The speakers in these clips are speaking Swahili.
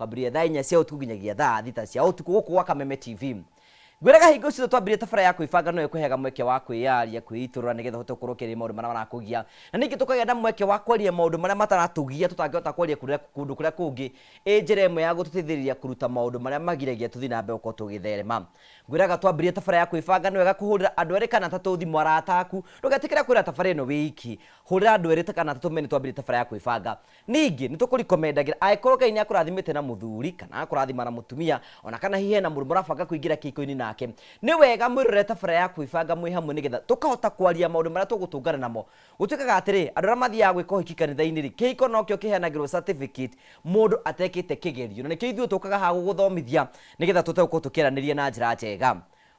kwambiria thaa 4 cia utuku nginyagia thaa 6 cia utuku guku gwa Kameme TV. Gwiraga hingo cio twambirie tabara ya kwibanga no ikuhega mweke wa kwiyaria kwiiturura nigetha hote kurokeria maundu maria marakugia na ningi tukagĩa na mweke wa kwaria maundu maria mataratugia tutangĩhota kwaria kundu kuria kungi njĩra ĩmwe ya gũtũteithĩrĩria kuruta maundu maria magiragia tuthi na mbere uko tugitherema. Gwiraga twambirie tabara ya kwibanga no wega kuhurira andu erĩ kana atatu thimu arataku ndugetikira kwira tabara ĩno wiki hurira andu erĩ kana atatu mene twambirie tabara ya kwibanga. Ningi nitukurikomendagira aikorwo Ngai nĩ akũrathimĩte na muthuri kana akũrathima na mutumia ona kana hihi na mũndũ mũrabanga kũingĩra kĩiko-inĩ nake ni wega mwirore tabara ya kwibanga mwi hamwe nigetha tukahota kwaria maundu maria tugutungana namo gutwikaga atiri andu aria mathiaga gwika ũhiki kanitha-inĩ ri kĩhiko nokĩo kĩheanagĩrwo certificate mũndũ atekĩte kĩgerio na nĩkĩo ithuĩ tũkaga ha gũgũthomithia nigetha tũtegũkorwo tũkĩaranĩria na njĩra njega.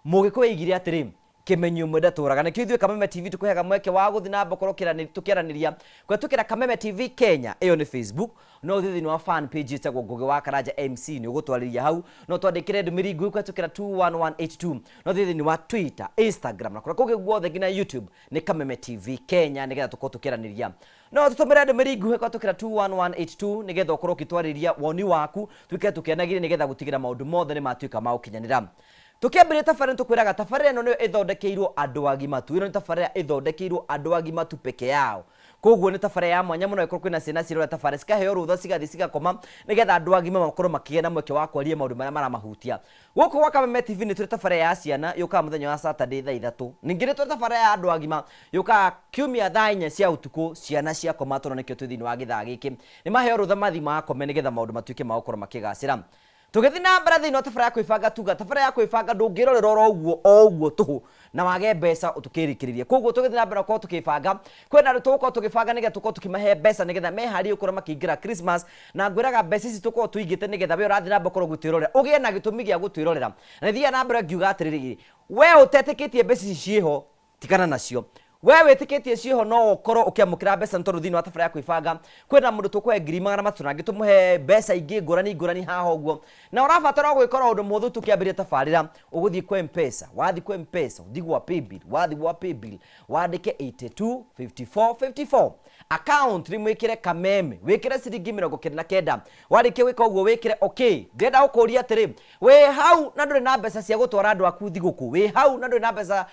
Mũgĩkũyũ oigire atĩrĩ kimenyo mwenda tũraga nĩkĩo ithuĩ Kameme TV tũkũheaga mweke wa gũthi na mbere tũkĩaranĩria kũhetũkĩra Kameme TV Kenya ĩyo nĩ Facebook no thĩinĩ wa fan page ĩtagwo Ngũgĩ wa Karanja MC nĩ ũgũtwarĩria hau no twandĩkĩre ndũmĩrĩri nguhĩ kũhetũkĩra 21182 no thĩinĩ wa Twitter, Instagram na kũrĩa kũngĩ guothe nginya YouTube nĩ Kameme TV Kenya nigetha tũkorwo tũkĩaranĩria no tũtũmĩre ndũmĩrĩri nguhĩ kũhetũkĩra 21182 nigetha ũkorwo ũkĩtwarĩria woni waku twĩke tũkĩanagĩre nigetha gũtigĩra maũndũ mothe nĩ matuĩka ma gũkinyanĩra. Tukiambire tabara tukwiraga tabara ino niyo ithondekeirwo andu agima tu ino tabara ithondekeirwo andu agima tu peke yao koguo ni tabara ya mwanya muno ikorwo kwina ciana cirora tabara cikaheo rutha cigathi cigakoma nigetha andu agima makorwo makigĩa na mweke wa kwaria maundu maria maramahutia guku gwa Kameme TV ni turi tabara ya ciana yukaga muthenya wa Saturday thaa 3 ningi ni turi tabara ya andu agima yukaga kiumia thaa 4 cia utuku ciana cia koma tono nikio twi thini wa githaa giki ni maheo rutha mathi makome nigetha maundu matuike ma gukorwo makigacira. Tugethi na mbere thĩinĩ wa tabara ya kwibanga tuga tabara ya kwibanga ndũngĩrorera o ũguo tũhũ na wage mbeca ũtukĩrikĩrĩria koguo tugethi na mbere ũkorwo tũkĩbanga kwĩna andũ tũgũkorwo tũkĩbanga nigetha tũkorwo tũkĩmahe mbeca nigetha meharĩrie gũkorwo makĩingĩra Christmas na ngwĩraga mbeca ici tũkorwo tũigĩte nigetha we ũrathiĩ na mbere ũkorwo gũtwĩrorera ũgĩe na gĩtũmi gĩa gũtwĩrorera na thiaga na mbere ngiuga atĩrĩrĩ we ũtetĩkĩtie mbeca ici ciĩho tikana nacio we wetikitie ciho no ukorwo ukiamukira mbeca ntoru thini wa tabara ya kwibanga kwina mundu tukwe ngiri magana matunangi tumuhe mbeca ingi ngurani haha uguo na urabatara gwikora undu muthu tukiambiria tabarira uguthii kwa M-Pesa wathi kwa M-Pesa uthi gwa paybill wathi gwa paybill wandike 825454 account rimwikire Kameme wikire ciringi 99 warike wika uguo wikire okay ndenda ukuria atiri we hau na nduri na mbeca cia gutwara andu aku thiguku we hau na nduri na mbeca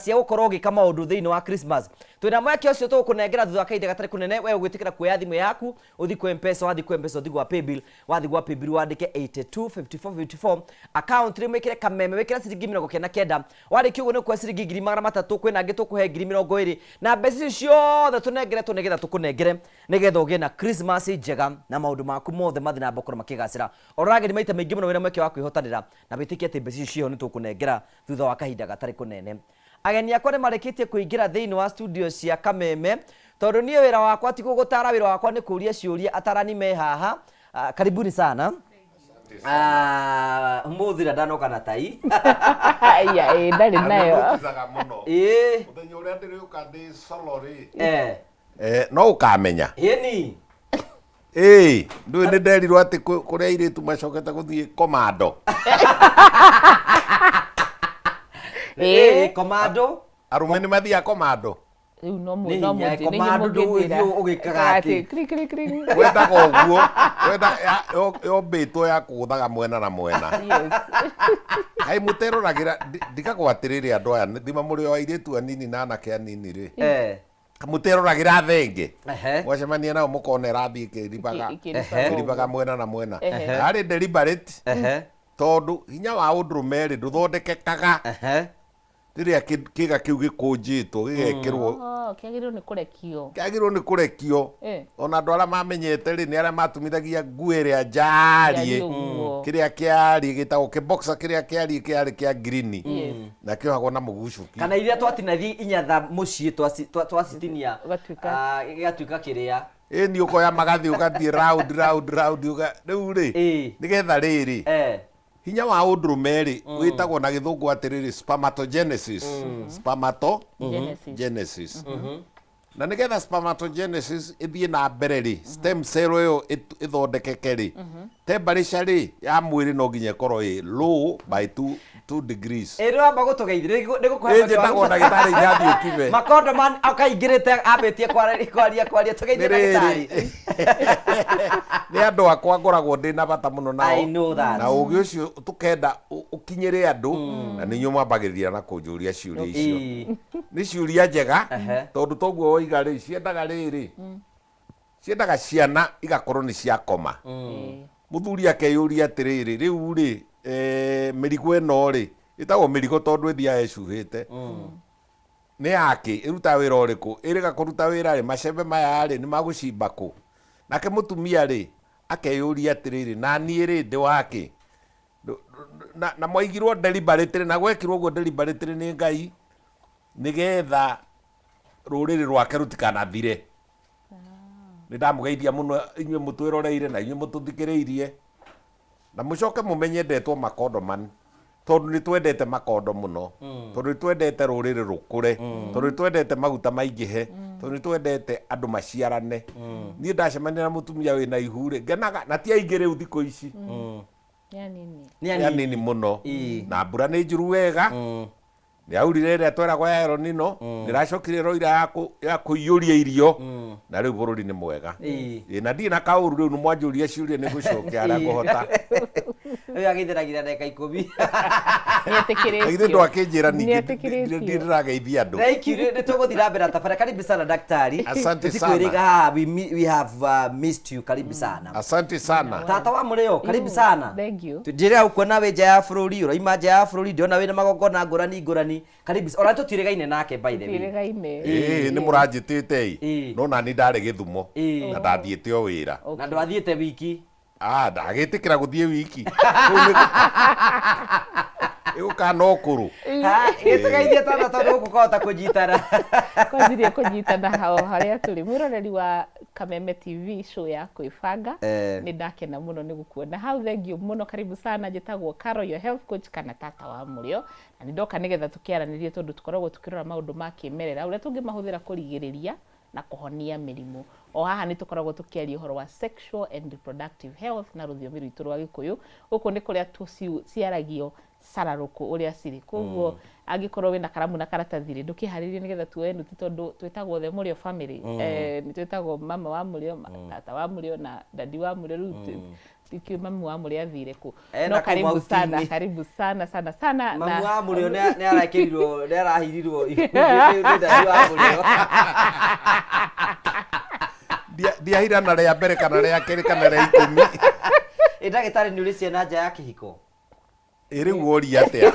cia gukorwo gikama undu thini wa Christmas twina mweke ucio tukunengera thutha kaide gatari kunene we ugwitikira kuoya thimu yaku uthi kwa M-Pesa wathi kwa M-Pesa uthi gwa paybill wathi gwa paybill wandike 825454 account rimwikire Kameme wikire ciringi 99 warike uguo ni kwa ciringi 300 kwina angi tukuhe 20 na mbeca ciothe tunengere nigetha tukunengere nigetha ugie na Christmas njega na maundu maku mothe mathi na mbere makigacira orageri maita maingi muno wina mweke wa kwihotanira na bitikie ati mbeca ciho ni tukunengera thutha wa kahinda gatari kunene. Ageni akwa ni mareketie kuingira thĩinĩ wa studio cia Kameme tondu nie wira wakwa ti gugutara wira wakwa ni kuria ciuria atarani me haha karibuni sana. Muthira ndanoka na tai ya ndari nayo muthenya uria ndiriuka ndi solori no ukamenya ni ndui ni nderirwo ati kuria iritu macokete guthie komando komando arume ni mathia komando riu no komando ugikaga ati wendaga uguo wenda yombĩtwo ya kũgũthaga mwena na mwena hai muterũragĩra ndikagwatirĩria andũ aya thima mũrĩ o airĩtu anini na anake anini rĩ muterũragĩra thenge mwacemania nao mũkona ĩrathiĩ kĩribaga mwena na mwena harĩ deliberate tondũ hinya wa ũndũrũme rĩ ndũthondekekaga rĩrĩa kĩga kĩu gĩkũnjĩtwo gĩgekĩrwo kĩagĩrĩirwo nĩ kũrekio ona andũ arĩa mamenyete rĩ nĩ arĩa matumithagia nguo ĩrĩa njariĩ kĩrĩa kĩari gĩtagwo kĩboxer kĩrĩa kĩari kĩarĩ kĩa green na kĩohagwo na mũgucuki kana iria twatinathi inyatha mũciĩ twacitinia gĩgatuĩka kĩrĩa ni ukoya magathi ugathiĩ round uga rĩu rĩ nĩgetha rĩrĩ hinya wa ũndũrũme rĩ wĩtagwo na gĩthũngũ atĩrĩrĩ spermatogenesis na nigetha spermatogenesis ithie na mbere ri stem cell yo ithondekeke ri temperature ri ya mwiri no nginya korwo low by 2 degrees amba gutugeithire nigukuhe ndagwo ndagĩtarĩ nyathi ũkive makondo man akaingĩrĩte abetie kwaria tugeithire ndagĩtarĩ nĩ andũ akwa ngoragwo ndĩ na bata mũno nao I know that. na ũgĩ ũcio tũkenda ũkinyĩre andũ na nĩ inyuĩ mwambagĩrĩria na kũnjũria ciũria icio nĩ ciũria njega tondũ toguo woiga rĩ ciendaga rĩrĩ ciendaga ciana igakorwo nĩ ciakoma mũthuri akeyũria atĩrĩrĩ rĩu rĩ mĩrigo ĩno rĩ ĩtagwo mĩrigo tondũ ĩthiaga ĩcuhĩte nĩ yake ĩruta wĩra ũrĩkũ ĩrĩga kũruta wĩra rĩ macembe maya rĩ nĩ magũcimba kũ nake mũtumia rĩ akeyũria atĩrĩrĩ na niĩ rĩ ndĩ wake na mwaigirwo deliberately na gwekirwo ũguo deliberately nĩ Ngai nĩgetha rũrĩrĩ rwake rũtikanathire nĩ ndamũgeithia mũno inyuĩ mũtwĩroreire na inyuĩ mũtũthikĩrĩirie na mũcoke mũmenye ndetwo makondomani tondũ nĩ twendete makondo mũno tondũ nĩ twendete rũrĩrĩ rũkũre tondũ nĩ twendete maguta maingĩhe tondũ nĩ twendete andũ maciarane niĩ ndacemania na mũtumia wĩna ihu rĩ ngenaga na ti aingĩ rĩu thikũ ici nĩ anini mũno na mbura nĩ njuru wega nĩ aurire ĩrĩa tweragwo ya Elnino nĩ racokire roira ya kũiyũria irio na rĩu bũrũri nĩ mwega na ndirĩ na kaũru rĩu nĩ mwanjũria ciũria nĩ gũcokia arĩa ngũhota ũyũ agĩtheragira ndagĩka 10 ithe ndũ akĩnjĩra ningĩ ndĩrageithia andũ nĩ tũgũthira mbere tafadhali karibu sana daktari asante sana tukiwirega we have missed you karibu sana asante sana tata wa mũrĩo karibu sana Thank you. njĩra ũkuona wĩ nja ya bũrũri ũraima nja ya bũrũri ndiona wĩna magongona ngũrani karibu ona tũtiregaine nake by the way nĩ mũranjĩtĩte no nani ndarĩ Gĩthumo na ndathiĩte o wĩra na ndwathiĩte wiki ndagĩtĩkĩra gũthiĩ wiki ĩgũkana ũkũrũ gĩtũgeithie tata tondũ ũkũhota kũnyitana kwanjirie kũnyitana hao harĩa tũrĩ mwĩroreri wa Kameme TV show ya kwĩbanga nĩ ndakena mũno nĩ gũkuona hau thengiũ mũno karibu sana njĩtagwo Carol your health coach kana tata wa mũrĩo na nĩ ndoka nĩgetha tũkĩaranĩrie tondũ tũkoragwo tũkĩrora maũndũ ma kĩmerera ũrĩa tũngĩmahũthĩra kũrigĩrĩria na kũhonia mĩrimũ o haha nĩ tũkoragwo tũkĩaria ũhoro wa sexual and reproductive health na rũthiomi rwitũ rwa Gĩkũyũ gũkũ nĩ kũrĩa ciaragio sararũkũ ũrĩa cirĩ koguo angĩkorwo wĩna karamu na karatathi rĩ ndũkĩharĩrie nĩgetha tuoe nũti tondũ twĩtagwo the Mũrĩo family nĩ twĩtagwo mama wa Mũrĩo tata wa Mũrĩo na dadi wa Mũrĩo rĩu tikio mamu wa Mũrĩo athire kũ no karibu sana mamu wa Mũrĩo nĩ arakĩrirwo nĩ arahirirwo nĩ dadi wa Mũrĩo ndiahira na rĩa mbere kana rĩa kerĩ kana rĩa 10 ndagĩtarĩ nĩ ũrĩ ciana nja ya kĩhiko rĩu woria atĩa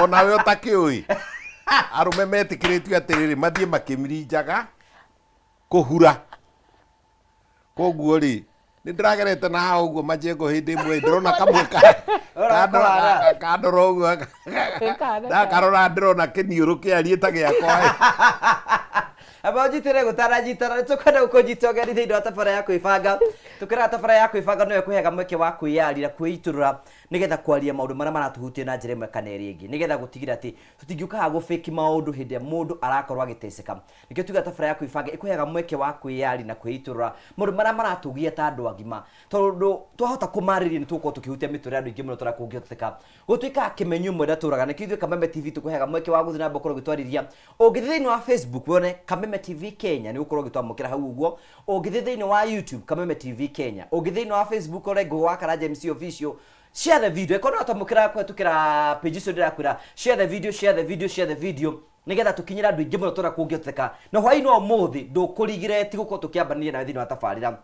ona we ũtakĩũĩ arũme metĩkĩrĩtio atĩrĩrĩ mathiĩ makĩmirinjaga kũhura koguo rĩ nĩ ndĩragerete na hau ũguo majengo hĩndĩ ĩmwe ndĩrona kamwe kandora ũguo ndakarora ndĩrona kĩniũrũ kĩarie ta gĩakwa abajitire gutarajitara tukana gũkũnyita thĩinĩ wa tabara ya kwĩbanga tukĩra tabara ya kwĩbanga no ĩkũhega mweke wa kwĩyarĩra kwĩitũrũra nĩgetha kwaria maũndũ marĩa maratũhutia na njĩra ĩmwe kana ĩrĩa ĩngĩ nĩgetha gũtigĩra atĩ tũtingĩũkaga gũbĩki maũndũ hĩndĩ ĩrĩa mũndũ arakorwo agĩteceka nĩkĩo tuga tabara ya kwĩbanga ĩkũhega mweke wa kwĩyarĩra na kwĩitũrũra maũndũ marĩa maratũgia ta andũ agima tondũ twahota kũmarĩria nĩ tũgũkorwo tũkĩhutia mĩtũrĩre andũ aingĩ mũno tũrakũngĩhoteka gũtuĩka kĩmenyu ĩmwe na tũraga nĩkĩo ithuĩ Kameme TV tũkũhega mweke wa gũthiĩ na mbere gũkorwo gĩtwarĩria ũngĩthiĩ thĩinĩ wa Facebook wone Kameme TV Kenya nĩ ũkorwo gĩtwamũkĩra hau ũguo ũngĩthiĩ thĩinĩ wa YouTube Kameme TV Kenya ũngĩthiĩ thĩinĩ wa Facebook ũrengo wa Karanja MC official share the video ĩkorwo twamũkĩra kũhetũkĩra page icio ndĩrakwĩra share the video nĩgetha tũkinyĩra andũ aingĩ mũno tũrakũngĩhoteka na hwaĩ-inĩ wa ũmũthĩ ndũkũrigire ti gũkorwo tũkĩambanĩria nawe thĩinĩ wa tabarĩra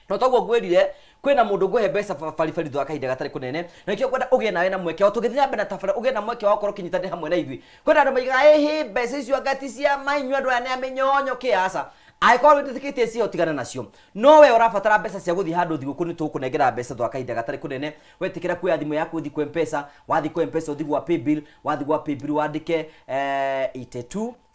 no toguo ngwĩrire kwĩna mũndũ ngũhe mbeca baribari thutha kahinda gatarĩ kũnene na nĩkĩo ngwenda ũgĩe nawe na mweke o tũgĩthiĩ na mbere na tabarĩra ũgĩe na mweke wa gũkorwo ũkĩnyitanĩra hamwe na ithuĩ kwĩna andũ maigaga ĩhĩ mbeca icio ngati cia mainyu andũ aya nĩ amenyonyoke aca angĩkorwo wĩtĩkĩtie ciĩ ũtigana nacio no we ũrabatara mbeca cia gũthiĩ handũ thigũkũ nĩ tũkũnengera mbeca thutha kahinda gatarĩ kũnene wetĩkĩra kuoya thimũ yaku ũthiĩ kwa M-Pesa wathiĩ kwa M-Pesa ũthiĩ gwa paybill wathiĩ gwa paybill wandĩke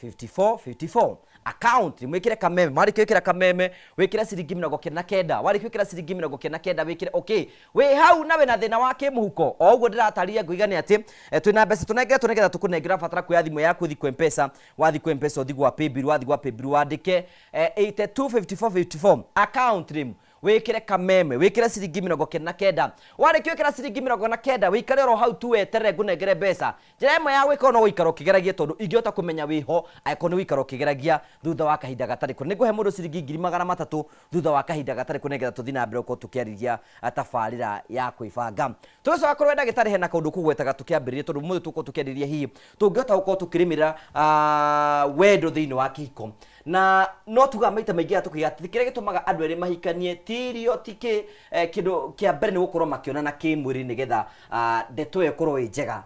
825454 account mwĩkĩre Kameme marĩkio wĩkĩra Kameme wĩkĩre ciringi 99 warĩkio wĩkĩra ciringi 99 wĩkĩre okay wĩ hau nawe na thĩna wa kĩmũhuko o ũguo ndĩratarĩria ngũigane atĩ twĩna mbeca tũnengera tũkũnengera batara kuoya thimũ yaku ũthiĩ kwa M-Pesa wathiĩ kwa M-Pesa ũthiĩ gwa paybill wandĩke 825454 account name wikire kameme wikire ciringi 99 warikio kira ciringi 99 wikare ro hau tu weterere ngunengere mbeca njira imwe ya gwika no wikaro kigeragia tondu ingiota kumenya wiho aiko ni wikaro kigeragia thutha wa kahinda gatari ko niguhe mundu ciringi 300 thutha wa kahinda gatari ko negetha tuthina mbere ko tukiarithia tafarira ya kwibanga tucoka korwe ndagitari hena kaundu kugwetaga tukiambiririe tondu muthu tuko tukiarithia hihi tungihota gukorwo tukirimira wendo thiini wa kihiko na no tuga maita maingi atukigatikire gitumaga andu eri mahikanie tirio tiki kindu kia mbere ni gukorwo makionana kimwiri nigetha ndeto ikorwo njega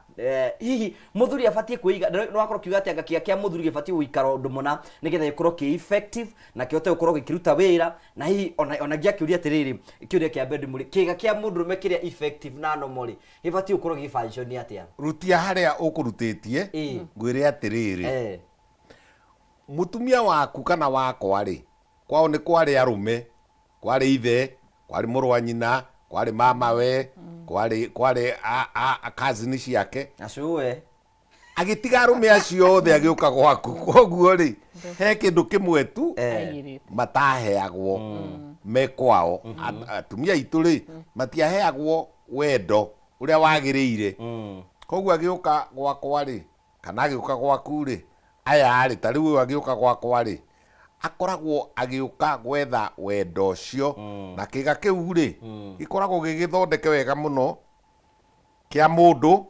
hihi muthuri abatie kuiga no akorwo kiuga ati anga kia muthuri gibatie guikara undu muna nigetha ikorwo ki effective na kiote gukorwo gikiruta wira na hihi ona giakiuria atiriri kiuria kia mbere muri kiga kia mundurume kiria effective na no mori gibatie gukorwo gi function atia rutia haria ukurutitie ngwire atiriri mutumia waku kana wakwa ri kwao ni kwari arume kwari ithe kwari muru wa nyina kwari mama we kwari a cousin ciake acuwe agitiga arume acio othe agiuka gwaku koguo ri he kindu kimwe tu mataheagwo me kwao atumia itu ri matiaheagwo wendo uria wagiriire koguo agiuka gwakwa ri kana agiuka gwaku ri aya ri tariu agiuka gwakwa ri akoragwo agiuka gwetha wendo ucio na kiga kiu ri gikoragwo gigithondeke wega muno kia mundu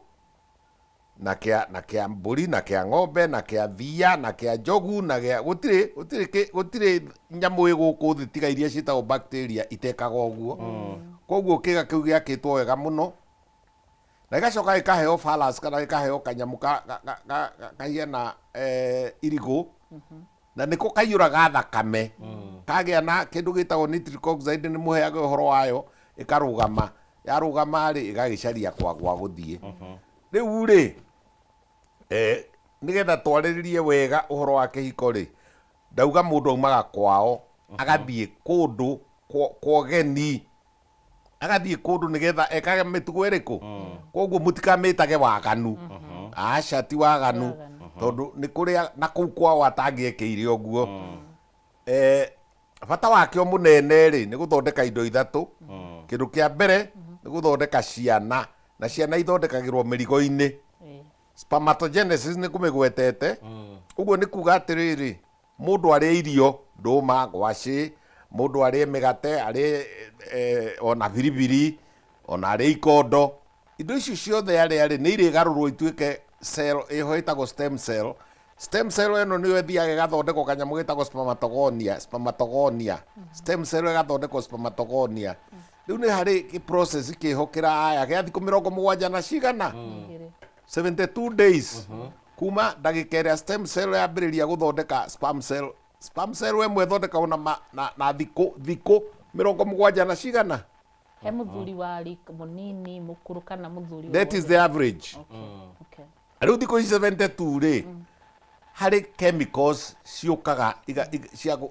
na kia mburi na kia ng'ombe na kia thia na kia njogu na kia gutire nyamu iguku thi tiga iria citagwo bacteria itekaga uguo koguo kiga kiu giakitwo wega muno na igacoka ikaheo falas kana ikaheo kanyamu kahiana irigo na niko kaiyuraga thakame kagea na kindu gitagwo nitric oxide ni muheaga uhoro wayo ikarugama yarugama ri igagicaria kwa guthie riu ri nigetha twariririe wega uhoro wa kihiko ri ndauga mundu aumaga kwao agathie kundu kwogeni agathie kundu nigetha ekage mitugo iriku koguo mutikamitage waganu aca ti waganu tondu ni kuria na kuu kwao atangiekeire uguo bata wakio munene ri ni guthondeka indo ithatu kindu kia mbere ni guthondeka ciana na ciana ithondekagirwo mirigo-ini spermatogenesis ni kumigwetete uguo ni kuga atiriri mundu arie irio nduma ngwaci mundu arie migate arie ona biribiri ona arie ikondo indo icio ciothe arie ni irigarurwo ituike cell iho itagwo stem cell eno niyo thiaga igathondekwo kanyamu gitagwo spermatogonia stem cell igathondekwo spermatogonia riu ni hari ki process kihokira aya gia thiku 70 na cigana 72 days kuma ndagika iria stem cell yambiriria guthondeka sperm cell emwe thondeka na thiku 70 na cigana he muthuri wari munini mukuru kana muthuri that is the average okay riu thiku 72 ri hari chemicals ciukaga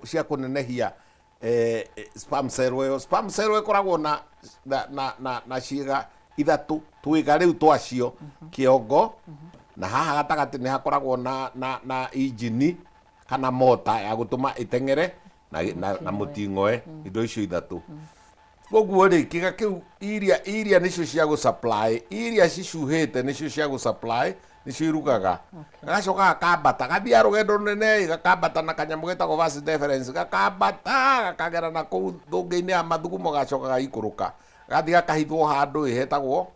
cia kunenehia sperm cell ikoragwo na ciiga ithatu twiga riu twacio kiongo na haha gatagati ni hakoragwo na engine kana mota ya gutuma itengere na muting'oe indo icio ithatu koguo ri kiga kiu iria nicio cia gu supply iria cicuhite nicio cia gu supply nicio irugaga gacoka gakambata gathia rugendo runene gakambata na kanyamu getagwo vas deferens gakambata gakagera na kuu thungi-ini ya mathugumo gacoka gaikuruka gathi gakahithwo handu ihetagwo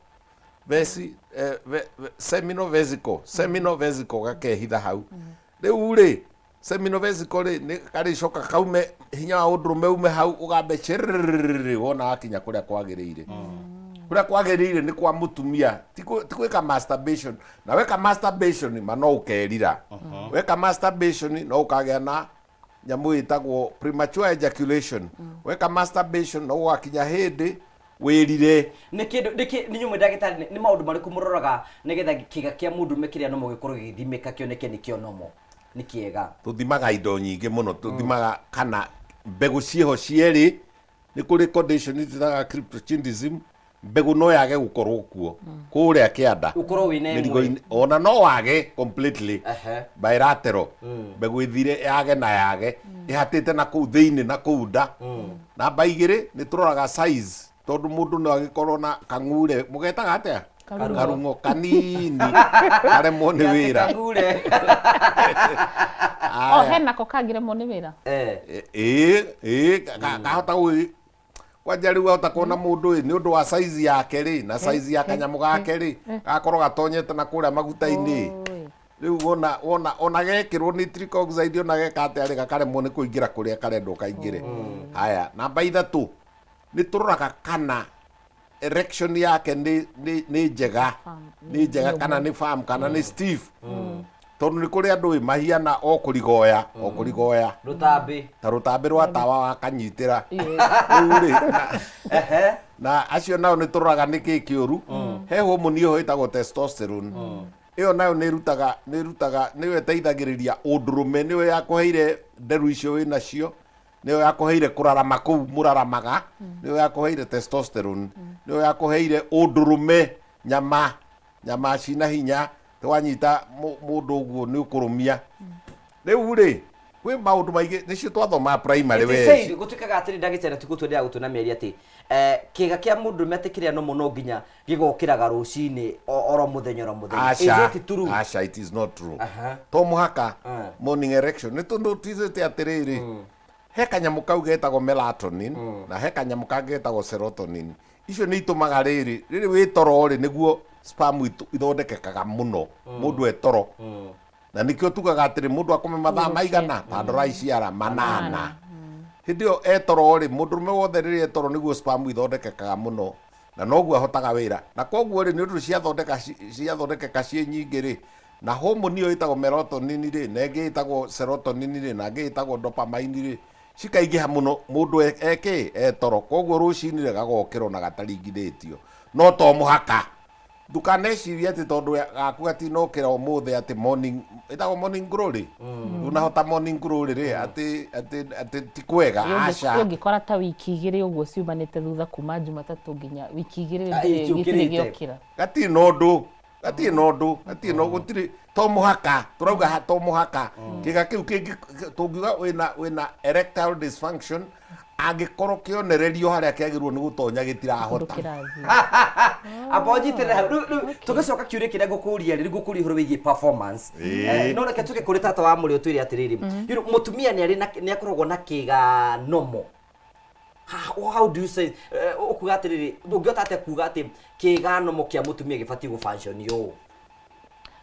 seminal vesicle gakehitha hau riu ri seminal vesicle ri ni karicoka kaume hinya wa undurume ume hau ugambe chirrrr wona akinya kuria kwagiriire kuria kwagiriire ni kwa mutumia tikwika masturbation na weka masturbation ma no ukerira weka masturbation no ukagea na nyamu itagwo premature ejaculation weka masturbation no ugakinya hindi wirire ni kindu ni nyume ndagitari ni maundu mariku muroraga nigetha kiga kia mundu mekiria no mugikorwo githimika kioneke ni kionomo ni kiega tuthimaga indo nyingi muno tuthimaga kana mbegu cieho cieri ni kuri condition itaga cryptochindism mbegu no yage gukorwo kuo kuria kianda ukorwo wine mirigo ona no wage completely bilateral mbegu ithire yage na yage ihatite na kuu thiini na kuu nda namba igiri ni turoraga size tondu mundu no agikorwo na kang'ure mugetaga atia karungo kanini karemwo ni wira kang'ure hena ko kagiremwo ni wira kahota gwi kwanja riu ahota kuona mundu ni undu wa size yake ri na size ya kanyamu gake ri gakorwo gatonyete na kuria maguta-ini riu ona gekirwo nitric oxide ona gekate ari gakaremwo ni kuingira kuria karendwo kaingire haya namba 3 ni turoraga kana erection yake ni njega kana ni firm kana ni stiff tondu ni kuri andu mahiana o kurigoya rutambi rwa tawa wa kanyitira uri na acio nao ni turoraga ni ki kiuru he hormone yo itagwo testosterone iyo nayo niyo iteithagiriria undurume niyo yakuheire nderu icio wina cio niyo yakuheire kurarama kuu muraramaga niyo yakuheire testosterone niyo yakuheire undurume nyama cina hinya twanyita mundu uguo ni ukurumia riu ri kwi maundu maingi nicio twathoma primary we gutuikaga atiri ndagicera tugutwendera gutuna mieri ati kiga kia mundu metikiria no muno nginya gigokiraga rucini oro muthenya is it true? Asha, it is not true. To muhaka morning erection ni tundu twizite atiriri he kanyamu kau getagwo melatonin na he kanyamu kangĩ getagwo serotonin icio ni itumaga riri wi toro ri niguo sperm ithondekekaga muno mundu etoro na nikio tugaga atiri mundu akome mathaa maigana tandora iciara manana hindio etoro ri mundu me wothe riri etoro niguo sperm ithondekekaga muno na noguo ahotaga wira na koguo ri ni undu ciathondekeka cie nyingi ri na hormone iyo itagwo melatonin ri na ingi itagwo serotonin ri na ingi itagwo dopamine ri cikaingĩha muno mundu etoro koguo rucini rĩ gagokĩrwo na gataringithĩtio no to mũhaka ndukanecirie atĩ tondũ gaku gatinokĩra ũmũthĩ atĩ morning ĩtagwo morning glory unahota morning glory rĩ atĩ ti kwega aca ũngĩkora ta wiki igĩrĩ ũguo ciumanĩte thutha kuma Jumatatũ nginya wiki igĩrĩ gĩtirĩ gĩokĩra gatirĩ na ũndũ gũtirĩ to muhaka turauga to muhaka kiga kiu kingi tungiuga wina erectile dysfunction angikorwo kionererio haria kiagirwo ni gutonya gitirahota abojitire tugicoka kiuria kiria ngukuria ri ngukuria horo wigi performance no reke tuge kuri tata wa muri utwiri atiriri mutumia ni akoragwo na kiga nomo how do you say ukuga atiriri ndungiota ate kuga ati kiga nomo kia mutumia gibati gu function yo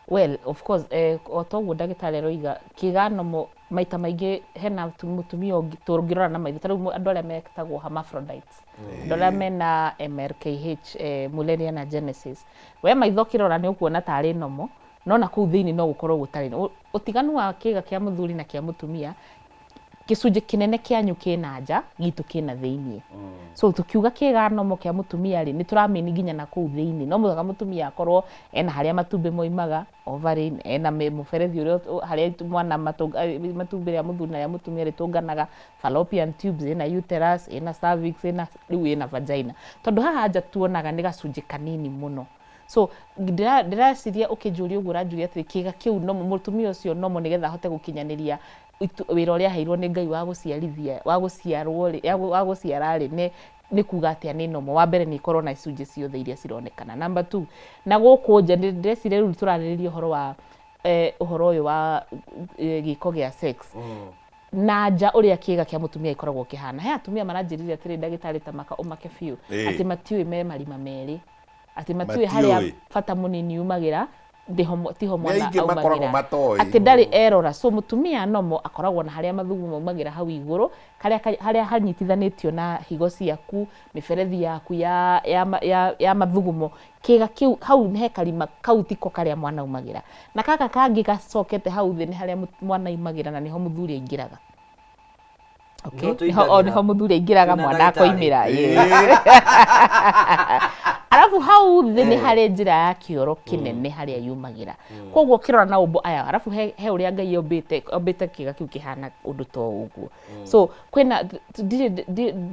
well of course otoguo ndagĩtarĩ roiga kĩganomo maita maingĩ hena mutumia tũngĩrora na maitho tarĩu andũ arĩa metagwo hermaphrodites andũ arĩa mena MLKH Mullerian agenesis we maitho kĩrora nĩ ũkuona tarĩ nomo no na kũu thĩinĩ no gũkorwo gũtarĩ ũtiganu wa kĩga kĩa mũthuri na kĩa mutumia gĩcunjĩ kĩnene kĩanyu kĩna nja gitũ kĩna thĩinĩ so tukiuga kĩganomo kĩa mutumia rĩ nĩ tũramĩni nginya na kũu thĩinĩ no mũthaka mutumia akorwo ena harĩa matumbĩ moimaga ovary ena mũberethi ũrĩa harĩa mwana matumbĩ rĩa mũthuri na rĩa mutumia rĩtũnganaga fallopian tubes ena uterus ena cervix ena rĩu ena vagina tondũ haha nja tuonaga nĩ gacunjĩ kanini mũno so ndĩreciria ũkĩnjũria ũguo ũranjũria atĩ kĩga kĩu nomo mutumia ũcio nomo nĩgetha ahote gũkinyanĩria wĩra ũrĩa aheirwo nĩ Ngai wa gũciarithia wa gũciara rĩ nĩ kuga atĩa nĩ nomo wa mbere nĩ ikorwo na icunjĩ ciothe iria cironekana number 2 na gũkũ nja ndĩreciria rĩu tũrarĩrĩria ũhoro ũyũ wa gĩko gĩa sex na nja ũrĩa kĩga kĩa mutumia ikoragwo kĩhana he atumia maranjĩrĩria atĩrĩ ndagĩtarĩ ta ũmake biũ atĩ matiũĩ me marima merĩ atĩ matiũĩ harĩa bata mũnini umagĩra tiho mwana aumagira ati ndari erora so mutumia nomo akoragwo na haria mathugumo maumagira hau iguru haria hanyitithanitio na higo ciaku miberethi yaku ya mathugumo kiga kiu hau ne kalima kau tiko karia mwana aumagira na kaka kangi gacokete hau thi ni haria mwana aumagira na niho muthuri aingiraga okay niho muthuri aingiraga mwana akoimira alafu hau thĩ nĩ harĩ njĩra ya kĩoro kĩnene harĩa yumagira koguo kĩrora na ũmbo aya arabu he ũrĩa Ngai ombĩte kĩga kĩu kĩhana ũndũ to ũguo so kwĩna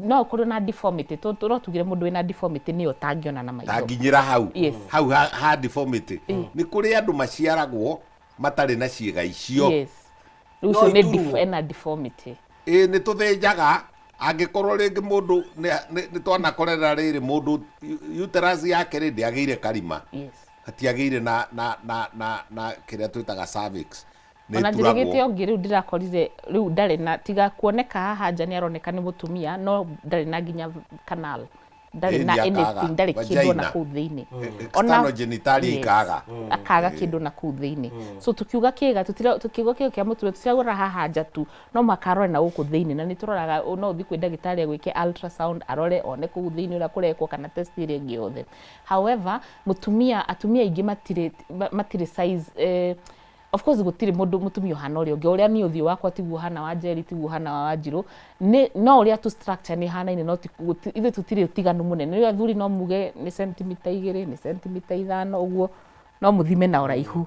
no kũrĩ na deformity no tugire mũndũ wĩna deformity nĩ ũtangĩona na maitho tanginyira hau ha deformity nĩ kũrĩ andũ maciaragwo matarĩ na ciĩga icio ucio nĩ deformity nĩ tũthĩnjaga angĩkorwo rĩngĩ mũndũ nĩ twanakorera rĩrĩ mũndũ uterus yake rĩ ndĩagĩire karima hatiagĩire na kĩrĩa twĩtaga cervix ona njĩrĩgĩte ũngĩ rĩu ndĩrakorire rĩu ndarĩ na tiga kuoneka haha nja nĩ aroneka nĩ mũtumia no ndarĩ na nginya canal ndarĩ na anything ndarĩ kĩndũ na kũu thĩinĩ external genitalia ikaga akaga kĩndũ na kũu thĩinĩ so tukiuga kĩga tukiuga kĩga kĩa mũtumia tutiragũra haha nja tu no makarore na gũkũ thĩinĩ na nĩ tũroraga no ũthiĩ kwĩ ndagĩtarĩ gwĩke ultrasound arore one kũu thĩinĩ ũrĩa kũrekwo kana test ĩrĩa ĩngĩ yothe however atumia aingĩ matirĩ size of course gũtirĩ mũndũ mũtumia hana ũrĩa ũngĩ ũrĩa niĩ ũthiũ wakwa tiguo hana wa Njeri tiguo hana wa Wanjirũ no ũrĩa tu structure nĩ hanaine no ithuĩ tũtirĩ ũtiganu mũnene rĩu athuri no muge nĩ centimeter 2 nĩ centimeter 5 ũguo no mũthime na ũraihu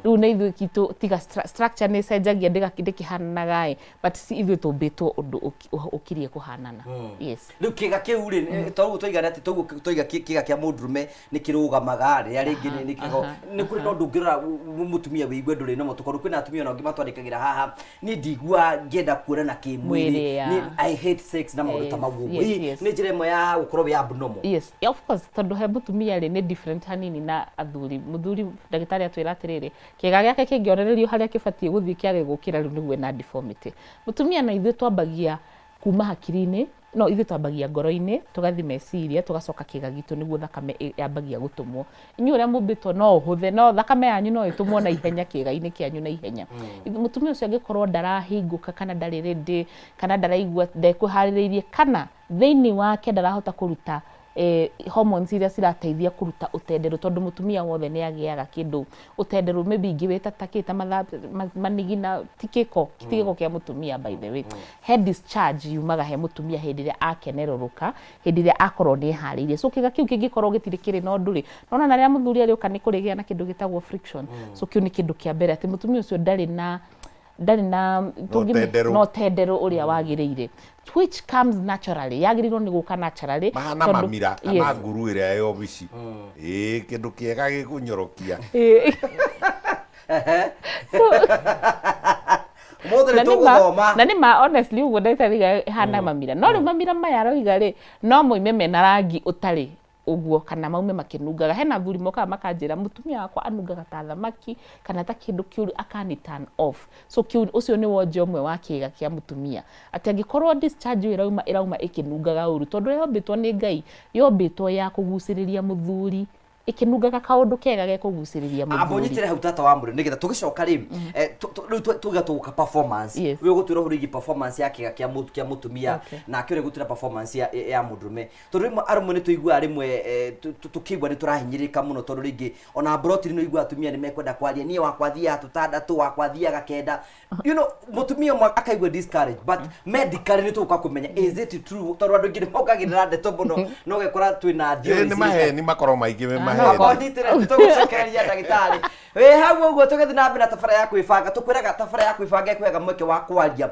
rĩu nĩ ithuĩ kitũ tiga structure nĩ cenjagia ndĩkĩhananaga but ithuĩ tũmbĩtwo ũndũ ũkirie kũhanana yes rĩu kĩga kĩu rĩ toguo tũigana atĩ toguo tũiga kĩga kĩa mũndũrũme nĩ kĩrũgamaga rĩrĩa rĩngĩ nĩ kĩgo nĩ kũrĩ na ũndũ ũngĩrora mũtumia wĩigue ndũrĩ no mũtũkorwo kwĩna atumia na ũngĩ matwandĩkagĩra haha niĩ ndigua ngĩenda kuonana kĩmwĩrĩ I hate sex na maũndũ ta maguo nĩ njĩra ĩmwe ya gũkorwo wĩ abnormal yes of course tondũ he mũtumia rĩ nĩ different hanini na athuri mũthuri ndagĩtarĩ atwĩra atĩrĩrĩ kĩga gĩake kĩngĩonererio harĩa kĩbatiĩ gũthiĩ kĩage gũkĩra rĩu nĩguo na deformity mũtumia na ithuĩ twambagia kuma hakiri-inĩ no ithuĩ twambagia ngoro-inĩ tũgathi meciria tũgacoka kĩga gitũ nĩguo thakame yambagia gũtũmwo inyuĩ ũrĩa mũmbĩtwo no ũhũthe no thakame yanyu no ĩtũmwo na ihenya kĩga-inĩ kĩanyu na ihenya mũtumia ũcio angĩkorwo ndarahingũka kana ndarĩ ready kana ndaraigua ndekũharĩrĩirie kana thĩinĩ wake ndarahota kũruta hormones iria cirateithia kũruta ũtenderũ tondũ mũtumia wothe nĩ agĩaga kĩndũ ũtenderũ maybe ingĩwĩta takĩta manigi na tikĩko kĩa mũtumia by the way head discharge yumaga he mũtumia hĩndĩ ĩrĩa akenerũrũka hĩndĩ ĩrĩa akorwo nĩ eharĩirie so kĩga kĩu kĩngĩkorwo gĩtirĩ kĩrĩ na ũndũ rĩ nona na rĩrĩa mũthuri arĩũka nĩ kũrĩgĩa na kĩndũ gĩtagwo friction so kĩu nĩ kĩndũ kĩa mbere atĩ mũtumia ũcio ndarĩ na no tenderũ ũrĩa wagĩrĩire which comes naturally yagĩrĩirwo nĩ gũka naturally mahana mamira kana nguru ĩrĩa yobici kĩndũ kĩega gĩkũnyorokia na nĩ ma honestly ũguo ndagĩtarĩ hana mamira no rĩu mamira maya aroiga rĩ no moime mena rangi ũtarĩ ũguo kana maume makĩnungaga hena athuri mokaga makanjĩra mũtumia wakwa anungaga ta thamaki kana ta kĩndũ kĩũru akani turn off so ũcio nĩ wonje ũmwe wa kĩga kĩa mũtumia atĩ angĩkorwo discharge ĩrauma ĩkĩnungaga ũru tondũ yombĩtwo nĩ Ngai yombĩtwo ya kũgucĩrĩria mũthuri ikinungaga kaundu kega ge kuguciriria muthuri abonyitire hau tata wa muri nigetha tugicoka ri tuga tuka performance we gutwira hurigi performance yake kia mutumia na akire gutira performance ya mudrume tondu arumwe ni tuigua rimwe tukigwa ni turahinyirika muno tondu ringi ona brotiri no igua atumia ni mekwenda kwaria nie wakwathia tutandatu wakwathia gakenda you know mutumia akaigwa discourage but medically ni tuka kumenya is it true tondu andu ngi mokagirira ndeto muno no gekora twina dio ni maheni makoro maingi maheni tugucokeria ndagitari we hau uguo tugethi na mbere tabara ya kwibanga tukwiraga tabara ya kwibanga kwega mweke wa kwaria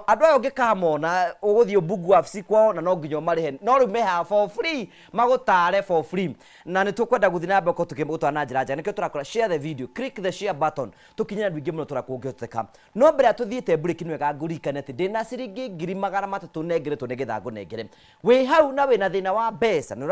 andu ayo ngikamona uguthio bugu afc kwao na no nginyo marihe no ru meha for free magutare for free na ni tukwenda guthi na mbere ko tukimutwa na njira njega nikio turakora share the video click the share button tukinyira ndwingi muno turakungĩoteka no mbere atuthiite break ni wega ngurikane ati ndina ciringi 300 nengeretwo nigetha ngunengere we hau na we na thina wa mbeca ni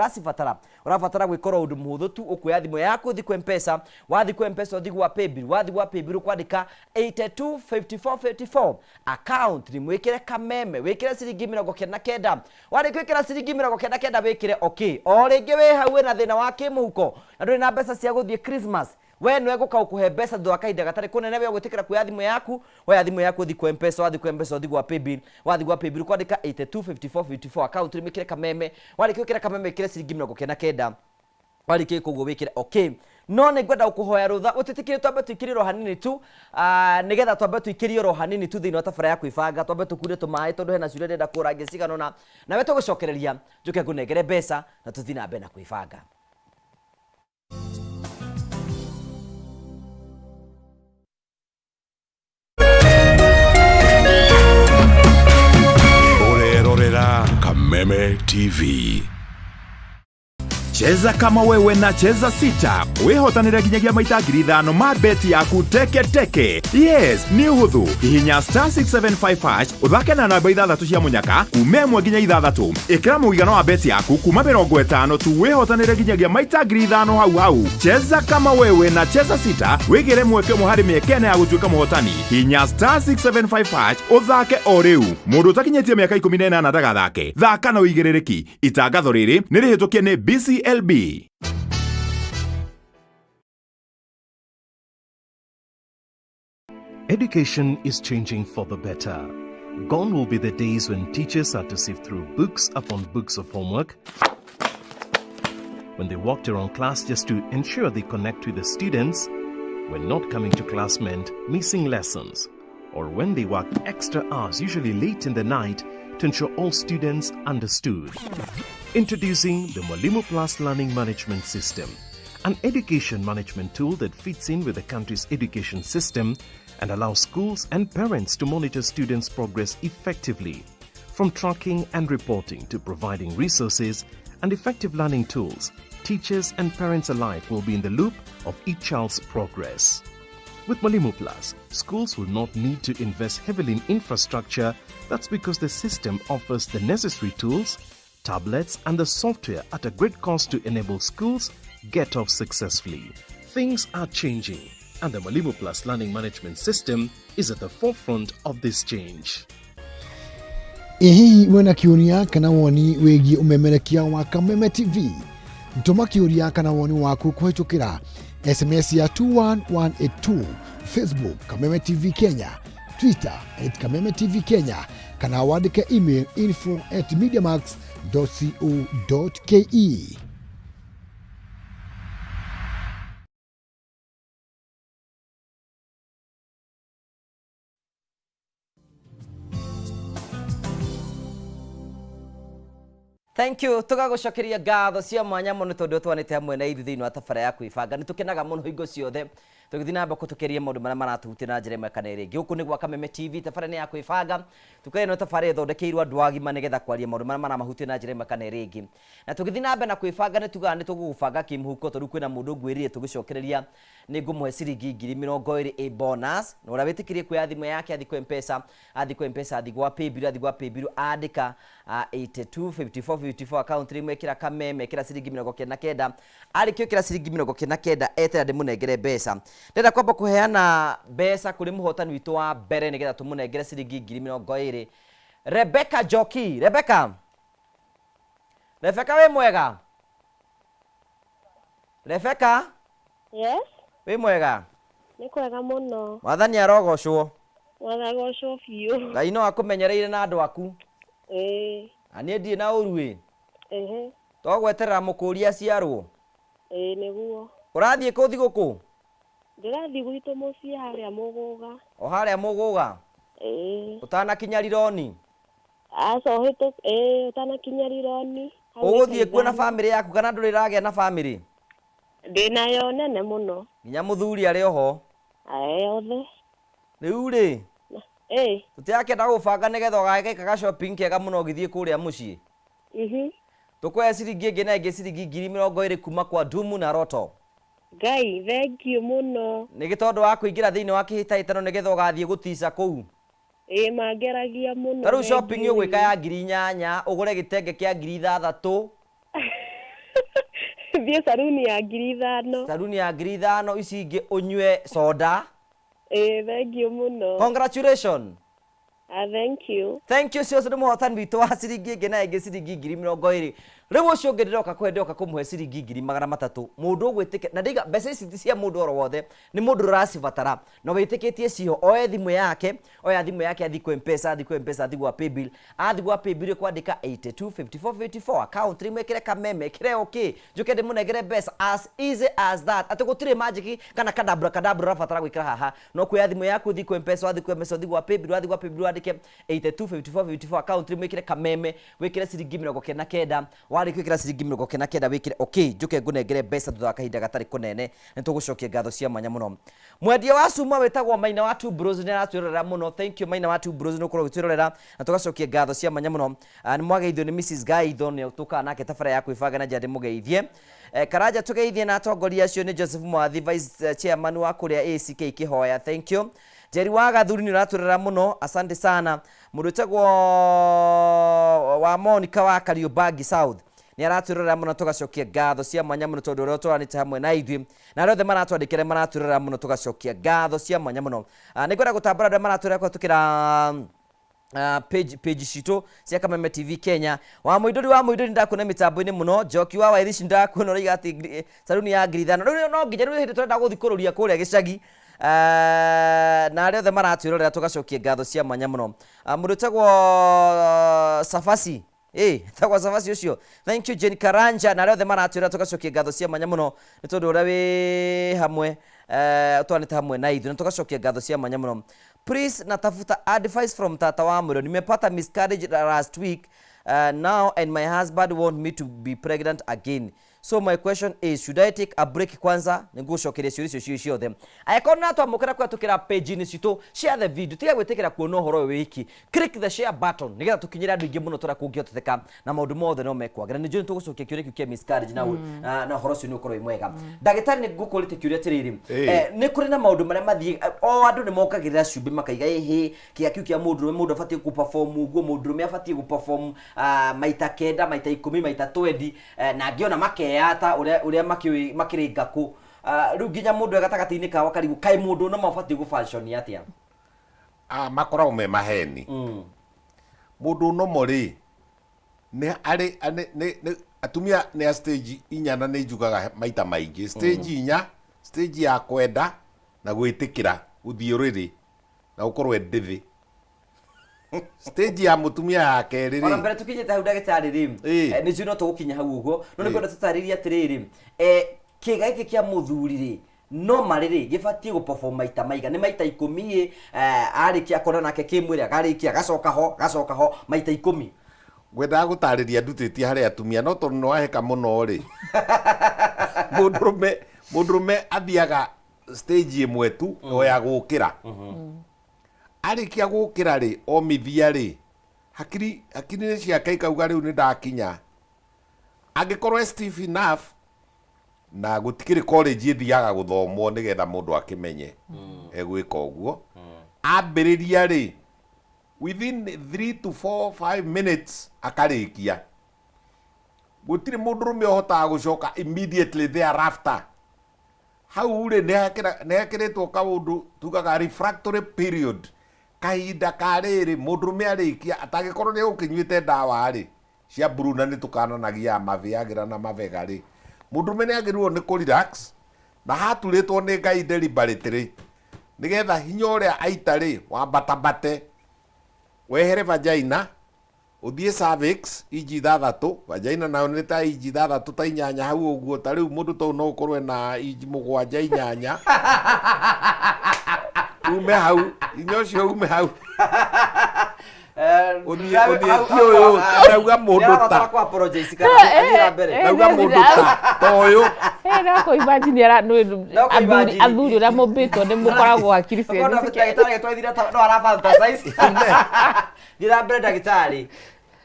urabatara gwikora undu muhuthu tu ukuya thimo yaku thi kwa M-Pesa wathi kwa M-Pesa uthi gwa paybill wathi gwa paybill kwandika 825454 account ni mwikire kameme wikire ciringi 99 wari kwikira ciringi 99 wikire okay o ringi we hau na thina wa kimuhuko na nduri na mbeca cia guthie Christmas we no eguka ukuhe mbeca thwa kahinda gatari kunene we gwitikira kuya thimo yaku we thimo yaku thi kwa M-Pesa wathi kwa M-Pesa uthi gwa paybill wathi gwa paybill kwandika 825454 account ni mwikire kameme wari kwikira kameme wikire ciringi 99 wali ke kogo wikira okay no ne gwenda ukuhoya rutha utitikire twambe twikiriro hanini tu nigetha twambe twikiriro hanini tu thini wa tabara ya kwibanga twambe tukure tumae tondu hena ciuria ndenda kurangia ciganona na we tugucokereria njuke ngunengere mbeca na tuthina mbe na kwibanga Kameme TV. Cheza kama wewe na cheza sita. Wehotanira ginyagia maita 5,000 ma beti yaku teke. Yes, ni huthu. Hihinya star 675 uthake na namba 6 cia munyaka kume mwe ginya 6. Ikira muigano wa beti yaku kuma 50 tu wehotanira ginyagia maita 5,000 hau. Cheza kama wewe na cheza sita. Wigire mweke muhari miekene ya gutuika muhotani. Hihinya star 675 uthake o riu. Mundu utakinyetie miaka 18 ndagathake. Thaka na uigirereki. Itangatho riri ni rihitukie ni BCLB. Education is changing for the better. Gone will be the days when teachers had to sift through books upon books of homework, when they walked around class just to ensure they connect with the students, when not coming to class meant missing lessons, or when they worked extra hours, usually late in the night, to ensure all students understood. Introducing the Mwalimu Plus Learning Management System, an education management tool that fits in with the country's education system and allows schools and parents to monitor students' progress effectively. From tracking and reporting to providing resources and effective learning tools, teachers and parents alike will be in the loop of each child's progress. With Mwalimu Plus, schools will not need to invest heavily in infrastructure. That's because the system offers the necessary tools, tablets and the software at a great cost to enable schools get off successfully. Things are changing, and the Mwalimu Plus Learning Management System is at the forefront of this change. Ehi wena kiuria kana woni wegi umemerekia wa Kameme TV. Ntoma kiuria kana woni waku kuhitukira SMS ya 21182, Facebook Kameme TV Kenya, Twitter @Kameme TV Kenya, kana wandike email info@mediamax.co.ke. Thank you. Tugagucokeria ngatho cia mwanya muno tondu twanite hamwe na ithu thiini wa tabara ya kwibanga nitukenaga muno hingo ciothe tugithii na mbere tukerie maundu maria maratuhutia na njira imwe kana iri ngi guku ni gwa Kameme TV tabara ni ya kwibanga tukaino tabara ithondekeirwo andu agima nigetha kwaria maundu maria maramahutia na njira imwe kana iri ngi na tugithii na mbere na kwibanga ni tugaga ni tugugubanga kimuhuko tondu kwina mundu ngwirire tugicokereria ni ngumuhe ciringi 20,000 a bonus na ura witikirie kuya thimu yake athi kwa M-Pesa athi gwa Paybill andika 825454 account rimwe kira Kameme kira ciringi 99 arikio kira ciringi 99 etera ndimunengere mbeca ndenda kwamba kuheana mbeca kuri muhotani witu wa mbere nigetha tumunengere ciringi 20,000 Rebecca Joki. Rebecca we mwega? Rebecca? Yes. We mwega? Ni kwega muno. Wathani arogocwo. Waragocwo biũ. Ngai no akumenyereire na andu aku. Ani ndie na urui. Togweterera mukuria ciarwo. Niguo. Urathie kuthi guku? Ndirathi gwitu mucii haria Muguga. O haria Muguga? Utana kinya Rironi? Acohete utana kinya Rironi. Uguthie kuona family yaku kana nduriragia na family? Ndinayo nene muno. Nginya muthuri ari oho? Othe. Riu ri? Tutiakenda gubanga nigetha ugagikaga shopping kega muno ugithie kuria mucii. Tukoya ciringi ingi na ingi ciringi 20,000 kuma kwa Dumu na Roto. Ngai, thank you muno. Ni gitondu wa kuingira thiini wa kihitaitano nigetha ugathie gutica kuu. Mangeragia muno. Taru shopping ugwika ya 8,000 ugure gitenge kia 6,000. Thie saruni ya 5,000. Saruni ya 5,000 ici ingi unywe soda. Thank you muno. Congratulations. Thank you. Thank you cio muhotani witu wa ciringi ingi na ingi ciringi 20,000. Riu ucio ngi ndiroka kwendoka kumuhe ciringi 300,000 mundu ugwitike na ndiga mbeca ici cia mundu oro wothe ni mundu racibatara no witikitie cio oe thimu yake athi kwa M-Pesa athi gwa Paybill kwandika 825454 account rimwe kire Kameme kire okay njuke ndimunegere mbeca as easy as that ati gutire magic kana kadabra rafatara gwikira haha no kuya thimu yaku athi kwa M-Pesa athi gwa Paybill andike 825454 account rimwe kire Kameme wikire ciringi 99 wari kwikira ciringi 49 wikire okay njuke ngunengere mbeca thutha wa kahinda gatari kunene nitugucokia ngatho cia mwanya muno. Mwendia wa cuma wetagwo Maina wa Two Bros ni aratwirorera muno. Thank you Maina wa Two Bros ni ukorwo gwitwirorera na tugacokia ngatho cia mwanya muno. Ni mwageithio ni Mrs Gaitho ni tuka nake tabara ya kwibanga na jande mugeithie. Karanja tugeithie na atongoria acio ni Joseph Mwathi Vice Chairman wa kuria ACK Kihoya. Thank you. Jerry wa Gathuri ni uratwirorera muno. Asante sana. Mundu wetagwo wa Monica wa Kariobangi South ni aratwirorera muno tugacokia ngatho cia mwanya muno tondu ro twanite hamwe na ithui na rothe maratwandikire maratwirorera muno tugacokia ngatho cia mwanya muno. Ni kwenda gutambura ndu maratwirorera kwa tukira page cito cia Kameme TV Kenya. Wa muidori ndakuna mitambo-ini muno. Joki wa Wairishi ndakuna riga ati saluni ya Ngirithano riu no nginya riu hindi turenda guthikururia kuria gicagi na rothe maratwirorera tugacokia ngatho cia mwanya muno. Mundu tagwo Safasi tagwa Safasi ucio. Thank you Jenny Karanja na rothe maratwirorera tugacokia ngatho cia mwanya muno ni tondu uria wi hamwe twanite hamwe na ithu na tugacokia ngatho cia mwanya muno. Please natafuta advice from tata wa Mwiro. Nimepata miscarriage last week now and my husband want me to be pregnant again. So my question is, should I take a break kwanza nigucokeria ciuria icio ciothe. Aikona twamukira kwa tukira page ni cito share the video tiga gwitikira kuona horo wiki click the share button nigetha tukinyira andu ingi muno tura kungioteteka na maundu mothe no mekwagira ni njuri tugucokia kiuria kiu kia miscarriage na horo cio ni ukorwo imwega. Ndagitari ni gukurite kiuria tiriri ni kuri na maundu maria mathie o andu ni mokagirira cumbi makaiga kia kiu kia mundu afatie ku perform uguo mundu afatie ku perform maita 9 maita 10 maita 20 na ngiona yata uria makiringa ku riu nginya mundu gatagati-ini kawa karibu kai mundu no mabati gu fashion atia makoragwo me maheni mundu no mori ne ari ne atumia ne stage inya na ne njugaga maita maingi stage inya stage ya kwenda na gwitikira uthiuriri na ukorwe ndithi stage ya mutumia ya keriri ona mbere tukinyete hau ndagitari ri ni juno tugukinya hau uguo no nikwenda tutariria atiriri kiga giki kia muthuri ri no mariri gibatie gu perform maita maiga ni maita 10 arikia kona nake kimwiri agarikia gacoka ho maita 10 gwenda gutariria ndutiti hari atumia no tondu no waheka muno ri mundurume athiaga stage imwe tu o ya gukira arikia gukira ri omithia ri hakiri ni ciake ikauga riu ni ndakinya angikorwo Steve enough na gutikiri college ithiaga guthomwo nigetha mundu akimenye egwika uguo ambiriria ri within 3 to 5 minutes akarikia gutiri mundurume ohota gucoka immediately thereafter hau ri nekiritwo kaundu tugaga refractory period kahinda kariri mundurume arikia atagikorwo ni ukinyuite ndawa ri cia bruna ni tukananagia maviagira na mavega ri mundurume ni agirwo ni ku relax na haturitwo ni Ngai deliberate ri nigetha hinya uria aita ri wambatabate wehere vagina uthie cervix iji 3 vagina nayo ni ta iji 3 ta 8 hau uguo ta riu mundu to no ukorwe na iji 7 8 ume hau inyocio ume hau uthie tio ndauga mundu ta kwa apologize kana mbere ndauga mundu ta toyo na ko imagine ara no athuri ra mobito ni mukoragwo akiri cia ndagitari getwaithira no arabanta size ndira mbere ndagitari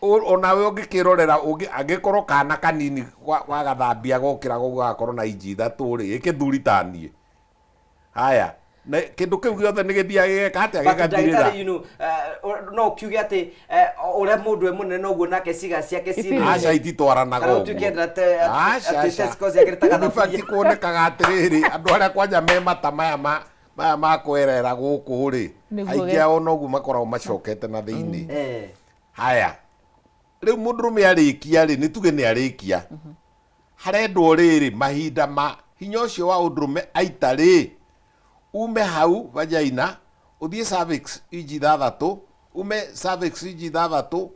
onawe ungikirorera angikorwo kana kanini wa gathambia gokira gugakorwo na iji 3 ri ikithuri haya na kindu kiu giothe ni githia geka atia gigathirira no kiuge ati uria mundu munene no guo nake ciga ciake aca ititwaranaga uguo ibati kuonekaga atiriri andu aria kwanja me mata maya makwerera guku ri aingi ao noguo makoragwo macokete na thiini haya riu mundurume arikia ri ni tuge ni arikia harendwo riri mahinda ma hinya ucio wa undurume aita ri ume hau vagina uthie cervix iji 3 ume cervix iji 3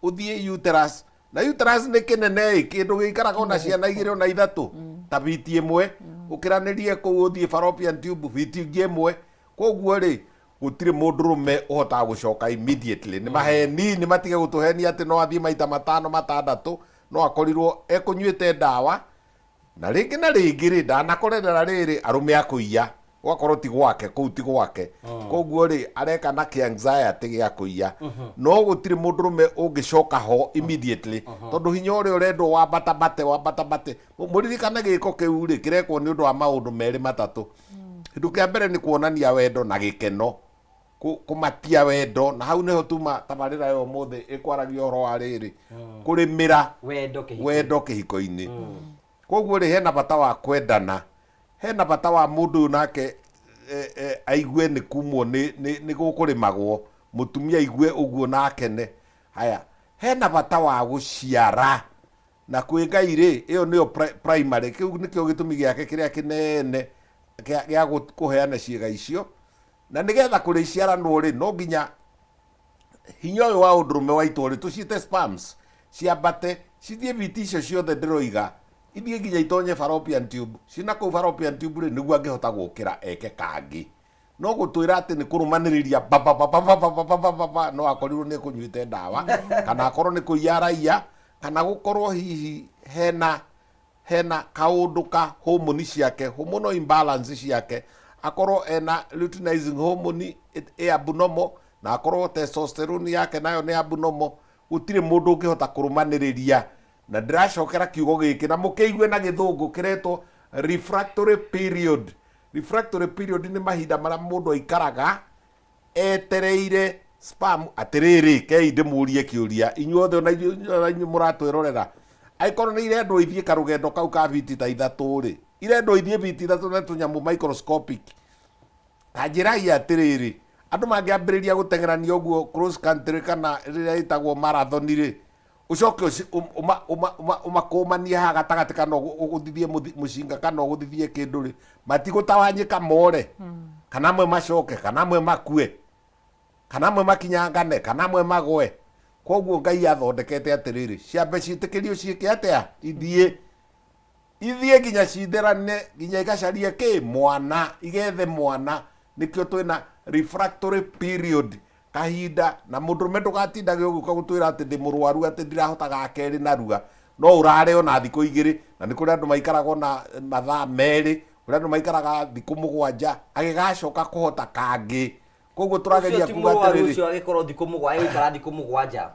uthie uterus na uterus ni kinene kindu gikaraga na ciana 2 na 3 ta biti imwe ukiranirie ku uthie fallopian tube biti ingi imwe koguo ri gutire mundurume uhota gucoka immediately ni maheni ni matige gutuhenia ati no athie maita 5 6 no akorirwo ekunyuite ndawa na ringi na ringi ri ndanakorera riri arume akuiya wakorwo ti gwake kuu ti gwake koguo ri areka na ki anxiety gya kuiya no gutiri mundurume ungicoka ho immediately tondu hinya uri urendo wa batabate muririkane giko kiu ri kirekwo ni undu wa maundu meri matatu kindu kia mbere ni kuonania wendo na gikeno kumatia wendo na hau niho tuma tabarira yo mothe ikwaragia oro wa riri kurimira wendo kihiko-ini koguo ri hena bata wa kwendana hena bata wa mundu nake aigue ni kumwo ni gukurimagwo mutumia aigue uguo nakene haya hena bata wa guciara na kwi Ngai ri iyo niyo primary kiu nikio gitumi giake kiria kinene gya kuheana ciiga icio na nigetha kuri ciaranwo ri no nginya hinya uyu wa undurume wa ituri tuciite spams ciambate cithie biti icio ciothe ndiroiga ithie nginya itonye fallopian tube cina kuu fallopian tube ri niguo angihota gukira eke kangi no gutwira ati ni kurumaniriria no akorirwo ni kunyuite ndawa kana akorwo ni kuiaraia kana gukorwo hihi hena kaundu ka hormone ciake hormonal imbalance ciake akorwo ena luteinizing hormone abnormal na akorwo testosterone yake nayo ni abnormal gutire mundu ungihota kurumaniriria na ndiracokera kiugo giki na mukeigue na githungu kiretwo refractory period ni mahinda mara mundu aikaraga etereire sperm atiriri kei ndimurie kiuria inyuothe ona inyu muratwirorera aikorwo ni irendwo ithie karugendo kau ka biti ta ithatu ri irendwo ithie biti ithatu na tunyamu microscopic kanjiragia atiriri andu mangiambiriria gutengerania uguo cross country kana riria itagwo marathon ri ucoke umakumania ha gatagati kana uguthithie mucinga kana uguthithie kindu ri matigutawanyika more kana mwe macoke kana mwe makue kana mwe makinyangane kana mwe magwe koguo Ngai athondekete atiriri ciambe citikirio ciike atia ithie nginya citherane nginya igacarie ki mwana igethe mwana nikio twina refractory period kahinda na mundurume ndugatindage uguka gutwira ati ndi murwaru ati ndirahotaga keri narua no urare ona thiku igiri na ni kuri andu maikaraga na mathaa meri kuri andu maikaraga thiku mugwanja agigacoka kuhota kangi koguo turageria kuga atiriri ucio agikorwo thiku mugwanja ikara thiku mugwanja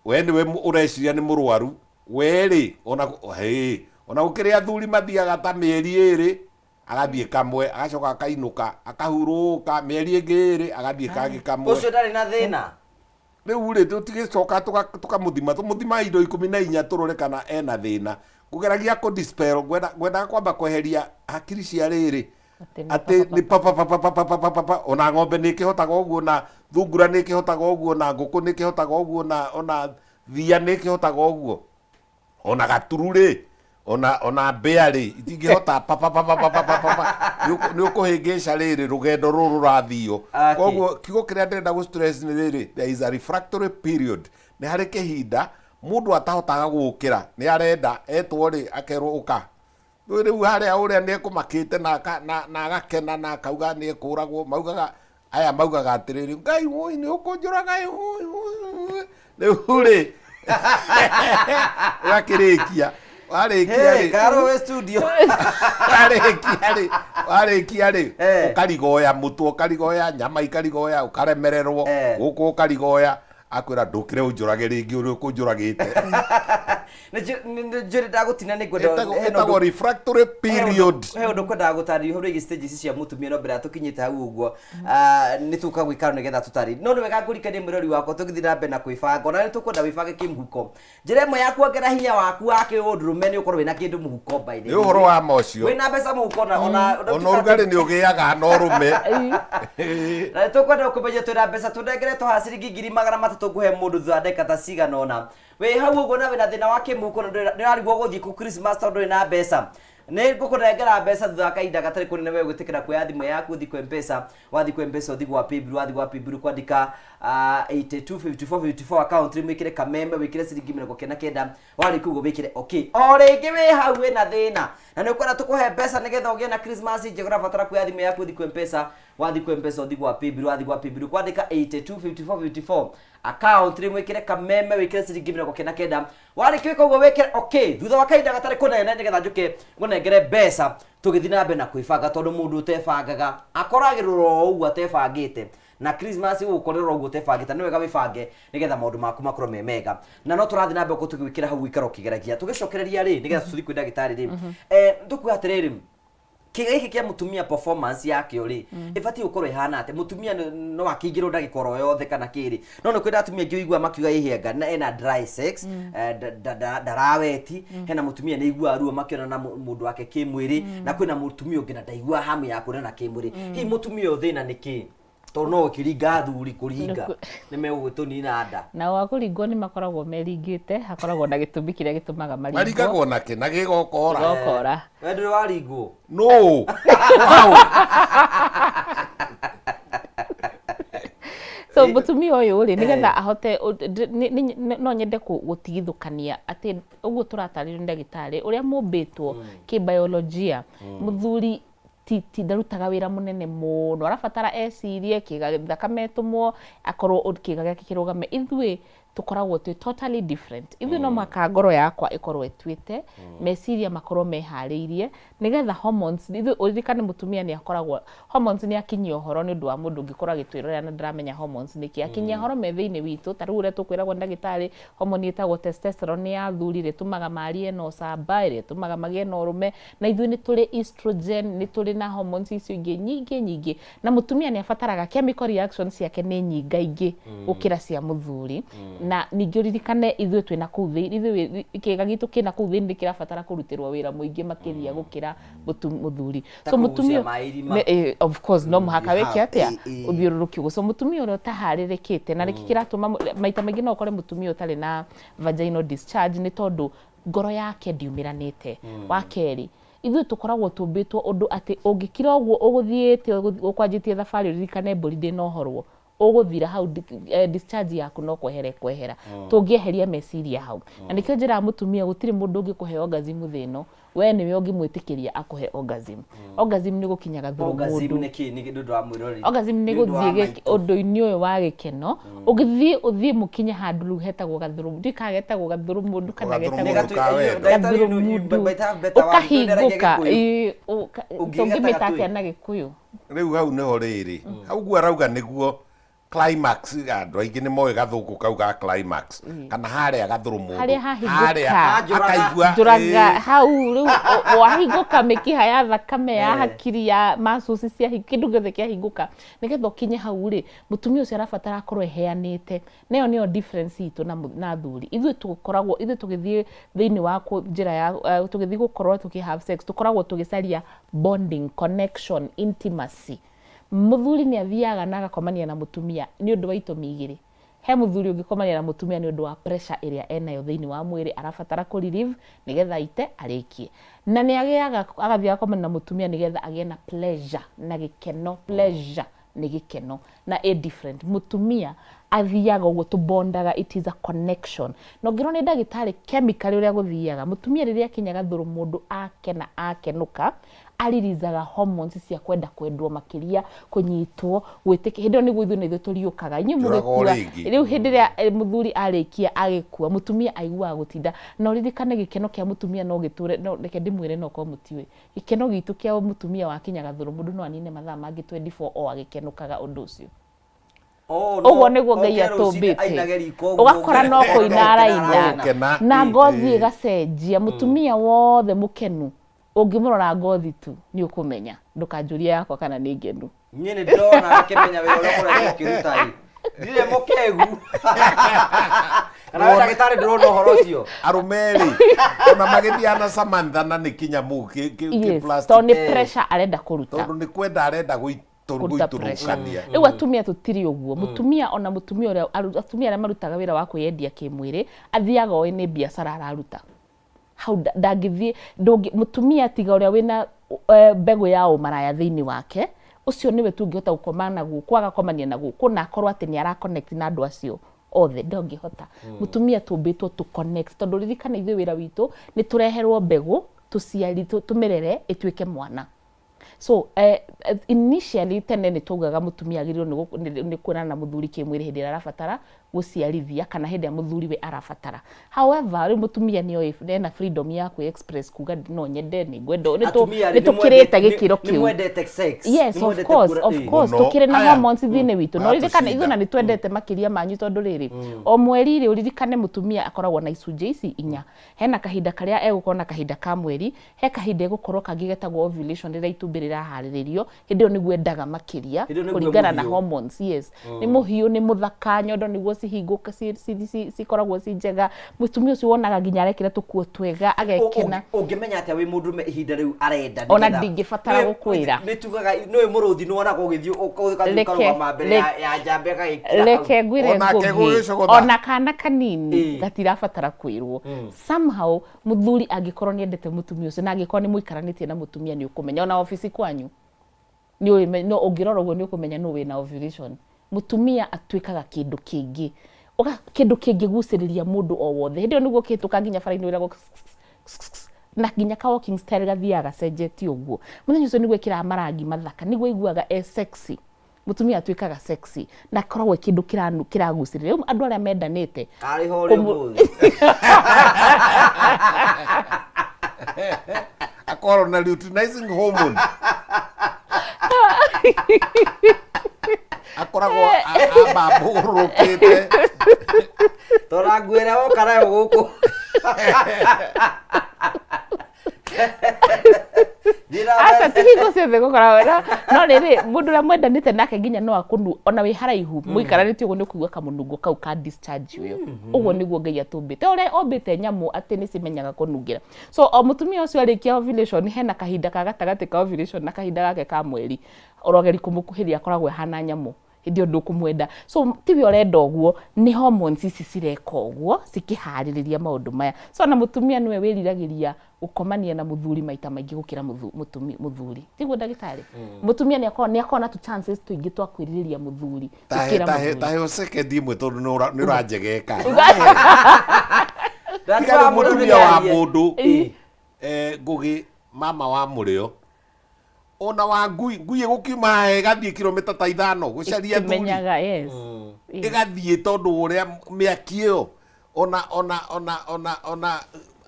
we ni we ureciria ni murwaru weri ona gukiria athuri mathiaga ta mieri iri agathie kamwe agacoka akainuka akahuruka mieri ingiri agathie kangi kamwe ucio ndari na thina riu ri tutigicoka tukamuthima tumuthima indo 14 turore kana ena thina kugeragia ku dispel gwenda kwamba kweheria hakiri cia riri ati ni papa ona ng'ombe ni kihotaga uguo na thungura ni kihotaga uguo na nguku ni kihotaga uguo na ona thia ni kihotaga uguo ona gatururi ona beari itingihota papa ni ukuhingisha riri rugendo ruru rathio koguo kigo kiria ndenda gu stress ni riri there is a refractory period ni hari kihinda mundu atahotaga gukira ni arenda etwo ri akerwo uka riu haria uria ni ekumakite na agakena na akauga ni ekuragwo maugaga atiriri Ngai woi ni ukunjuraga riu ri wakirikia Karo we studio warikia ri ukarigoya mutu ukarigoya nyama ikarigoya ukaremererwo guku ukarigoya akwira ndukire unjurage ringi uri ukunjuragite njuri ndagutina ni gwenda etagwo refractory period he undu kwenda gutari huru igi stages cia mutumia no mbere tukinyite hau uguo ni tukagwikara nigetha tutari no ni wega kurikania mwirori wako tugithira mbe na kwibanga ona ni tukwenda wibange kimhuko njira imwe ya kuongera hinya waku wa kiundurume ni ukorwo wina kindu muhuko baini ni uhoro wa mocio wina mbeca muhuko ona urugari ni ugiaga no rume na tukwenda kumenya twina mbeca tunengere tuhaciri ngiri 300 nguhe mundu thondeka ta cigana ona we hau uguo na wina thina wa kimuhuko ndirarigwo guthii ku Christmas tondu na mbeca ne ngukũnengera mbeca thutha kahinda gatarĩ kũnene we gwĩtĩkĩra kuoya thimũ yaku ũthiĩ kwa M-Pesa, wathiĩ kwa M-Pesa ũthiĩ gwa Paybill, wathiĩ gwa Paybill kwandĩka 825454 account wĩkĩre kameme, wĩkĩre ciringi 99, warĩkia ũguo wĩkĩre okay. O rĩngĩ wĩ hau wĩna thĩna na nĩ ũkwenda tũkũhe mbeca nĩgetha ũgĩe na Christmas njega, ũrabatara kuoya thimũ yaku ũthiĩ kwa M-Pesa, wathiĩ kwa M-Pesa ũthiĩ gwa Paybill, wathiĩ gwa Paybill kwandĩka 825454 account wĩkĩre kameme, wĩkĩre ciringi 99, warĩkia ũguo wĩkĩre okay. Thutha wa kahinda gatarĩ kũnene nĩgetha njũke ngũnengere mbeca tũgĩthiĩ na mbere na kwĩbanga, tondũ mũndũ ũtebangaga akoragĩrwo ũguo atebangĩte, na Christmas ũgũkorerwo ũguo ũtebangĩte. Nĩ wega wĩbange nĩgetha maũndũ maku makorwo me mega, na no tũrathiĩ na mbere tũgĩkĩra hau gĩikaro kĩgeragia tũgĩcokereria rĩ nĩgetha tũthiĩ kwĩ ndagĩtarĩ rĩ. Tũkuga atĩrĩrĩ, kĩga gĩkĩ kĩa mũtumia performance yakĩo rĩ ĩbatiĩ gũkorwo ĩhana atĩ. Mũtumia no akĩingĩrwo ndagĩkorwo yothe kana kĩrĩ, no nĩ kwenda atumia aingĩ ũigua makiuga ihĩanga na ena dry sex, ndaraweti. Hena mũtumia nĩ aiguaga ruo makĩona na mũndũ wake kĩmwĩrĩ, na kwĩna mũtumia ũngĩ na ndaigua hamu ya kuonana kĩmwĩrĩ. Hihi mũtumia ũyũ thĩna nĩ kĩ? Tondũ no ũkĩringa athuri kũringa nĩ megũgĩtũnina nda, na wa kũringwo nĩ makoragwo meringĩte, hakoragwo na gĩtũmi kĩrĩa gĩtũmaga maringagwo nake na gĩgokora. We ndũrĩ waringwo? No. So mũtumia ũyũ rĩ nĩgetha ahote no nyende gũtigithũkania atĩ ũguo tũratarĩrio nĩ ndagĩtarĩ ũrĩa mũmbĩtwo kĩbiolojia. Mũthuri ti ndarutaga wĩra mũnene mũno, arabatara ecirie kĩga thakame ĩtũmwo akorwo kĩga gĩake kĩrũgame. Ithuĩ tukoragwo twĩ totally different. Ithuĩ no mũhaka ngoro yakwa ĩkorwo ĩtuĩte, meciria makorwo meharĩirie nĩgetha hormones. Ithuĩ ũririkane mũtumia nĩ akoragwo hormones nĩ akinyia ũhoro nĩ ũndũ wa mũndũ ũngĩkorwo agĩtwĩrora na ndaramenya hormones nĩkĩ akinyia ũhoro me thĩinĩ witũ. Ta rĩu ũrĩa tũkwĩragwo ndagĩtarĩ hormone ĩtagwo testosterone ya athuri ĩrĩa ĩtũmaga marie na ũcamba, ĩrĩa ĩtũmaga magĩe na ũrũme, na ithuĩ nĩ tũrĩ estrogen, nĩ tũrĩ na hormones icio ingĩ nyingĩ, na mũtumia nĩ abataraga chemical reactions ciake nĩ nyingaingĩ gũkĩra cia mũthuri. Na ningĩ ũririkane ithuĩ twĩna kũu thĩinĩ, ithuĩ kĩga gitũ kĩna kũu thĩinĩ kĩrabatara kũrutĩrwo wĩra mũingĩ makĩria gũkĩra mũthuri. So mũtumia of course no mũhaka wĩke atĩa ũthiũrũrũki ũguo. So mũtumia ũrĩa ũtaharĩrĩkĩte, na rĩkĩ kĩratũma maita maingĩ no ũkore mũtumia ũtarĩ na vaginal discharge nĩ tondũ ngoro yake ndiumĩranĩte. Wa kerĩ, ithuĩ tũkoragwo tũmbĩtwo ũndũ atĩ ũngĩkira ũguo ũgũthiĩte ũkwanjĩtie thabarĩ ũririkane mbũri ndĩnohorwo, ũgũthira hau discharge yaku no kwehera. Tũngĩeheria meciria hau, na nĩkĩo njĩra mũtumia gũtirĩ mũndũ ũngĩkũhe orgasm thĩno, we nĩwe ũngĩmwĩtĩkĩria akũhe orgasm. Orgasm nĩ gũkinyaga thũrũ mũndũ. Orgasm nĩ kĩ? Nĩ ũndũ wa mwĩroreri. Orgasm nĩ gũthiĩ ũndũ-inĩ ũyũ wa gĩkeno, ũgĩthiĩ mũkinye handũ rĩu hetagwo gathũrũ, ndikagetagwo gathũrũ mũndũ kana getagwo gathũrũ mũndũ, ũkahingũka. Tũngĩmĩta atĩa na Gĩkũyũ? Rĩu hau nĩho rĩrĩ, hau guo arauga nĩguo climax. Andũ aingĩ nĩ moĩ gathũngũ kau ga climax, kana harĩa gathũrũ mũndũ harĩa akaigua njũraga hau rĩu wahingũka mĩkiha ya thakame ya hakiri ya macuci cia kĩndũ gĩothe kĩahingũka nĩgetha ũkinye hau rĩ, mũtumia ũcio arabatara akorwo eheanĩte. Nayo nĩyo difference itũ na athuri. Ithuĩ tũgĩthiĩ thĩinĩ wa njĩra ya tũgĩthiĩ gũkorwo have sex, tũkoragwo tũgĩcaria bonding, connection, intimacy. Mũthuri nĩ athiaga na agakomania na mũtumia nĩ ũndũ wa itũmi igĩrĩ. He mũthuri ũngĩkomania na mũtumia nĩ ũndũ wa pressure ĩrĩa enayo thĩinĩ wa mwĩrĩ, arabatara kũ relieve nĩgetha ite arĩkie, na nĩ agĩaga agathiĩ agakomania na mũtumia nĩgetha agĩe na pleasure na gĩkeno. Pleasure nĩ gĩkeno na different. Mũtumia athiaga ũguo tũbondaga, it is a connection. Na ũngĩrwo nĩ ndagĩtarĩ chemical ũrĩa gũthiaga, mũtumia rĩrĩa akinyaga thũrũ mũndũ akena akenũka, aririzaga hormones cia kwenda kwendwo makĩria, kũnyitwo, gwĩtĩkia. Hĩndĩ ĩyo nĩguo ithuĩ na ithuĩ tũriũkaga. Inyuĩ mũgĩkua rĩu hĩndĩ ĩrĩa mũthuri arĩkia agĩkua, mũtumia aiguaga gũtinda. Na ũririkane gĩkeno kĩa mũtumia no gĩtũre, reke ndĩmwĩre no ko mũtiwe, gĩkeno gitũ kĩa mũtumia wakinyaga thũrũ mũndũ no anine mathaa mangĩ 24 o agĩkenũkaga ũndũ ũcio. Ũguo nĩguo Ngai atũmbĩte. Ũgakora no kũina araina na ngothi ĩgacenjia. Mũtumia wothe mũkenu ũngĩmũrora ngothi tu nĩ ũkũmenya. Ndũkanjũrie yakwa kana nĩ ngenu. Niĩ nĩ ndona akĩmenya wĩra ũrĩa ũkoragwo ũkĩruta ĩ. Ndirĩ mũkegu. Kana we ndagĩtarĩ ndĩrona ũhoro ũcio. Arũme rĩ, ona magĩthiana Samantha na nĩ kinyamu kĩ plastic. Tondũ nĩ pressure arenda kũruta. Tondũ nĩ kwenda arenda gũitũrũkania. Rĩu atumia tũtirĩ ũguo. Mũtumia ona mũtumia ũrĩa atumia arĩa marutaga wĩra wa kwĩyendia kĩmwĩrĩ athiaga oĩ nĩ biacara araruta. hau ndangithie mutumia tiga uria wina mbegu ya umaraya thiini wake ucio niwe tungihota gukoma naguo kwaga komania naguo kuna akorwo ati ni ara connect na andu acio othe ndongihota mutumia tumbitwo to connect tondu ririkana ithuĩ wĩra witũ ni tureherwo mbegu tuciari tumirere ituike mwana. So initially tene ni tugaga mutumia agirwo ni kuona na muthuri kimwiri hindi arabatara guciarithia kana hindi muthuri we arabatara. However ri mutumia ni oif na freedom ya ku express kuga no nyende ni gwendo ni tukirete gikiro kiu. Ni mwendete sex. Yes, of course tukire na hormones thini witu no ririkana ithuna ni twendete makiria manyu tondu riri o mweri ri uririkane mutumia akoragwo na icunje ici inya. Hena kahinda karia egukona na kahinda ka mweri, he kahinda egukorwo kagigetagwo ovulation rira itumbirira hariririo hindi oni gwendaga makiria kuringana na hormones. Yes, ni muhiu ni muthaka nyondo niguo cihinguka cikoragwo ci njega. Mutumia ucio wonaga nginya arekira tukuo twega agekena. Ungimenya ati wi mundu me ihinda riu arenda ona ndingibatara gukwira ni tugaga no muruthi no wona gugithio ukaruga mambere ya jambe gagikira leke gwire ngugi ona kana kanini gatirabatara kwirwo. Somehow muthuri angikorwo ni endete mutumia ucio na angikorwo ni muikaranitie na mutumia ni ukumenya ona ofisi kwanyu ni no ungirora uguo ni ukumenya no wina ovulation. Mutumia atwikaga kindu kingi kindu kingi guciriria mundu o wothe hindi niguo kituka nginya faraini wira na nginya ka walking style gathiaga cenjeti uguo muthenya ucio niguo kira marangi mathaka niguo iguaga sexy. Mutumia atwikaga sexy na koragwo kindu kiraguciriria andu aria mendanite ari hore muthi akorwo na luteinizing hormone akoragwo abamburukite torangwira woka nayo guku asa tihingo ciothe gukora no riri mundu ria mwendanite nake nginya no akunu ona wi haraihu muikaranite uguo ni kuigua kamunungo kau ka discharge uyo uguo niguo Ngai atumbite uria ombite nyamu ati ni cimenyaga kunungira. So o mutumia ucio arikia ovulation hena kahinda ka gatagati ka ovulation na kahinda gake ka mweri orogeri kumukuhiria akoragwo hana nyamu hindi ndu kumwenda. So tiwe urenda uguo ni hormones ici cireka uguo cikihaririria maundu maya. So na mutumia niwe wiriragiria ukomania na muthuri maita maingi gukira muthuri tiguo ndagitari. Mutumia ni akona tu chances tuingi twa kwiririria muthuri gukira muthuri tahe second imwe tondu ni urajegeka tigari mutumia wa mundu ngugi mama wa murio ona wa ngui gukiuma gathie kilomita ta 5 gucaria thuri menyaga. Yes, igathie tondu uria miakio ona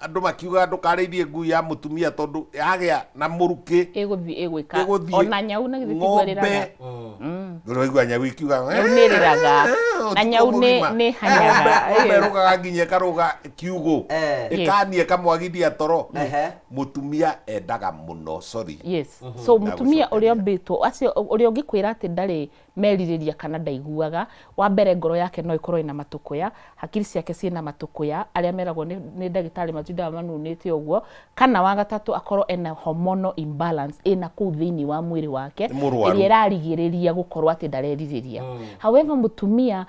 andu makiuga ndukarĩithie ngui ya mutumia tondu yagia na muruki igwika ona nyau na githigwereraga ndũraigua nyau ikiuga nĩrĩraga na nyau nĩ hanyaga merugaga nginya karuga kiugo ikanie kamwagithia toro mutumia endaga muno. Sorry. Yes, so mutumia uria mbitwo acio uria ungikwira ati ndari meririria kana ndaiguaga wa mbere ngoro yake no ikorwo ina matukuya hakiri ciake ciina matukuya aria meragwo ni ndagitari matinda manunite uguo kana wa gatatu akorwo ena hormonal imbalance ina ku thiini wa mwiri wake iria irarigiriria gukorwo ati ndareririria. However mutumia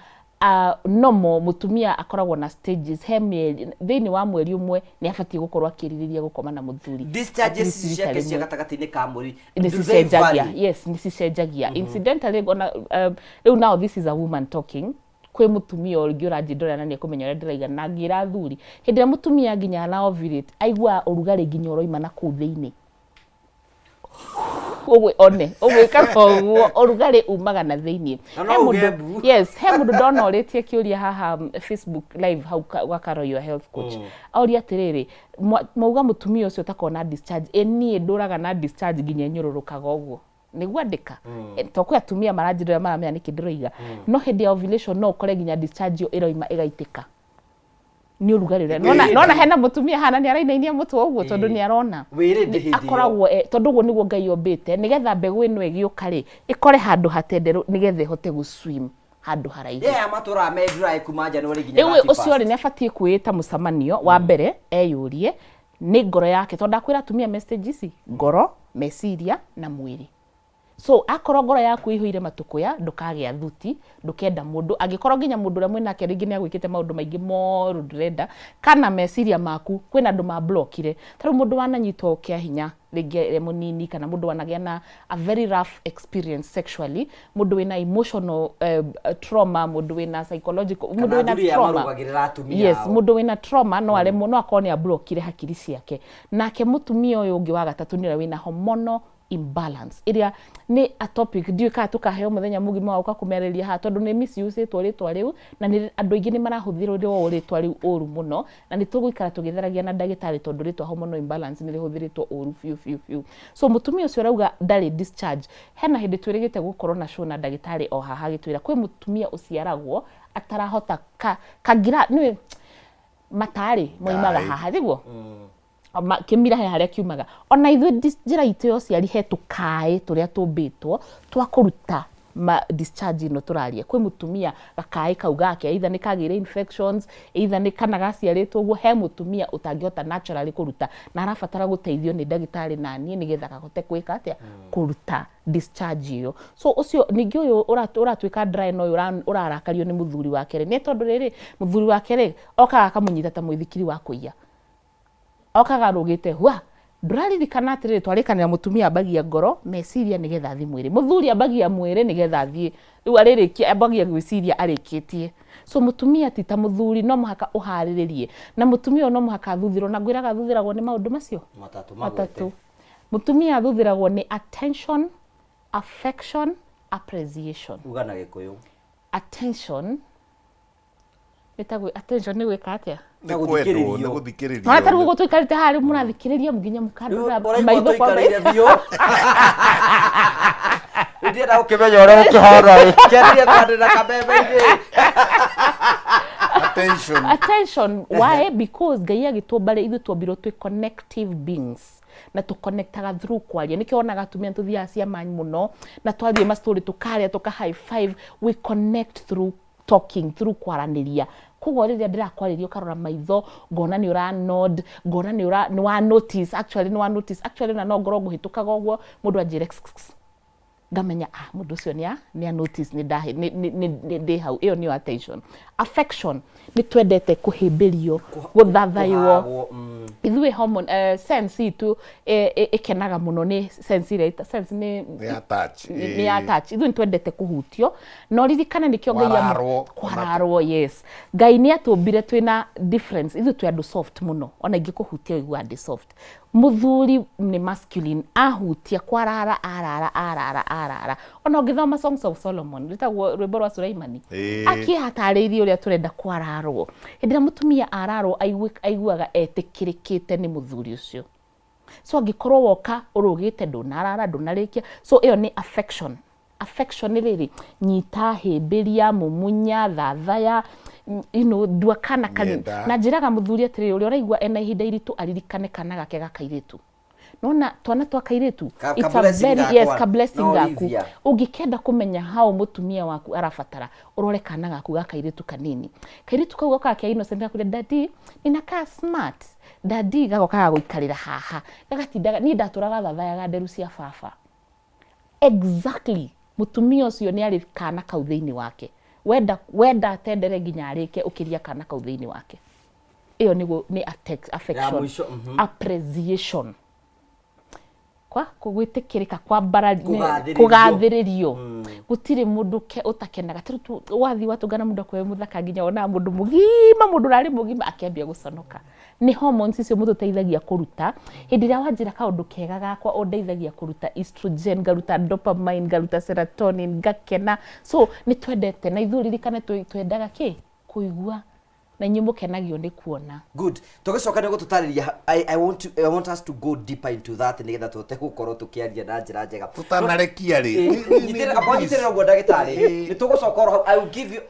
nomo mutumia akoragwo na stages thiini wa mweri umwe ni abatie gukorwo akiririria gukoma na muthuri. Discharges ciake cia gatagati-ini ka mweri nicicenjagia. Yes, nicicenjagia incidentally ona riu now this is a woman talking kwe mutumia ũngĩ ũranjindora na nĩ kũmenya ũrĩa ndĩraiga na ngira thuri hĩndĩ ĩrĩa mutumia nginya na ovulate aigua ũrugarĩ nginya ũroima na kũu thĩinĩ ũgwĩ kakoguo ũrugarĩ umaga na thĩinĩ. Yes, he mũndũ ndona ũrĩtie kĩũria haha Facebook live hau gwa Karo Your Health Coach auria atĩrĩrĩ mauga mutumia ũcio utakorwo na discharge niĩ ndũraga na discharge nginya nyũrũrũkaga ũguo niguo andika tokwe atumia maranjirira maramenya niki ndiroiga no hindi ya ovulation no ukore nginya discharge iroima igaitika ni urugari ure nona hena mutumia hana ni arainainia mutu uguo tondu ni arona akoragwo tondu uguo niguo Ngai ombite nigetha mbegu ino egiuka ri ikore handu hatenderu nigetha ihote guswim handu haraihu matura me dry kuma January nginya February. Ucio ri ni abatie kwita musamanio wa mbere eyurie ni ngoro yake tondu akwira atumia messages ngoro meciria na mwiri So akorwo ngoro yaku ihuire matukuya ndukagĩa thuti ndukenda mundu angikorwo nginya mundu ũrĩa mwĩnake rĩngĩ nĩ agwĩkĩte maũndũ maingĩ moru ndĩrenda kana meciria maku kwĩna andũ mablokire tarĩu mũndũ wananyitwo kĩa hinya rĩngĩ mũnini kana mũndũ wanagĩa na a very rough experience sexually mũndũ wĩna emotional trauma mũndũ wĩna psychological mũndũ wĩna trauma yes mũndũ wĩna trauma no aremwo no akorwo nĩ ablokire hakiri ciake nake mũtumia ũyũ ũngĩ wa gatatũ nĩ wĩna hormonal imbalance iria ni a topic ndiũ ka tukaheo muthenya mugima wa uka kumereria ha tondu ni misuse twa riu na ni andu aingi ni marahuthirwo ritwa riu oru muno na ni tuguikara tugitheragia na ndagitari tondu ritwa hormonal imbalance ni rihuthiritwo oru fiu so mutumia ucio rauga ndari discharge hena hindi twirigite gukorwo na show na ndagitari o haha gitwira kwi mutumia uciaragwo atarahota kagira ni matari moimaga haha thiguo kimira haria kiumaga ona ithu njira itu yo ciari he tukai turia tumbitwo twa kuruta discharge no turaria kwi mutumia gakai kau gake either ni kagire infections either ni kana gaciaritwo guo he mutumia utangihota naturally kuruta na arabatara guteithio ni ndagitari na nie nigetha gahote kwika atia kuruta discharge yo so ucio ningi uyu uratwika dry no urarakario ni muthuri wake ni tondu riri muthuri wake ri okaga kamunyita ta muithikiri wa kuiya okaga rugite hwa nduraririkana atiriri twarikanira mutumia ambagia ngoro meciria nigetha athi mwiri muthuri ambagia mwiri nigetha athi riu aririkia ambagia gwiciria arikitie so mutumia ti ta muthuri no muhaka uhariririe na mutumia no muhaka thuthirwo na ngwiraga thuthiragwo ni maundu macio matatu mutumia thuthiragwo ni attention affection appreciation ugana gikuyu attention ni gwika atia ni guthikiririo na taru go tuikarite hari murathikiriria nginya mukandura maitho kwa maitho ndio na ukimenya ora ukihara kiaria kwandira kabebe-ini attention why because Ngai agitumbare ithu tumbirwo twi connective beings na tu connectaga through kwaria nikio onaga tumia tuthia cia manyi muno na twathie ma story tukaria tuka high five we connect through talking through kwaraniria kugo riria ndirakwaririo karora maitho ngona ni ura nod ngona ni wa notice actually na no ngoro nguhitukaga uguo mundu anjire ngamenya mundu ucio ni a notice ni hau iyo ni attention affection ni twendete kuhimbirio guthathaiwo ithuĩ hormone sense itu ikenaga muno ni sense ira sense ni attach ithuĩ twendete kuhutio no ririkana nikio Ngai kwararwo yes Ngai ni atumbire twina difference ithuĩ twi andu soft muno ona ingi kuhutia igua ndi soft muthuri ni masculine ahutia kwarara arara ona ngithoma Songs of Solomon ritagwo rwimbo rwa Sulaimani akihatariirie uria turenda kwararwo hindira mutumia ararwo aiguaga etikirikite ni muthuri ucio so angikorwo woka urugite ndunarara ndunarikia so iyo ni affection riri nyita himbiria mumunya thathaya ndua kana na njiraga muthuri atiri uria uraigua ena ihinda iritu aririkane kana gake gakairitu nona twana twa kairitu it's a very ka blessing gaku ungikenda kumenya how mutumia waku arafatara urore kana gaku gakairitu kanini kairitu kau gaka innocent gaku daddy inaka smart daddy gagoka guikarira haha gagatindaga ni ndaturaga thathaya ga nderu cia baba exactly mutumia ucio ni ari kana kau thiini wake wenda atendere nginya arike ukiria kana kau thiini wake iyo ni affection appreciation kwa kugwitikirika kwa bara kugathiririo gutire mundu utakenaga tu wathi watungana mundu kwe muthaka nginya ona mundu mugima mundu rari mugima akiambia guconoka ni hormones icio mututeithagia kuruta hindira wanjira kaundu kega gakwa undeithagia kuruta estrogen garuta dopamine garuta serotonin gakena so ni twendete na ithuririkane twendaga ki kuigua na nyimbo kenagio ni kuona good tugicoka ni gututariria I want us to go deeper into that nigetha tuhote gukorwo tukiaria na njira njega tutanarekia ri nyitira uguo ndagitari ni tugucoka I will give you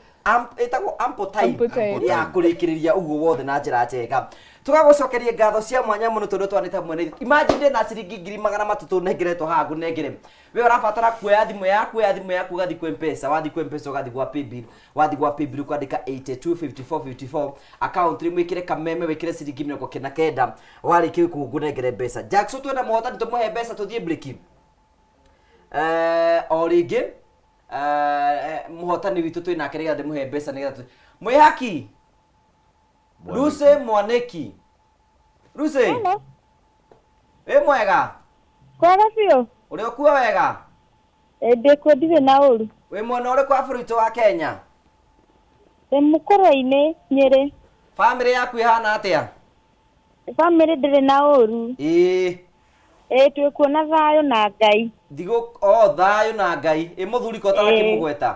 ample time ya kurikiriria uguo wothe na njira njega tugagucokeria ngatho cia mwanya muno tondu twanita mwene imagine na ciringi 300 nengeretwo hagu nengere we urabatara kuoya thimu yaku gathi kwa M-Pesa wathi kwa M-Pesa gathi kwa paybill ukandika 825454 account rimwe ikire kameme wikire ciringi 99 wari kiwi kugunengere mbeca Jackson twena mohota nitumuhe mbeca tuthie break o ringi muhotani witu twi nake nigetha ndimuhe mbeca nigetha mwihaki Lucy Mwaniki. Lucy. Hello. Mwega. Kwega biũ. Uri okuo wega? Ndikuo ndirĩ na ũru. Wĩ mwena ũrĩkũ bũrũri wa Kenya? Mũkũrũ-inĩ Nyĩrĩ. Family yaku ihana atĩa? Family ndĩrĩ na ũru. Twĩ kuo na thayũ na Ngai. Thayũ na Ngai. Mũthuri kotana kĩmũgweta.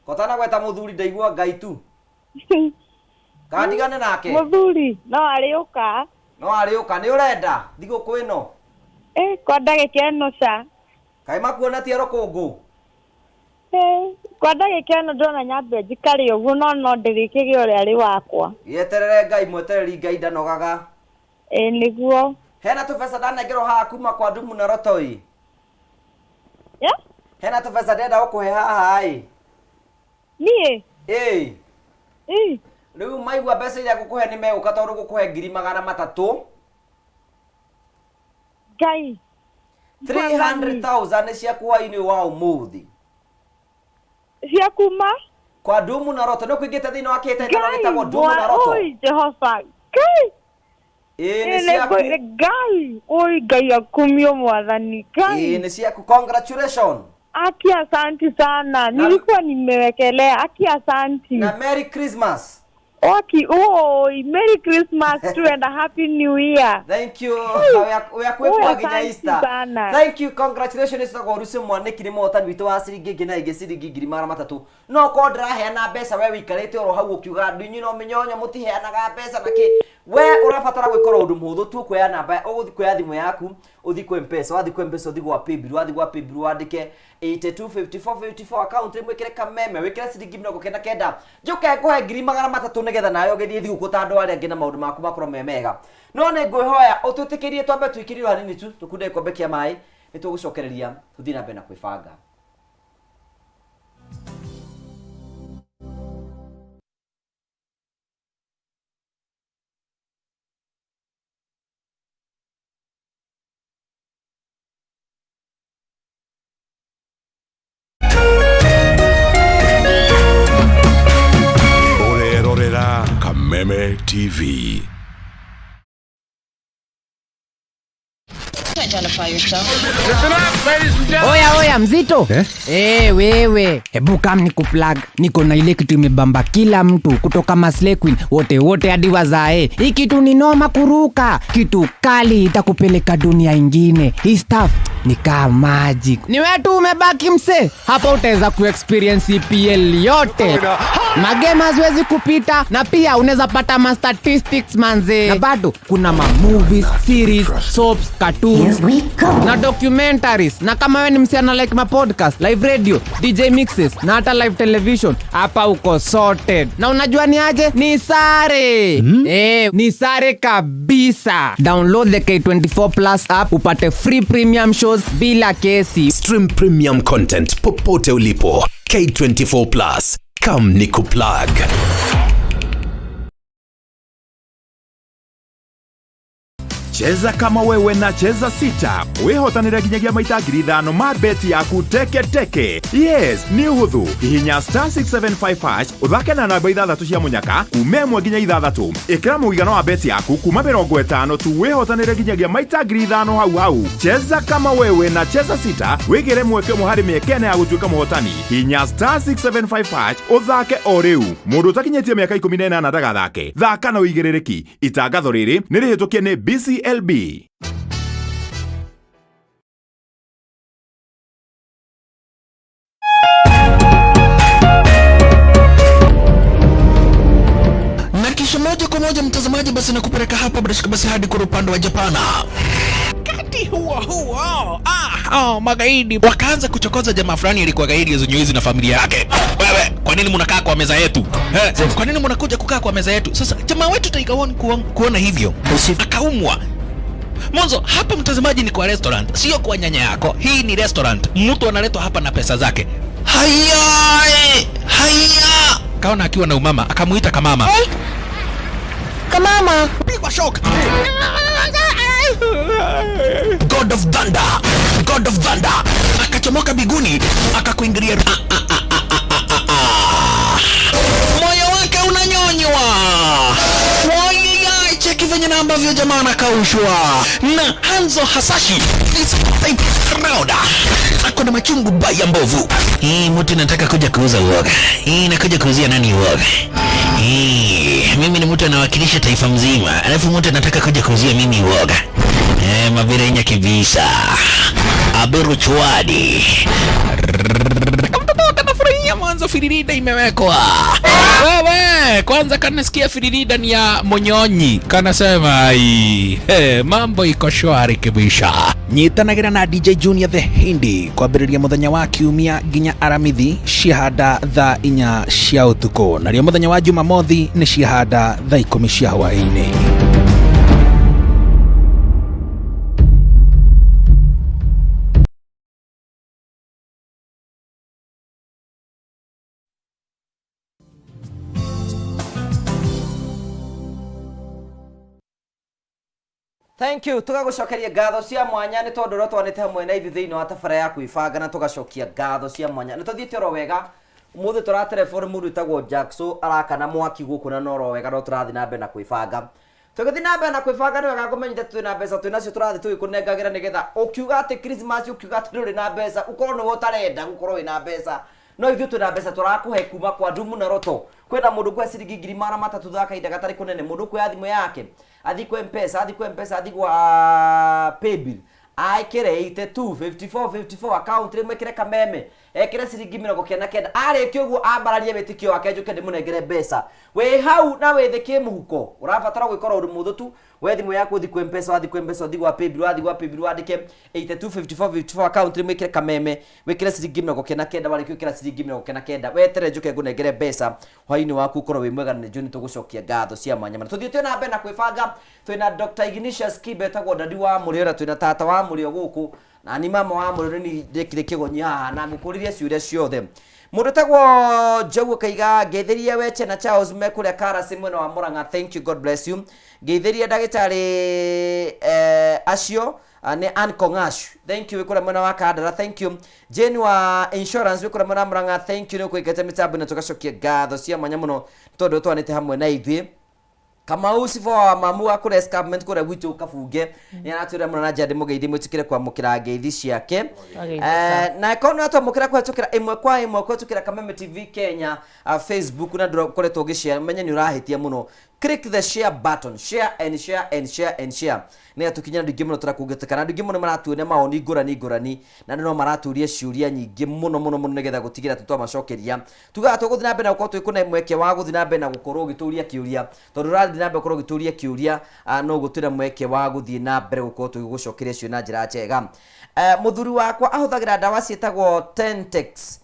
Kotana gweta mũthuri ndaigua Ngai tu. Kandigane nake. Mũthuri no arĩũka. Nĩ ũrenda thigũkũ ĩno? Kwa ndagĩka ĩno ca. Kaĩ makuonetie rũkũngũ? Kwa ndagĩka ĩno ndona nyambe njikare ũguo no ndĩrĩkĩge ũrĩa arĩ wakwa. Yeterere Ngai, mwetereri Ngai ndanogaga. Nĩguo. Hena tũbeca ndanengerwo haha kuma kwa Ndumu na Rotoi. Hena tũbeca ndenda gũkũhe haha Niĩ? Rĩu maigua mbeca iria ngũkũhe nĩ megũka tondũ ngũkũhe 300,000. Ngai. 300,000 nĩ ciaku hwaĩ-inĩ wa ũmũthĩ. Cia kuma? Kwa Ndumu na Roto. Nĩ ũkũingĩte thĩinĩ wa kĩhĩtahĩtano gĩtagwo Ndumu na Roto. Oi Jehova. Ngai. Nĩ ciaku. Ngai. Oi Ngai akumio mwathani. Ngai. Nĩ ciaku. Congratulations. Aki asanti sana. Nilikuwa nimewekelea. Aki asanti. Na Merry Christmas. Okay, Merry Christmas too and a Happy New Year. Thank you. We are kwa ginya Easter. Thank you. Congratulations to Lucy Mwaniki ni mũhotani witũ wa ciringi ngina ingĩ ciringi 300,000. No ko ndĩraheana mbeca we wikarĩte oro hau ũkiuga ndinyi no mĩnyonyo mũtiheanaga mbeca naki we ũrabatara gwĩkora ũndũ mũhũthũ tu kuoya namba ũgũthi kuoya thimũ yaku ũthi kwa M-Pesa wathi kwa M-Pesa ũthi gwa Paybill wathi gwa Paybill wandĩke 825454 account wĩkĩre kameme wĩkĩre ciringi 99 njoke ngũhe 300,000 nigetha nayo ũgĩthiĩ thigũkũ ta andũ arĩa angĩ na maũndũ maku makorwo me mega no nĩ ngwĩhoya ũtwĩtĩkĩrie twambe twĩkĩrĩrwo hanini tu tũkunde gĩkombe kĩa maĩ nĩ tũgũcokereria tũthiĩ na mbere na kwĩbanga. Kameme TV. Oya mzito wewe hebu kam nikuplug niko na ile kitu imebamba kila mtu kutoka Maslay Queen wote hadi wazae. Hii kitu ni noma kuruka, kitu kali itakupeleka dunia ingine. Hii stuff ni kama magic. Ni wewe tu umebaki mse, hapa utaweza kuexperience EPL yote, magame haziwezi kupita, na pia unaweza pata ma statistics manze, na bado kuna ma movies, series, soaps, cartoons na documentaries. Na kama wewe ni msichana like ma podcast, live radio, DJ mixes na hata live television, hapa uko sorted. Na unajua ni aje? Ni sare. Ni sare kabisa. Download the K24 Plus app upate free premium shows bila kesi. Stream premium content popote ulipo. K24 Plus. Come nikuplug. Cheza kama wewe na cheza sita. Wehotanira ginyagia maita 5,000 ma beti yaku teke. Yes, ni uhuthu. Hihinya *675# uthake na namba 6 cia munyaka kuma 1 nginya 6. Ikira muigano wa beti yaku kuma 50 tu wehotanira ginyagia maita 5,000 hau. Cheza kama wewe na cheza sita. Wigire mweke muhari miekene ya gutuika muhotani. Hihinya *675# uthake o riu. Mundu utakinyetie miaka 18 ndagathake. Thaka na uigiririki. Itangatho riri ni rihitukie ni BCLB. Na kisha moja kwa moja mtazamaji, basi nakupeleka hapa basi hadi kwa upande wa Japana. Kati huo magaidi wakaanza kuchokoza jamaa fulani alikuwa gaidi hizo nyuizi na familia yake. Wewe, kwa nini mnakaa kwa meza yetu? Kwa nini mnakuja kukaa kwa meza yetu? Sasa jamaa wetu Taikawan kuona hivyo akaumwa. Mwanzo hapa mtazamaji ni kwa restaurant, sio kwa nyanya yako. Hii ni restaurant. Mtu analetwa hapa na pesa zake. Haya! Kaona akiwa na umama, akamuita kamama. Kamama, pigwa shock. God of Thunder kuchomoka biguni akakuingilia. Moyo wake unanyonywa. Woi, cheki venye na ambavyo jamaa anakaushwa. Na Hanzo Hasashi is proud. Akona machungu baya mbovu. Mtu nataka kuja kuuza uoga. Nakuja kuuzia nani uoga? Mimi ni mtu anawakilisha taifa mzima. Alafu mtu anataka kuja kuuzia mimi uoga. Mabirenya kibisa. Aberu chwadi. Kanafurahia mwanzo firirida imewekwa. Wewe, kwanza kanasikia firirida ni ya Monyonyi. Kanasema mambo iko shwari kibisha. Nyitanagira na DJ Junior the Hindi kwambĩrĩria muthenya wa kiumia nginya aramithi ciahanda thaa 4 cia ũtukũ. Nario muthenya wa Jumamothi nĩ ciahanda thaa 10 cia hwaĩ-inĩ. Thank you. Tugagucokeria ngatho cia mwanya ni tondu rotwanite hamwe na ithi thiini wa tabara ya kuibanga na tugacokia ngatho cia mwanya. Ni tuthiite oro wega. Umuthi tura telefone mundu itagwo Jackson arakana mwaki guku na noro wega no turathi na mbere na kuibanga. Tugithi na mbere na kuibanga ni wega kumenyite twina mbeca twinacio turathi tugikunengagira nigetha ukiuga ati Christmas ukiuga ati nduri na mbeca ukorwo ni utarenda gukorwo wina mbeca. No ithu twina mbeca turakuhe kuma kwa Ndumu na Roto. Kwenda mundu kwa ciringi 3,300 thaka ida gatari kunene mundu kwa thimu yake. Athi kwa mpesa athi kwa paybill aikire 825454 account rimwe kire kameme ekire ciringi 99 arikio guo ambararie bitikio wake njuke ndimunengere mbeca we hau na withike muhuko urabatara gwikora uri muthu tu we thimu yaku uthi kwa mpesa athi kwa paybill wandike 825454 account rimwe kire kameme wikire ciringi 99 warikio kira ciringi 99 wetere njuke ngunengere mbeca hwaini waku ukorwo wi mwega ni juni tugucokia ngatho cia mwanya tuthiete na mbere na kwibanga twina Dr. Ignatius Kibe tagwo dadi wa Muriora twina tata wa Murio guku na ni mama wa Murio ni ndekire kigonyi haha na ngukuririe ciuria ciothe mundu tagwo Jogu Kaiga ngetheria weche na Charles Mekuria Karasi mwena wa Murang'a. Thank you, God bless you. Ngetheria ndagitari acio ne Ankongashu. Thank you wikura mwena wa Kadara. Thank you Jane wa Insurance wikura mwena wa Murang'a. Thank you nikuigete mitambo na tugacokia ngatho cia mwanya muno tondu twanite hamwe na ithuĩ. Kama usifo wa mamu wa kure escarpment kure witu kafuge yana tura mwana jade mugeidi mutikire kwa mukira ngeithi ciake na kono ato mukira kwa tukira imwe kwa tukira Kameme TV Kenya Facebook na kure tugishare menye ni urahitia muno. Click the share button, share and share and share and share. Ne tukinya ndugi muno turakugetekana ndugi muno maratuone maoni ngurani na no maraturia ciuria nyingi muno nigetha gutigira tutwa macokeria tuguthi na mbere na gukorwo twikuna mweke wa guthi na mbere na gukorwo gituria kiuria tondu rathi na mbere gukorwo gituria kiuria no gutira mweke wa guthi na mbere gukorwo tugigucokeria cio na njira njega. Muthuri wakwa ahuthagira ndawa cietagwo Tentex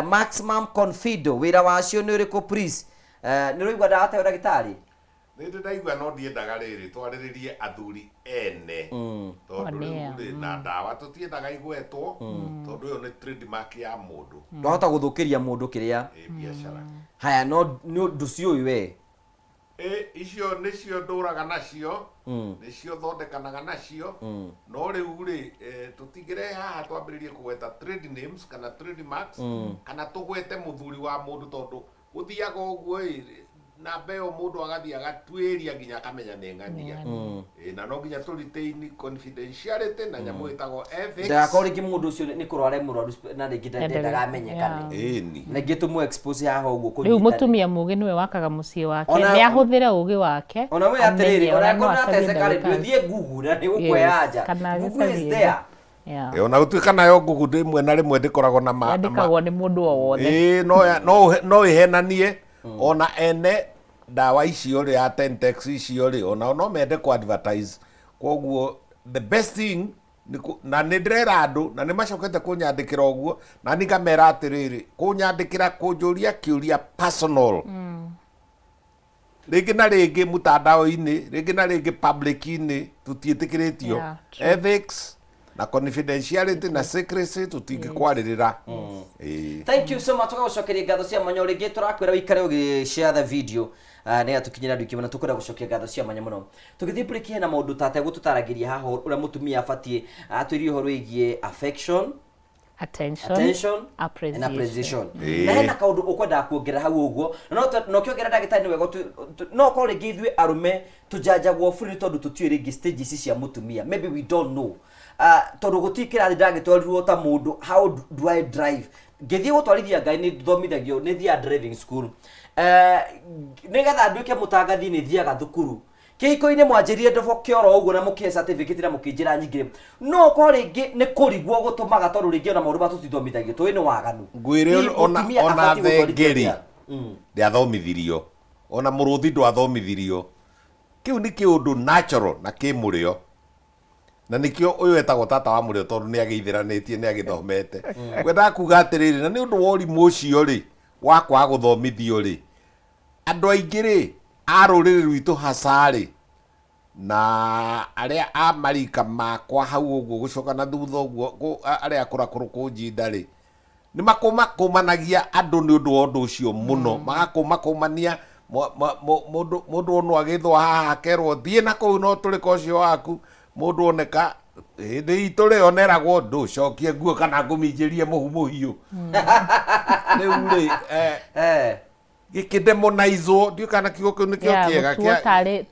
maximum confido wira wacio ni uriku please ni roigwa ndawa ta ndagitari nindi ndaigua no ndiendaga riri twariririe athuri ene tondu riu na ndawa tutiendaga igwetwo tondu uyu ni trademark ya mundu ndahota guthukiria mundu kiria biashara haya no ndu ciuyu we icio nicio nduraga nacio nicio thondekanaga nacio no riu ri tutigire haha twambiririe kugweta trade names kana trademarks kana tugwete muthuri wa mundu tondu guthiaga uguo na beo mundu agathia gatwiria nginya akamenya ni ng'ania na no nginya turitain confidentiality na nyamu itagwo ethics ndakori ki mundu ucio ni kurware murwaru na ndendaga amenyekane na gitu expose haha uguo kuri riu mutumia mugi niwe wakaga mucii wake ni ahuthira ugi wake ona we atiriri ona kona tesekari ndithie Google na ni gukweaja Google is there. Ona gutuika nayo Google ndimwe na rimwe ndikoragwo na ma ndikagwo ni mundu o wothe no ihenanie ona ene ndawa icio ri ya Tentex icio ri ona no mende ku advertise koguo the best thing na nindrera andu na nimacokete kunyandikira uguo na nikamera atiriri kunyandikira kunjuria kiuria personal ringi na ringi mutandao-ini ringi na ringi public-ini tutiitikiritio ethics na confidentiality na secrecy tutingikwaririra. Thank you so much tugagucokeria ngatho cia mwanya ringi turakwira wikare ugishare the video nega tukinyira nduki mana tukura gucokia ngatho cia mwanya muno tugithimplikia na maundu tate gututaragiria haha uria mutumia afatie atwiri horo igie affection attention and appreciation. Na hena kaundu ukwenda kuongerera hau uguo no kiongerera ndagitari ni wego no ko ringi ithwe arume tujanjagwo free tondu tutui ringi stages cia mutumia, maybe we don't know tondu gutikira ndagitwarirwo ta mundu how do I drive ngithie gutwarithia ngai ni thomithagio ni thia driving school nigetha nduike mutangathi ni thiaga thukuru kiko-ine mwanjirie ndobo kioro uguo na mukie certificate na mukinjira nyingire no ko ringi ni kurigwo gutumaga tondu ringi ona maundu matutithomithagio twi ni waganu ngwire ona thengeri ndiathomithirio ona muruthi ndwathomithirio kiu ni kiundu natural na kimurio na nikio uyu etagwo tata wa murio tondu ni ageithiranitie ni agithomete gwenda kuga atiriri na ni undu wori mucio ri wakwa guthomithio ri andu aingi ri aruriri rwitu hasari na aria amarika makwa hau uguo gucoka na thutha uguo aria kurakuru kunjinda ri ni makumanagia andu ni undu wa undu ucio muno magakumakumania mundu ono agithwa haha akerwo thie na kuu no turika ucio waku mundu oneka ndi itore oneragwo ndu cokie nguo kana nguminjirie muhumuhiu riu ri gikidemonize ndio kana kigo kiu nikio kiega kia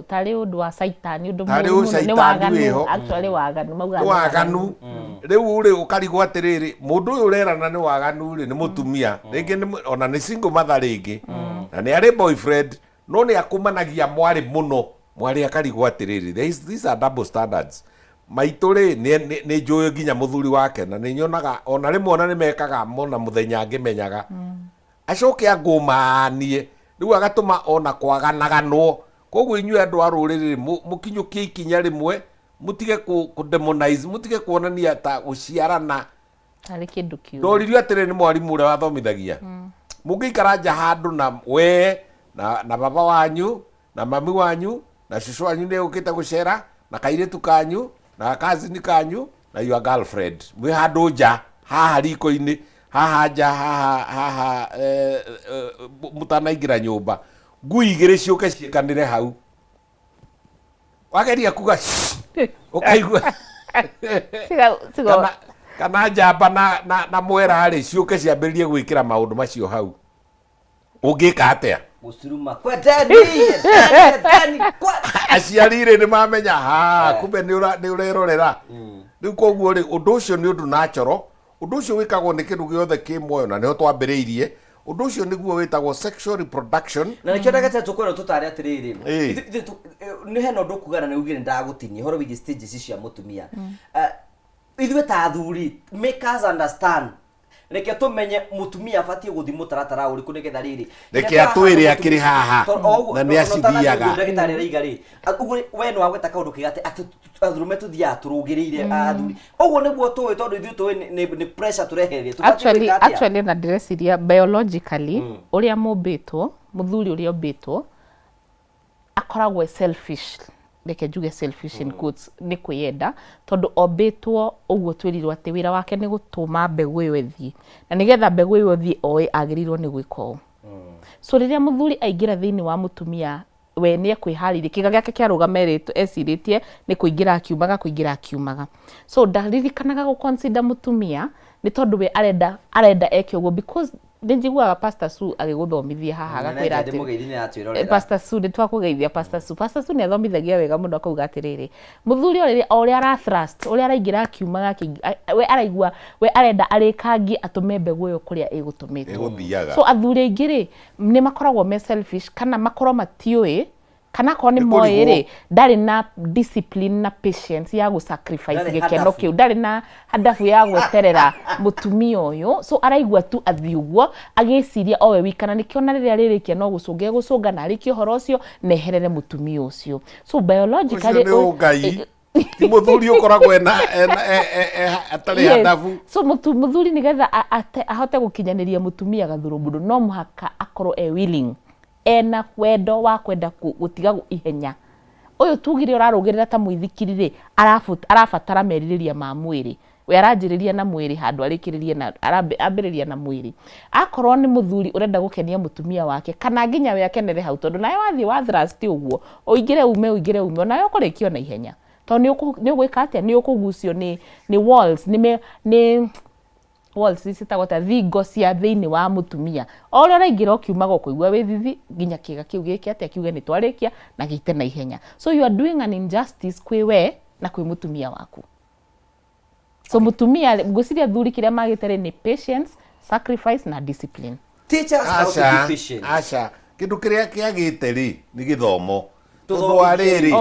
tari undu wa saitani undu ni waganu actually waganu mauga waganu riu ri ukarigwo atiriri mundu uyu urerana ni waganu ri ni mutumia ringi ona ni single mother ringi na ni ari boyfriend no ni akumanagia mwari muno mwari akarigwo atiriri these are double standards maituri ni njuyo nginya muthuri wake na ni nyonaga ona rimwe ona ni mekaga mona muthenya ngimenyaga acoke angumanie riu agatuma ona kwaganaganwo koguo inyue andu aruriri mukinyukie ikinya rimwe mutige ku demonize mutige kuonania ta guciarana ari kindu kiu ndoririo atire ni mwarimu ure wathomithagia mungikara nja handu na we na baba wanyu na mami wanyu na shushu wanyu ni ukite gucera na kairitu kanyu na cousin kanyu na your girlfriend mwi handu nja haha riko-ini haha nja haha mutanaingira nyumba ngui igiri ciuke ciikanire hau wageria kuga ukaigua kana njamba na mwera ri ciuke ciambiririe gwikira maundu macio hau ungika atia gusuruma kweteni aciarire ni mamenya kumbe ni urerorera riu koguo ri undu ucio ni undu natural undu ucio wikagwo ni kindu giothe ki moyo na niho twambiriirie undu ucio niguo witagwo sexual reproduction na nikio ndagete tukwenda tutari atiriri ni hena undu kugana ni ugire ndagutinie horo wigi stages cia mutumia ithwe ta athuri make us understand reke tumenye mutumia afatie guthi mutaratara uri kunegetha riri reke atwire akiri haha na ni acithiaga ndagitari reiga ri ugure we no agweta kaundu kigate athurume tuthia turugirire athuri oguo niguo tuwe tondu ithu tuwe ni pressure tureherie actually na ndresiria biologically uria mumbitwo muthuri uria umbitwo akoragwo selfish reke njuge selfish in quotes ni kwiyenda tondu ombitwo uguo twirirwo ati wira wake ni gutuma mbegu iyo ithie na nigetha mbegu iyo ithie oe agirirwo ni gwika so riria muthuri aingira thiini wa mutumia we ni ekwiharirie kiga giake kiarugamerito esiritie ni kuingira akiumaga so ndaririkanaga gu consider mutumia ni tondu we arenda eke uguo because ninjiguaga Pastor Su agiguthomithia haha agakwira ati Pastor Su ni twakugeithia Pastor Su ni athomithagia wega muno akauga atiriri muthuri oria ara thrust oria araingira akiumaga we araigua we arenda arikangi atume mbegu iyo kuria igutumite so athuri aingi ri ni makoragwo me selfish kana makorwo matiui kana ko ni moiri ndari na discipline na patience ya gu sacrifice gikeno kiu ndari na hadafu ya gweterera mutumia uyu so araigua tu athiuguo agiciria owe wikana nikiona riria ririkia no gucunga na arikio horo ucio neherere mutumia ucio so biologically ti muthuri ukoragwo na atari hadafu so muthuri nigetha ahote gukinyaniria mutumia gathurumbudu no muhaka akorwo willing ena wendo wa kwenda gutiga ihenya uyu tugire urarugirira ta muithikiri ri arafatara meririria ma mwiri we aranjiriria na mwiri handu arikiririe na ambiriria na mwiri akorwo ni muthuri urenda gukenia mutumia wake kana nginya we akenere hau tondu nayo wathi wa thrust uguo uingire ume nayo kurikio na ihenya to ni ugwika atia ni ukugucio ni walls ni walls citagwo ta thingo cia thiini wa mutumia ore raingira ukiumaga kuigua withithi nginya kiga kiu giki atia kiuge ni twarikia na gite na ihenya. So you are doing an injustice kwi we na kwi mutumia waku. So mutumia nguciria thuri kiria magitere ni patience, sacrifice na discipline. Teachers how to be patient. Acha kindu kiria kiagite ri ni githomo. Tondu wa riri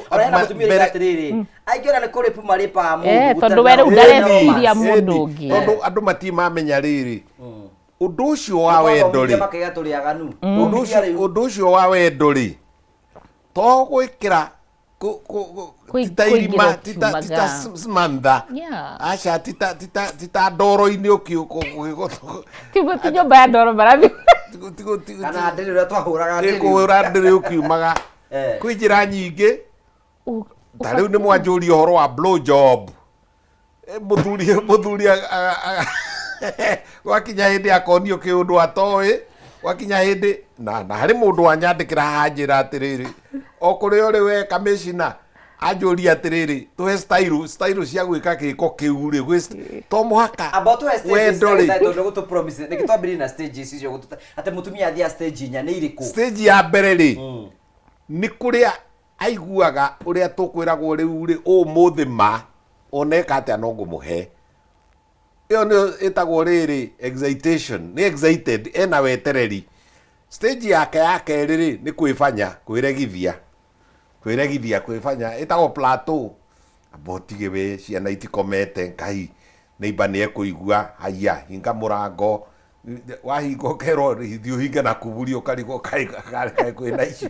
arena mutumia atiriri aingiona ni kuripu maripa mundu tondu were undareciria mundu ungi tondu andu matimamenya riri undu ucio wa wendo ri undu ucio wa wendo ri to gwikira titairima tita smantha acha tita ndoro-ini ukiuko tigo ti nyumba ya ndoro barabi kana ndiri uria twahuraga ndiri kuhura ndiri ukiumaga kwi njira nyingi ta riu ni mwanjuri uhoro wa blow job muthuri wakinya hindi akonio kiundu atoi wakinya hindi na hari mundu wanyandikira hanjira atiriri okuri uri we kamishina anjuri atiriri tuhe style cia gwika giko kiu ri to muhaka wendo ri ndo gutu promise ni kitwambiri na stages icio gutu ate mutumia athia stage nya ni iriku stage ya mbere ri ni kuria aiguaga uria tukwiragwo riu ri umuthi ma oneka atia no ngumuhe iyo ni itagwo riri excitation ni excited ena wetereri. Stage yake riri ni kwifanya kwiregithia kwifanya itagwo plateau abotige we ciana itikomete nkai neiba ni ekuigua haya hinga murango wahingo kero ithiu hinga na kuburio karigo kai kwina ici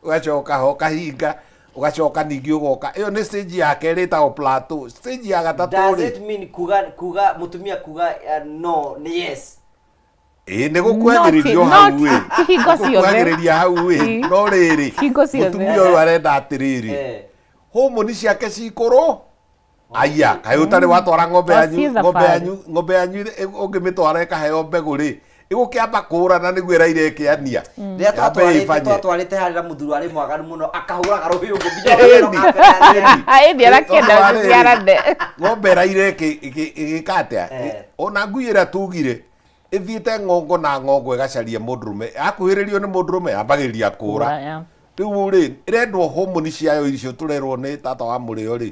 ugacoka ho kahinga ugacoka ningi ugoka iyo ni stage yake ritagwo plateau. Stage ya gatatu does it mean kuga mutumia kuga no ni yes ni gukwagiririo hau we gukwagiriria hau we no riri mutumia uyu arenda atiriri homoni ciake cikuru aya kai utari watwara ng'ombe yanyu ungimitwara ikaheo mbegu ri igukiamba kurana niguo irairĩkĩania ria twatwarĩte harĩ na mũthuri arĩ mwaganu mũno akahũraga rũhĩũ ng'ombe irairĩkĩka atĩa ona ngui ĩrĩa tugire ithiĩte ng'ongo na ng'ongo ĩgacaria mũndũrũme akuhĩrĩrio nĩ mũndũrũme yambagĩrĩria kũra rĩu rĩ ĩrendwo homoni ciayo icio tũrerwo nĩ tata wa mũrĩo rĩ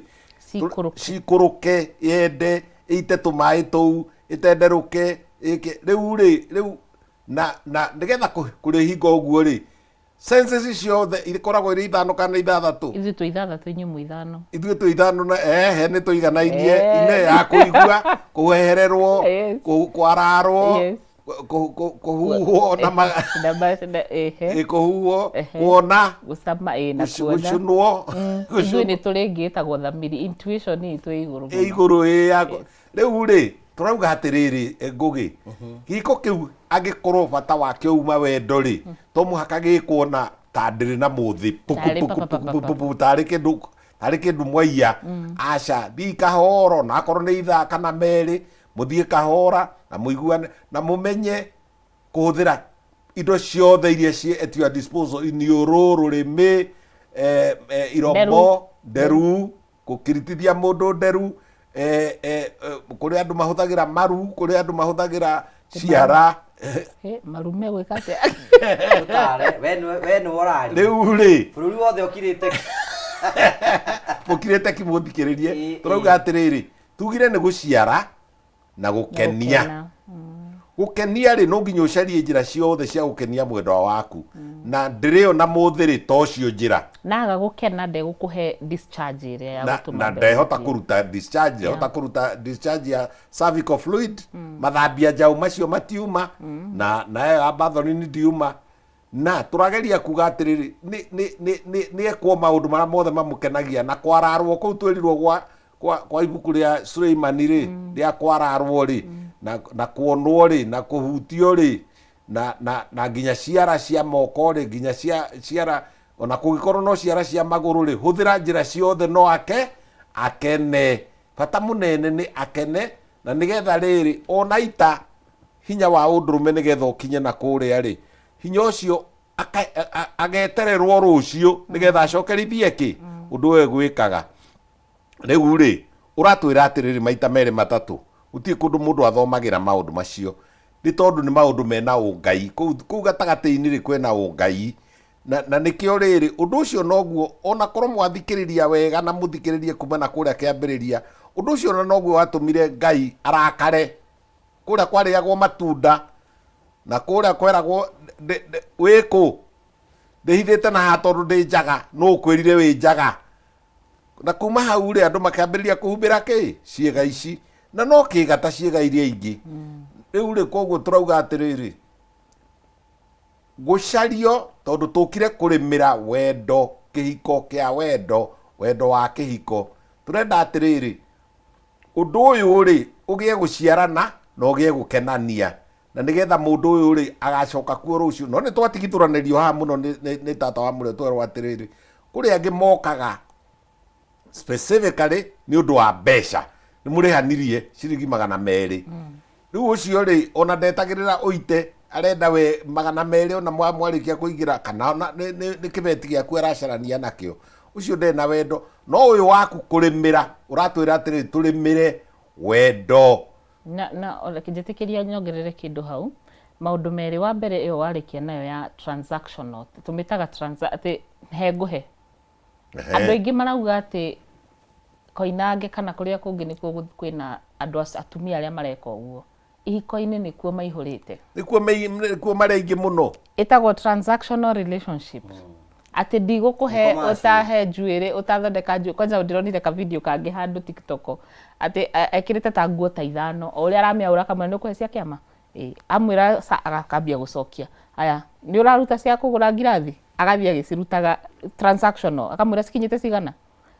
cikũrũke yende ĩite tũmaĩ tũu ĩtenderũke riu na nigetha kurihinga uguo ri senses ciothe ikoragwo iri 5 kana 6 ithu tu 6 nyumu 5 ithu tu 5 ni tuiganainie ine ya kuigua kuhehererwo kwararwo kuhuhwo na kuhuhwo kuona gusama na kushunwo ithu ni turingitagwo thamiri intuition ni tu iguru yako riu ri turauga atiriri ngugi giko kiu agikorwo bata wake uma wendo ri to muhaka gikuona ta ndiri na muthi tari kindu mwaiya aca thi kahoro na akorwo ni ithaa kana meri muthie kahora na muiguane na mumenye kuhuthira indo ciothe iria cie at your disposal iniuru rurimi iromo nderu kukiritithia mundu nderu kuri andu mahuthagira maru kuri andu mahuthagira ciara marume gwikate we no orari riu ri bururi wothe ukirite kimuthikiririe turauga atiriri tugire ni guciara na gukenia gukenia ri no nginya ucarie njira ciothe cia gukenia mwendwa waku na ndirio na muthiri tocio njira naga gukena ndigukuhe discharge iria ya gutuma na ndehota kuruta discharge hota kuruta discharge ya cervical fluid mathambia njau macio matiuma na ya bathoni ni ndiuma na turageria kuga atiriri ni ekwo maundu mara mothe mamukenagia na kwararwo kuu twirirwo kwa ibuku ria Suleiman ri ria kwararwo ri na kuonwo ri na kuhutio ri na nginya ciara cia moko ri nginya ciara ona kugikorwo no ciara cia maguru ri huthira njira ciothe no akene bata munene ni akene na nigetha riri ona ita hinya wa undurume nigetha ukinye na kuria ri hinya ucio agetererwo rucio nigetha acokerithie ki undu we gwikaga riu ri uratwira atiriri maita meri matatu utie kundu mundu athomagira maundu macio ni tondu ni maundu mena ungai kuu gatagati-ini ri kwena ungai na nikio riri undu ucio noguo ona korwo mwathikiriria wega na muthikiririe kuma na kuria kiambiriria undu ucio noguo watumire Ngai arakare kuria kwariagwo matunda na kuria kweragwo wiku ndihithite na ha tondu ndi njaga no kwirire wi njaga na kuma hau ri andu makiambiriria kuhumbira ki ciega ici na no kigata ciega iria ingi riu ri koguo turauga atiriri gucario tondu tukire kurimira wendo kihiko kia wendo wa kihiko turenda atiriri undu uyu ri ugie guciarana na ugie gukenania na nigetha mundu uyu ri agacoka kuo rucio no ni twatigithuranirio ha muno ni tata wa murio twerwo atiriri kuri angi mokaga specifically ni undu wa mbeca ni murihanirie ciringi 200 riu ucio ri ona ndetagirira uite arenda we 200 ona mwarikia kuingira kana ni kibeti giaku aracarania nakio ucio ndena wendo no uyu waku kurimira uratwira atiri turimire wendo na ola kijetikiria nyongerere kindu hau maundu meri wa mbere iyo warikia nayo ya transactional tumitaga ati henguhe andu aingi marauga ati koinange kana kuria kungi ni kwina andu atumia aria mareka uguo ihiko-ini nikuo maihurite nikuo mari aingi muno itagwo transactional relationship ati ndigukuhe utahe njuiri utathondeka njuiri kwanza ndironire ka video kangi handu TikTok ati ekirite ta nguo ta 5 o uria aramiaura kamwe ni kuhe cia kiama amwira agakambia gucokia aya ni uraruta cia kugura ngirathi agathia agicirutaga transactional akamwira cikinyite cigana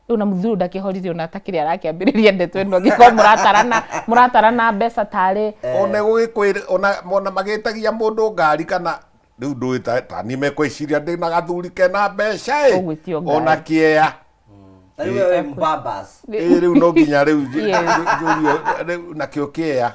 riu na muthuru ndakihoririe ona atakiri arakiambiriria ndeto ino ngiko muratarana mbeca tari ona gugikwira ona magitagia mundu ngari kana riu nduita tani mekwiciria ndina gathuri kena mbeca ona kiea Riwe mbabas. Riu no nginya riu na kio kiea.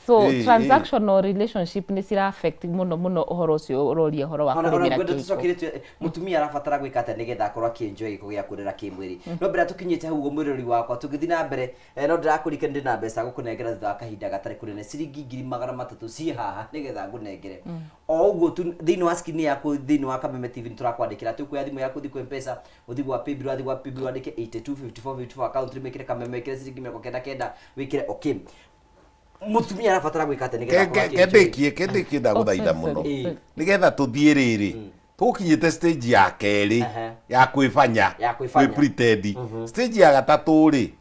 So transactional relationship ni sira affect muno uhoro ucio uroria uhoro wa kurimira kiko. Tucokire mutumia arabatara gwika ate nigetha akorwo akienjoy giko gia kurira kimwiri. No mbere tukinyite hau umwiriri wakwa tugithi na mbere no ndirakurika ndi na mbeca gukunengera thutha wa kahinda gatari kunene ciringi 300 ci haha nigetha ngunengere. O uguo tu thini wa skini yaku thini wa Kameme TV turakwandikira tu kuya thimu yaku thiku M-Pesa uthi gwa paybill wandike 825454 account rimekire Kameme mekire ciringi 99 wikire okay. Mutumia arabatara gwika ate nigetha kendekie ndaguthaitha muno nigetha tuthie riri tukinyite stage ya keri ya kwifanya we pretend stage ya gatatu ri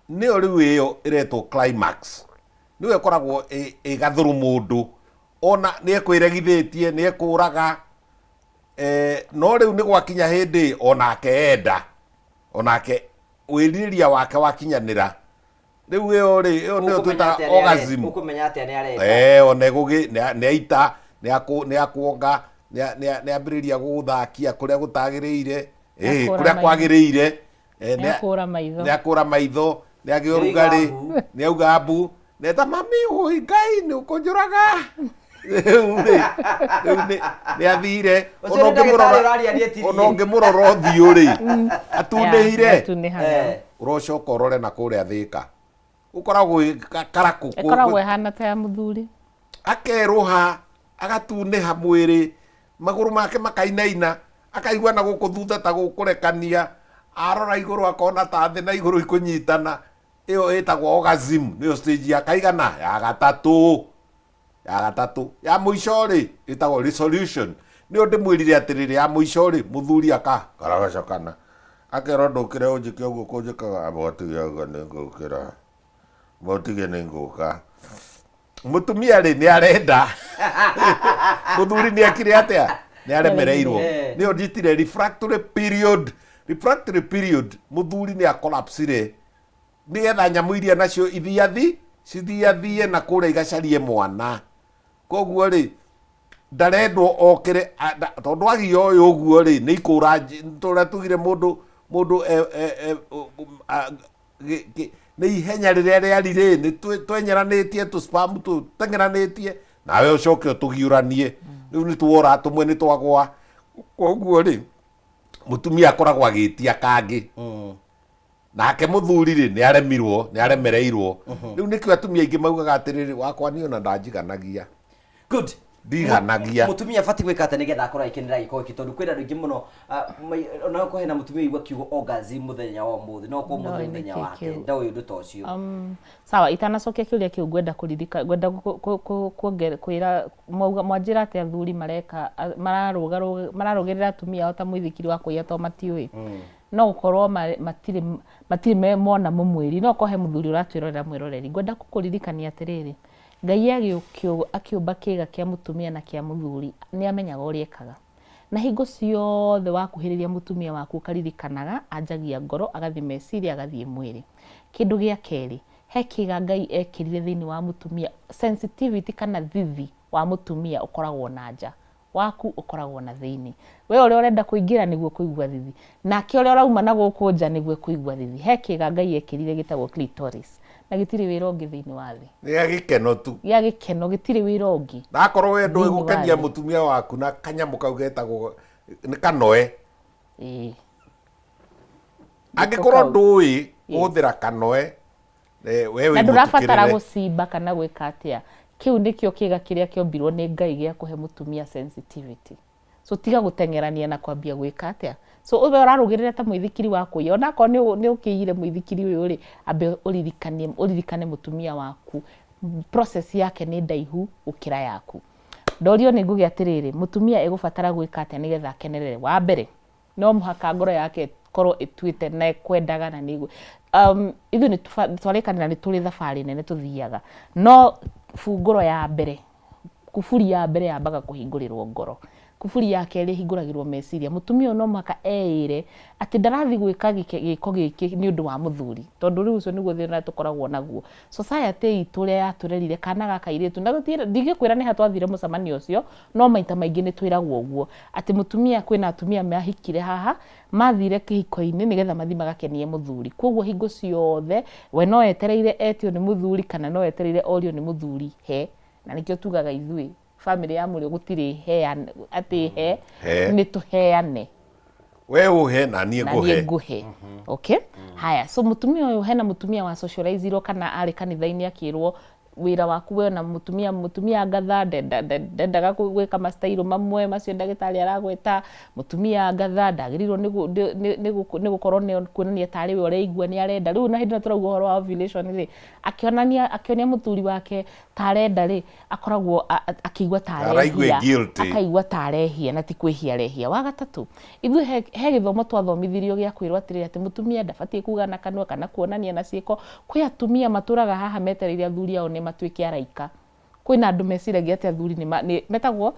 ni riu iyo iretwo climax niwe koragwo igathuru mundu ona ni ekwiregithitie ni ekuraga no riu ni gwakinya hindi onake enda onake wiririria wake wakinyanira riu iyo ri iyo ni twita orgasm ukumenya ate ni arenda one gugi ni aita ni akuonga ni ambiriria guthakia kuria gutagiriire kuria kwagiriire ni akura maitho ni agiorugari ni auga abu neta mami oi Ngai ni ukonjuraga ni athire ononge muroro thiu ri atunihire urocoka urore na kuria thika ukoragwo karaku ikoragwo hana ta ya muthuri akeruha agatuniha mwiri maguru make makainaina akaigua na guku thutha ta gukurekania arora iguru akona ta thi na iguru ikunyitana iyo etagwo orgasm niyo stage ya kaigana ya gatatu ya muico ri etagwo resolution niyo ndimwirire atiriri ya muico ri muthuri karagacokana akero ndukire unjike uguo kunjikaga abotigaga ningukira botige ninguka mutumia ri ni arenda muthuri ni akire atia ni aremereirwo niyo nditire refractory period muthuri ni akolapsire nigetha nyamu iria nacio cithiathie na kuria igacarie mwana koguo ri ndarendwo okire tondu agio uyu uguo ri ni ikura turia tugire mundu ni ihenya riria riari ri ni twenyeranitie tu spam tu tengeranitie nawe ucoke utugiuranie riu ni tuora tumwe ni twagwa koguo ri mutumia akoragwo agitia kangi nake muthuri ri ni aremirwo ni aremereirwo riu nikio atumia ingi maugaga atiriri wakwa ni ona ndanjiganagia good ndiganagia mutumia fati gwika ate nigetha akora ikenera giko kitondu kwira ringi muno ona ko hena mutumia igwa kiugo orgasm muthenya wa muthi no ko muthenya wake ndawe undu ta ucio sawa itanacokia kiuria kiu gwenda kuririka gwenda kuongera kwira mwanjira ate athuri mareka mararugirira atumia ota muithikiri wa kuya to matiui no ukorwo matiri mona mumwiri no ko he muthuri uratwirorera mwiroreri gwenda kukuririkania atiriri Ngai akiumba kiga kia mutumia na kia muthuri ni amenyaga uria ekaga na hingo ciothe wakuhiriria mutumia waku karirikanaga anjagia ngoro agathi meciria agathi mwiri kindu gia keri he kiga Ngai ekirire thiini wa mutumia sensitivity kana thithi wa mutumia ukoragwo na nja waku ukoragwo na thiini we uri urenda kuingira niguo kuigwa thithi na ki uri urauma na guku nja niguo kuigwa thithi he kiga Ngai ekirire gitagwo clitoris na gitiri wira ungi thiini wa thi ya gikeno tu ya gikeno gitiri wira ungi nakorwo we ndui gukenia mutumia waku na kanyamu kau getagwo ni kanoe angikorwo ndui uthira kanoe we wi na ndurabatara gucimba kana gwika atia kiu nikio kiga kiria kiombirwo ni Ngai gia kuhe mutumia sensitivity so tiga gutengerania na kwambia gwika atia so uwe urarugirira ta muithikiri waku yona ko ni ukiire muithikiri uyu ri ambe uririkane mutumia waku process yake ni ndaihu ukira yaku ndorio ni ngugi atiriri mutumia egubatara gwika atia nigetha akenerere wa mbere no muhaka ngoro yake korwo itwite na kwendaga na nigu ithu ni twarikanira ni turi thabari nene tuthiaga no funguro ya mbere kufuri ya mbere yambaga kuhingurirwo ngoro kufuri yake iri hinguragirwo meciria mutumia no maka eire ati ndarathi gwika giko giki ni undu wa muthuri tondu riu ucio niguo thina tukoragwo naguo society itu ria yaturerire kana gaka iritu ndagutira ndigikwira ni hatwathire mucemanio ucio no maita maingi ni twiragwo uguo ati mutumia kwina atumia mahikire haha mathire kihiko-ini nigetha mathi magakenie muthuri koguo hingo ciothe we no etereire etio ni muthuri kana no etereire orio ni muthuri he na nikio tugaga ithui family ya muri gutiri he ati he ni tuheane we uhe na nie nguhe okay haya so mutumia uyu hena mutumia wa socializiro kana ari kanitha-ini akirwo wira waku we na mutumia ngatha ndendaga gwika mastairo mamwe macio ndagitari aragweta mutumia ngatha ndagirirwo ni gukorwo ni kuonania tari we ureigua ni arenda riu na hindi na turauga horo wa ovulation ri akionia muthuri wake tarenda ri akoragwo akigwa tarehia akaigwa tarehia na ti kwihia rehia wa gatatu ithu he githomo twathomithirio gia kwirwo atiri ati mutumia ndabatie kuga na kanwa kana kuonania na ciiko kwi atumia maturaga haha metereire athuri ao ni matwike araika kwina andu meciragia ati athuri ni metagwo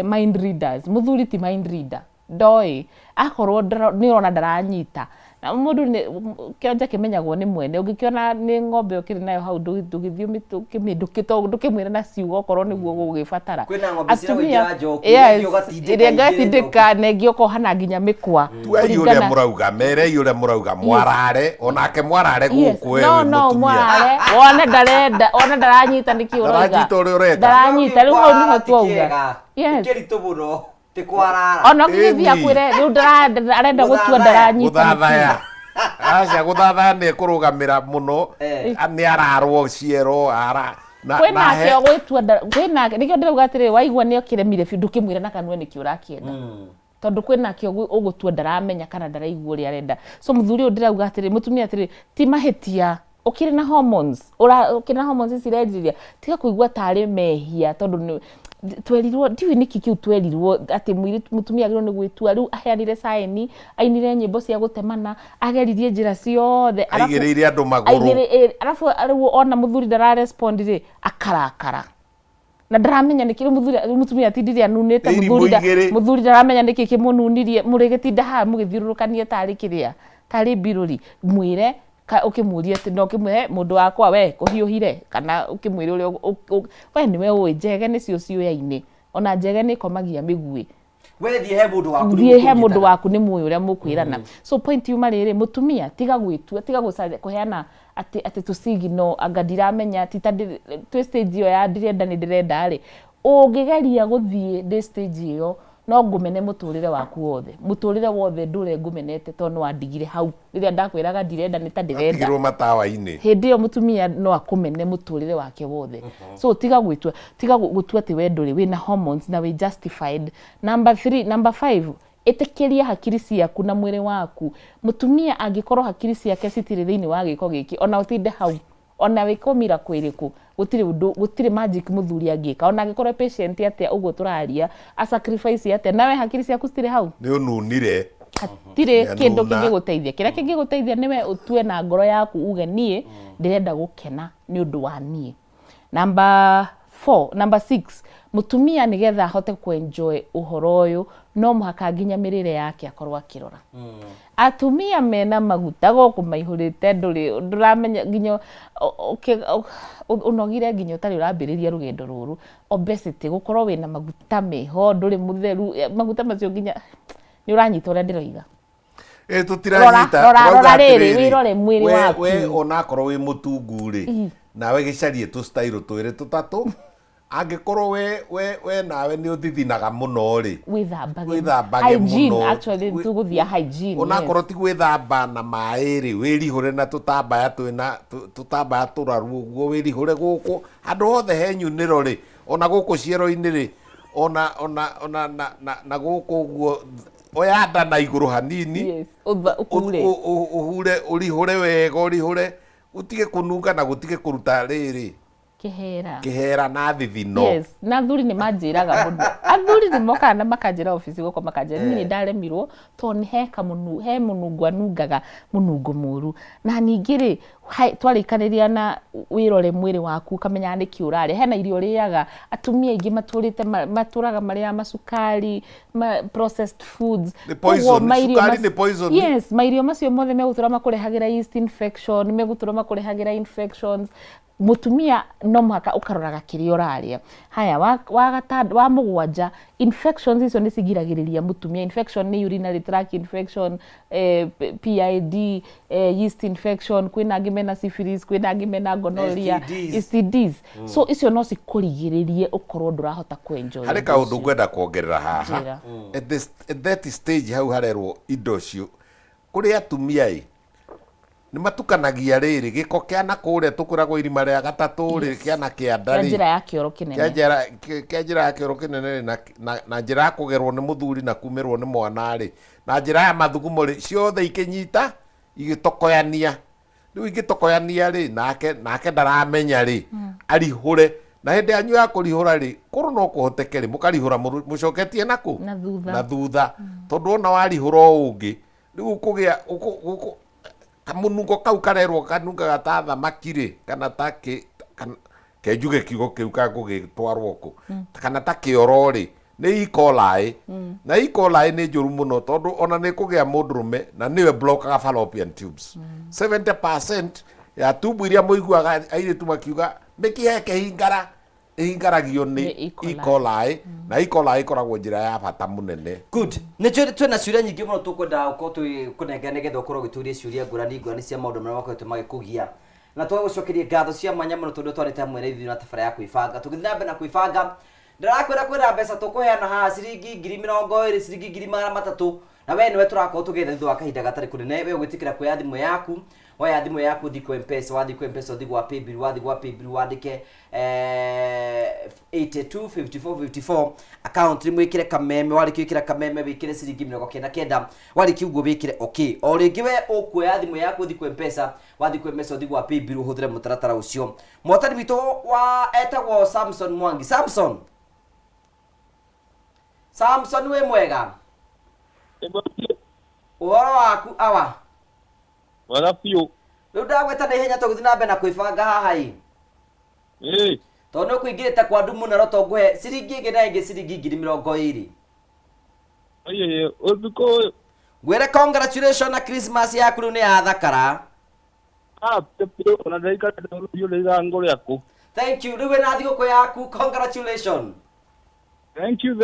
mind readers muthuri ti mind reader ndoi akorwo ni ona ndaranyita na mundu kionja kimenyagwo ni mwene ungikiona ni ng'ombe ukiri nayo hau ndugithio mitukito ndukimwira na ciugo korwo niguo gugibatara kwina ng'ombe cira wingira njoku ngi ugatindika ngatindika nengi ukohana nginya mikwa tueyure murauga mere yure murauga mwarare onake mwarare guku wewe no mwarare ona ndaranyita niki urauga ndaranyita riu hau niho twauga kiritu muno tikwarara ona ngithia kwire riu arenda gutua ndaranyita guthathaya aca guthathaya ni kurugamira muno ni ararwo ciero ara kwina kio gwitua kwina nikio ndirauga atiri waigua ni okiremire bindu kimwira na kanwa ni kiura kienda tondu kwina kio ugutua ndaramenya kana ndaraigua uri arenda so muthuri u ndirauga atiri mutumia atiri ti mahitia ukiri na hormones ukiri na hormones cirendiria tiga kuigua tari mehia tondu twerirwo ndiwi niki kiu twerirwo ati mutumia agirwo ni gwitua riu aheanire saini ainire nyimbo cia gutemana ageririe njira ciothe aigireire andu maguru arafu ona muthuri ndara respond ri akarakara na ndaramenya niki mutumia atindire anunite muthuri ndaramenya niki kimununirie murigitinda ha mugithiurukanie tari kiria tari biruri mwire ukimuria ati no kimwe mundu wakwa we kuhiuhire kana ukimwira uri we niwe uwi njege nicio cioyaine ona njege ni komagia migui we he mundu waku ni muoyo uria mukwirana so point yuma riri mutumia tiga gwitua tiga kuheana ati tusigino anga ndiramenya ati twi stage yo ya ndirenda ni ndirenda ri ungigeria guthie ndi stage yo no ngumene muturire waku wothe muturire wothe ndure ngumenete to no andigire hau riria ndakwiraga ndirenda ni ta ndirenda atigirwo matawa-ini hindi yo mutumia no akumene muturire wake wothe so tiga gutua ti we nduri wina hormones na we justified. Number 5 itikiria hakiri ciaku na mwiri waku. Mutumia angikorwo hakiri ciake citire thiini wa giko giki ona utinde hau ona wikomira kwiriku gutire magic muthuri angika ona angikorwo patient atia uguo turaria a sacrifice atia nawe hakiri ciaku citire hau ni ununire tire kindu kingiguteithia kiria kingiguteithia niwe utue na ngoro yaku uge nie ndirenda gukena ni undu wa nie. Number 6 mutumia nigetha ahote kuenjoy uhoro uyu no muhaka nginya mirire yake akorwa kirora. Atumia mena maguta goku maihurite nduramenya nginya unogire nginya utari urambiriria rugendo ruru obesity gukorwo wina maguta meho nduri mutheru maguta macio nginya ni uranyita uria ndiroiga tutiranyita rora riri wirore mwiri waku we onakorwo wi mutungu ri nawe gicarie tu style twiri tutatu angikorwo we nawe ni uthithinaga muno ri withambage muno actually tuguthia hygiene onakorwo ti gwithamba na mai ri wirihure na tutambaya twina tutambaya turaru uguo wirihure guku andu othe henyuniro ri ona guku ciero-ini ri ona na guku uguo oyanda na iguru hanini uhure urihure wega urihure utige kununga na gutige kuruta riri kihera na thithino. Yes, na thuri ni manjiraga muno. Athuri ni moka na makanjira ofisi goko makanjira ni ndaremirwo to ni he munungu anungaga munungu muru. Na ningiri twarikaniria na wirore mwiri waku kamenya ni kiurari hena irio riaga atumia ingi maturite maturaga maria macukari processed foods the poison sukari ni poison. Yes, mairio macio mothe megutura makurehagira yeast infection megutura makurehagira infections. Mutumia no muhaka ukaroraga kirio uraria. Haya wa mugwanja infections icio ni cigiragiriria mutumia. Infection ni urinary tract infection, PID, yeast infection, kwina ngimena syphilis, kwina ngimena gonorrhea, STDs. So icio no cikurigiririe ukorwo ndurahota kuenjoy. Hari kaundu ngwenda kuongerera haha at that stage hau harerwo indo cio kuri atumia ni matukanagia riri giko kiana kuria tukuragwo irima ria gatatu ri kiana kia ndari njira ya kioro kinene njira ya kioro kinene na njira ya kugerwo ni muthuri na kumirwo ni mwana ri na njira ya mathugumo ri ciothe ikinyita igitokoyania riu igitokoyania ri nake ndaramenya ri arihure na hindi anyu ya kurihura ri kuru no kuhoteke ri mukarihura mucoketie naku na thutha tondu ona warihura ungi riu kugia kamunungo kau karerwo kanunga gatatha makire kana take kejuge kigo kiu kagugitwarwo ku kana takiorori ni E. coli na E. coli ni njuru muno tondu ona ni kugia mundurume na niwe blockaga fallopian tubes 70% ya tubu iria muiguaga airitu makiuga mikihe kihingara ihingaragio ni E. coli na E. coli ikoragwo njira ya bata munene. Good. Ni twina ciuria nyingi muno tukwenda ukorwo kunengane getha ukorwo gituria ciuria ngurani cia maundu maria makoretwo magikugia na twagucokeria ngatho cia mwanya muno tondu twarite hamwe na ithuĩ na tabara ya kwibanga tugithia mbere na kwibanga ndirakwira mbeca tukuheana haha ciringi 20,000 ciringi 300 na we niwe turakorwo tugetha thutha wa kahinda gatari kunene we ugwitikira kuoya thimu yaku oya thimu yaku thiko M-Pesa wathi ku M-Pesa wathi gwa paybill wathi gwa paybill wandike 825454 account rimwe ikire kameme wariki ikira kameme wikire ciringi 99 wariki uguo wikire okay o ringi we ukuoya thimu yaku thiko M-Pesa wathi ku M-Pesa wathi gwa paybill uhuthire mutaratara ucio motari wito wa etagwo Samson Mwangi. Samson we mwega uhoro waku awa wala pio riu ndagweta na ihenya tuguthi na mbere na kwibanga haha tondu kuingirite kwa ndumu na roto nguhe ciringi ingi na ingi ciringi 20,000 aye uzuko ngwire congratulations na Christmas yaku riu ni ya thakara pio na ndaika ndio leiga ngore yaku thank you riu na thiguku yaku congratulations thank you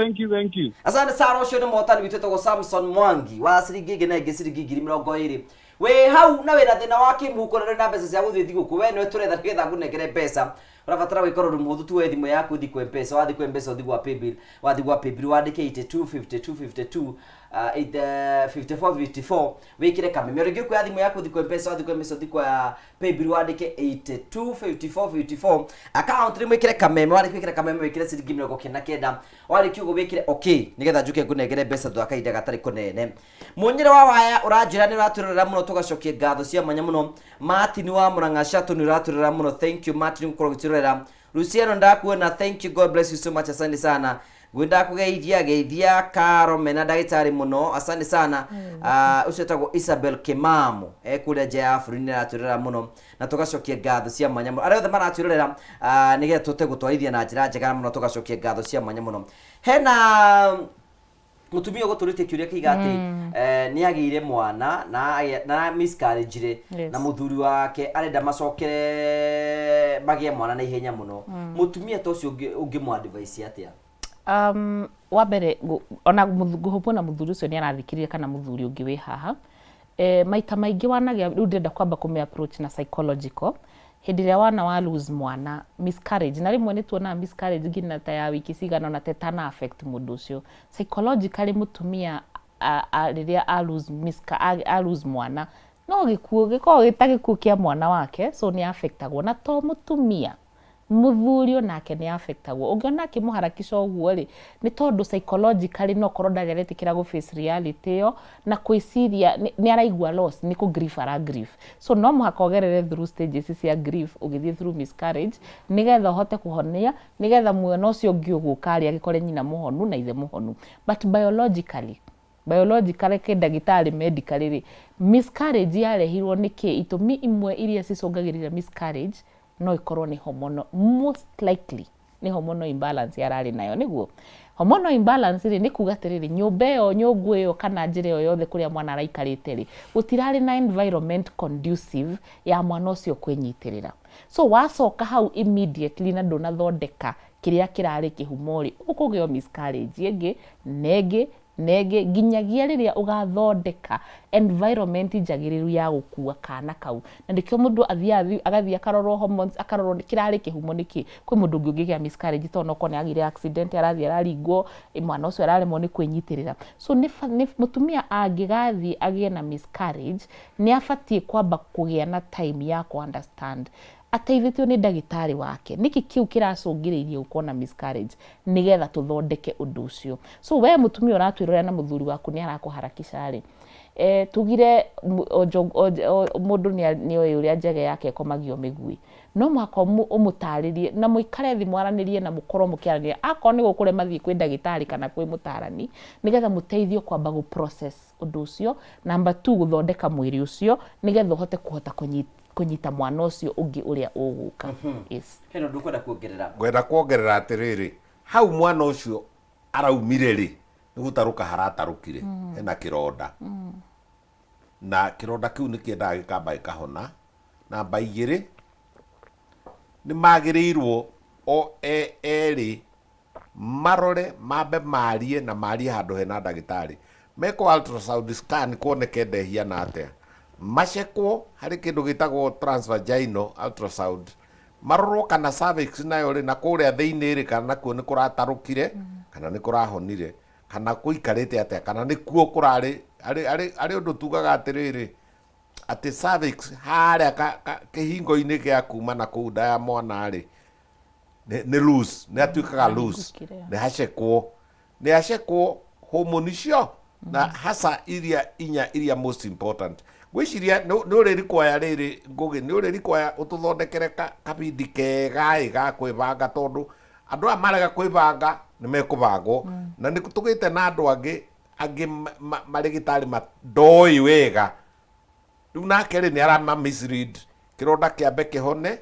asante sana ucio ni motani witu tagwo Samson Mwangi wa ciringi ingi na ingi ciringi 20,000 we hau na we na thina wa kimuhuko na mbeca cia guthii thiguku we no turetha getha ngunengere mbeca urabatara gwikora rundu muthu tu thimu yaku thi kwa mpesa wathi kwa mpesa uthi gwa paybill wandike 8252 5454 wikire kameme ringi kwa thimu yaku thi kwa mpesa wathi kwa mpesa uthi kwa paybill wandike 825454 account rimwe wikire kameme wikire kameme wikire ciringi 99 wari kiugo wikire okay nigetha njuke ngunengere mbeca thwakaida gatari kunene munyire wa waya urajira ni uraturira muno tugacokie ngatho cia mwanya muno Martin wa Murang'a tu ni uraturira muno thank you Martin gukorwo giturira Luciano ndakuona thank you God bless you so much asante sana gwenda kugeithia Karo mena ndagitari muno asante sana ucetagwo Isabel Kemamu kuria nja ya bũrũri nĩ araturĩra muno na tugacokia ngatho cia mwanya muno arĩa othe maraturĩra nĩgetha tũte gũtwarithia na njĩra njega muno tugacokia ngatho cia mwanya muno hena mutumia gũtũrĩte kiuria kĩiga atĩ nĩ agĩire mwana na miscarriage na mũthuri wake arenda macokere magĩe mwana na ihenya muno mutumia ta ũcio ũngĩmũ advice atĩa wa mbere ona nguhũpwo na mũthuri ũcio nĩ arathikĩrĩria kana mũthuri ũngĩ wĩ haha maita maingĩ wanagia rĩu ndĩrenda kwamba kũme approach na psychological hĩndĩ ĩrĩa wana wa lose mwana miscarriage na rĩmwe nĩ tuonaga miscarriage nginya ta ya wiki cigana ona te tana affect mũndũ ũcio psychologically mũtumia rĩrĩa a lose mwana no gĩkuũ gĩkoragwo gĩta gĩkuũ kĩa mwana wake so nĩ affectagwo na to mũtumia mũthuri onake nĩ affectagwo ũngĩona akĩmũharakisha ũguo rĩ nĩ tondũ psychologically no korwo ndageretĩkĩra gũ face reality ĩyo na kwĩciria nĩ araigua loss nĩ kũ grief ara grief so no mũhaka ũgerere through stages cia grief ũgĩthiĩ through miscarriage nĩgetha ũhote kũhonia nĩgetha mwena ũcio ũngĩ ũgũka rĩ agĩkore nyina mũhonu na ithe mũhonu but biologically kĩndagĩtarĩ medically rĩ miscarriage yarehirwo nĩkĩ itũmi imwe iria cicũngagĩrĩria miscarriage no ikorwo ni hormonal most likely ni hormonal imbalance yarari nayo niguo hormonal imbalance ri ni kuga atiriri nyumba iyo nyungu iyo kana njira iyo yothe kuria mwana araikarite ri gutirari na environment conducive ya mwana ucio kwinyitirira so wacoka hau immediately na ndunathondeka kiria kirari kihumori ukugio miscarriage ĩngĩ nege nginyagia riria ugathondeka environment njagiriru ya gukua kana kau na ndikio mundu agathia akarorwo hormones akarorwo kirari kihumo niki kwi mundu ungi ungigia miscarriage to no kone agire accident arathia araringwo mwana ucio araremwo ni kwinyitirira so ni mutumia angigathi agie na miscarriage ni afatie kwamba kugia na time ya ku understand ateithĩtio nĩ ndagĩtarĩ wake niki kiu kiracũngĩrĩirie ukona miscarriage nigetha tuthondeke undu ucio so we mutumia uratwirora na muthuri waku ni arakũharakisha rĩ tugire mundu ni oĩ uria njege yake komagio mĩgui no mwaka umutarĩrie na muikare thi mwaranirie na mukorwo mukiarania akorwo ni gũkũre mathii kwĩ ndagĩtarĩ kana kwĩ mutarani nigetha muteithio kwamba gũ process undu ucio number 2 guthondeka mwĩrĩ ucio nigetha uhote kunyita mwana ucio ungi uria uguka yes heno ndukwenda kuongerera ngwenda kuongerera atiriri hau mwana ucio araumire ri ni gutaruka haratarukire hena kironda na kironda kiu ni kiendaga gikamba gikahona na baigire ni magirirwo o eri marore mabe marie na marie handu hena ndagitari meko ultrasound scan kuoneke ndehiana atia macekwo hari kindu gitagwo transvaginal ultrasound marorwo kana cervix nayo ri na kuria thiini ri kana kuo ni kuratarukire kana ni kurahonire kana kuikarite atia kana ni kuo kurari ari undu tugaga atiriri ati cervix haria kihingo-ini gia kuma na kuu nda ya mwana ri ni loose ni atuikaga loose ni hacekwo hormone cio na hasa iria most important gwiciria ni uriri kwaya riri ngugi ni uriri kwaya ututhondekere kabindi kega ga kwibanga tondu andu a marega kwibanga ni mekubangwo na ni tugite na andu angi marigitari mandoi wega riu nake ri ni arama misread kironda kiambe kihone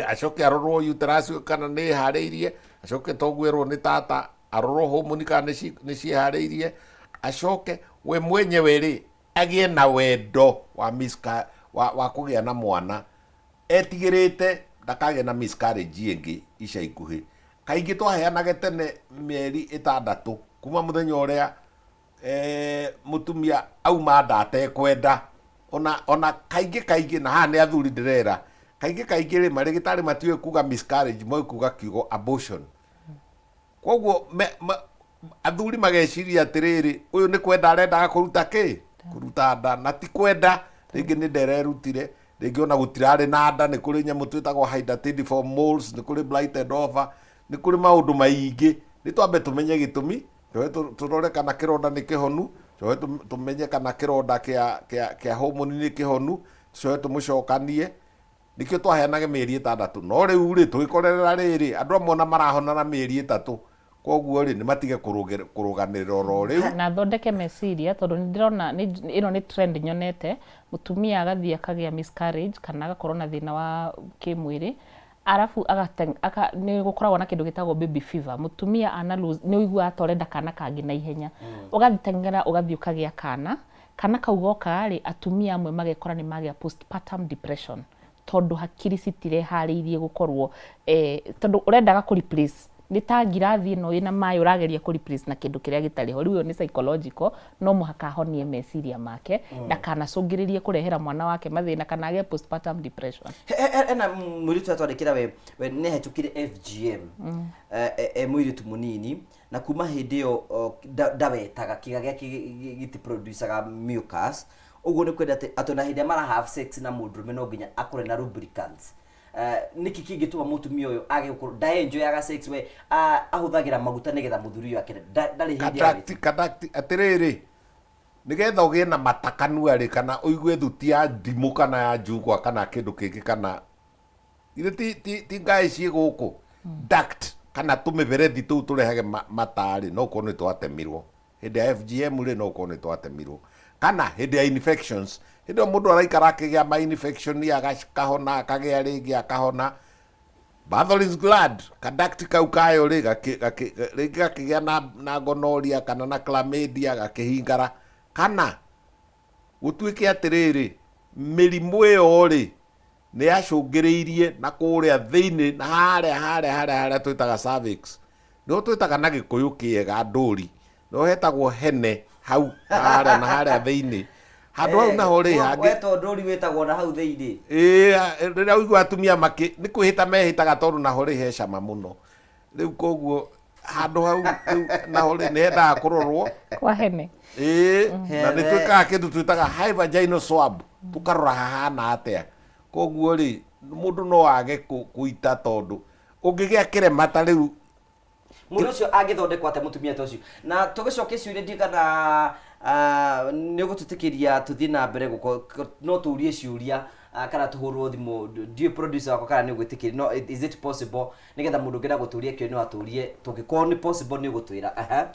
acoke arorwo uterus kana ni hariirie acoke togwirwo ni tata arorwo hormone kana ni cihariirie acoke we mwenyewe ri agie na wendo wa kugia na mwana etigirite ndakage na miscarriage ingi ica ikuhi kaingi twaheanage tene mieri 6 kuma muthenya uria mutumia auma ndate kwenda ona kaingi na ha ni athuri ndirera kaingĩ rĩ marĩgĩtarĩ matiũĩ kuga miscarriage moĩ kuga kiugo abortion. Koguo athuri mageciria atĩrĩrĩ ũyũ nĩ kwenda arendaga kũruta kĩ? Kũruta nda, na ti kwenda rĩngĩ nĩ ndererutire, rĩngĩ ona gũtirarĩ na nda, nĩ kũrĩ nyamũ twĩtagwo hydatidiform moles, nĩ kũrĩ blighted ova, nĩ kũrĩ maũndũ maingĩ. Nĩ twambe tũmenye gĩtũmi, tũrore kana kĩronda nĩ kĩhonu, tũmenye kana kĩronda kĩa homoni nĩ kĩhonu, tũmũcokanie. Nikio twaheanage mĩeri 6. No rĩu rĩ tũgĩkorera rĩrĩ andũ amwe ona marahona na mĩeri 3. Koguo rĩ nĩ matige kũrũganĩrĩra oro rĩu na thondeke meciria tondũ nĩ ndĩrona ĩno nĩ trend nyonete, mũtumia agathiĩ akagĩa miscarriage kana agakorwo na thĩna wa kĩmwĩrĩ, arafu nĩ gũkoragwo na kĩndũ gĩtagwo baby fever. Mũtumia nĩ ũiguaga ta ũrenda kana kangĩ na ihenya, ũgathitengera ũgathiĩ ũkagĩa kana kaugoka rĩ, atumia amwe magekora nĩ magĩa postpartum depression tondũ hakiri citireharĩirie gũkorwo tondũ ũrendaga kũ replace nĩ ta ngirathi ĩno ĩna maĩ ũrageria kũ replace na kĩndũ kĩrĩa gĩtarĩ ho. Rĩu nĩ psychological, no mũhaka ahonie meciria make ndakanacũngĩrĩrie kũrehera mwana wake mathĩna kana agĩe postpartum depression. Ena mũirĩtu atwandĩkĩra we nĩ hetũkire FGM mũirĩtu mũnini, na kuma hĩndĩ ĩyo ndawetaga kĩga gĩake gĩtiproducaga mucus. Ũguo nĩ kwenda atĩ na hĩndĩ mara have sex na mũndũrũme no nginya akore na lubricants. Niki kingĩtũma mũtumia ũyũ age gũkorwo ndaenjoyaga sex we ahũthagĩra maguta nĩgetha mũthuri ũyũ akene ndarĩ hĩndĩ kadakti atĩrĩrĩ nĩgetha ũgĩe na matakanua kana ũigue thuti ya ndimũ kana ya njugwa kana kĩndũ kĩngĩ kana ithe ti ngaĩ ciĩ gũkũ duct kana tũmĩberethi tũu tũrehage matarĩ no ũkorwo nĩ twatemirwo hĩndĩ ya FGM rĩ no ũkorwo nĩ twatemirwo kana hĩndĩ ya infections. Hĩndĩ mũndũ araikara akĩgĩa ma infection akahona akagĩa rĩngĩ akahona. Bartholin's gland kadakti kau kayo rĩ gakĩgĩa na gonorrhea kana na chlamydia gakĩhingara, kana gũtuĩke atĩrĩrĩ mĩrimũ ĩyo rĩ nĩ yacũngĩrĩirie na kũrĩa thĩinĩ na harĩa twĩtaga cervix, nĩho twĩtaga na gĩkũyũ kĩega ndũri, nĩho hetagwo hene hau harĩa thĩinĩ. Handũ hau naho rĩ hangĩ wetwo ndũri wĩtagwo na hau thĩinĩ. Rĩrĩa ũigua atumia nĩ kwĩhĩta mehĩtaga tondũ naho rĩ he cama mũno. Rĩu koguo handũ hau naho rĩ nĩ hendaga kũrorwo kwa hene. Na nĩ twĩkaga kĩndũ twĩtaga high vaginal swab, tũkarora hahana atĩa. Koguo rĩ mũndũ no age kũita tondũ ũngĩgĩa kĩremata rĩu mũndũ ũcio agĩthondekwo atĩ mũtumia ta ũcio. Na tũgĩcokia ciũria ndiĩ kana nĩ gũtũtĩkĩria tũthiĩ na mbere no tũũrie ciũria kana tũhũrwo thimũ ndiĩ producer wakwa kana nĩ ũgwĩtĩkĩria no is it possible nĩgetha mũndũ ũngĩenda gũtũũria kĩũria no atũũrie tũngĩkorwo nĩ possible nĩ ũgũtwĩra.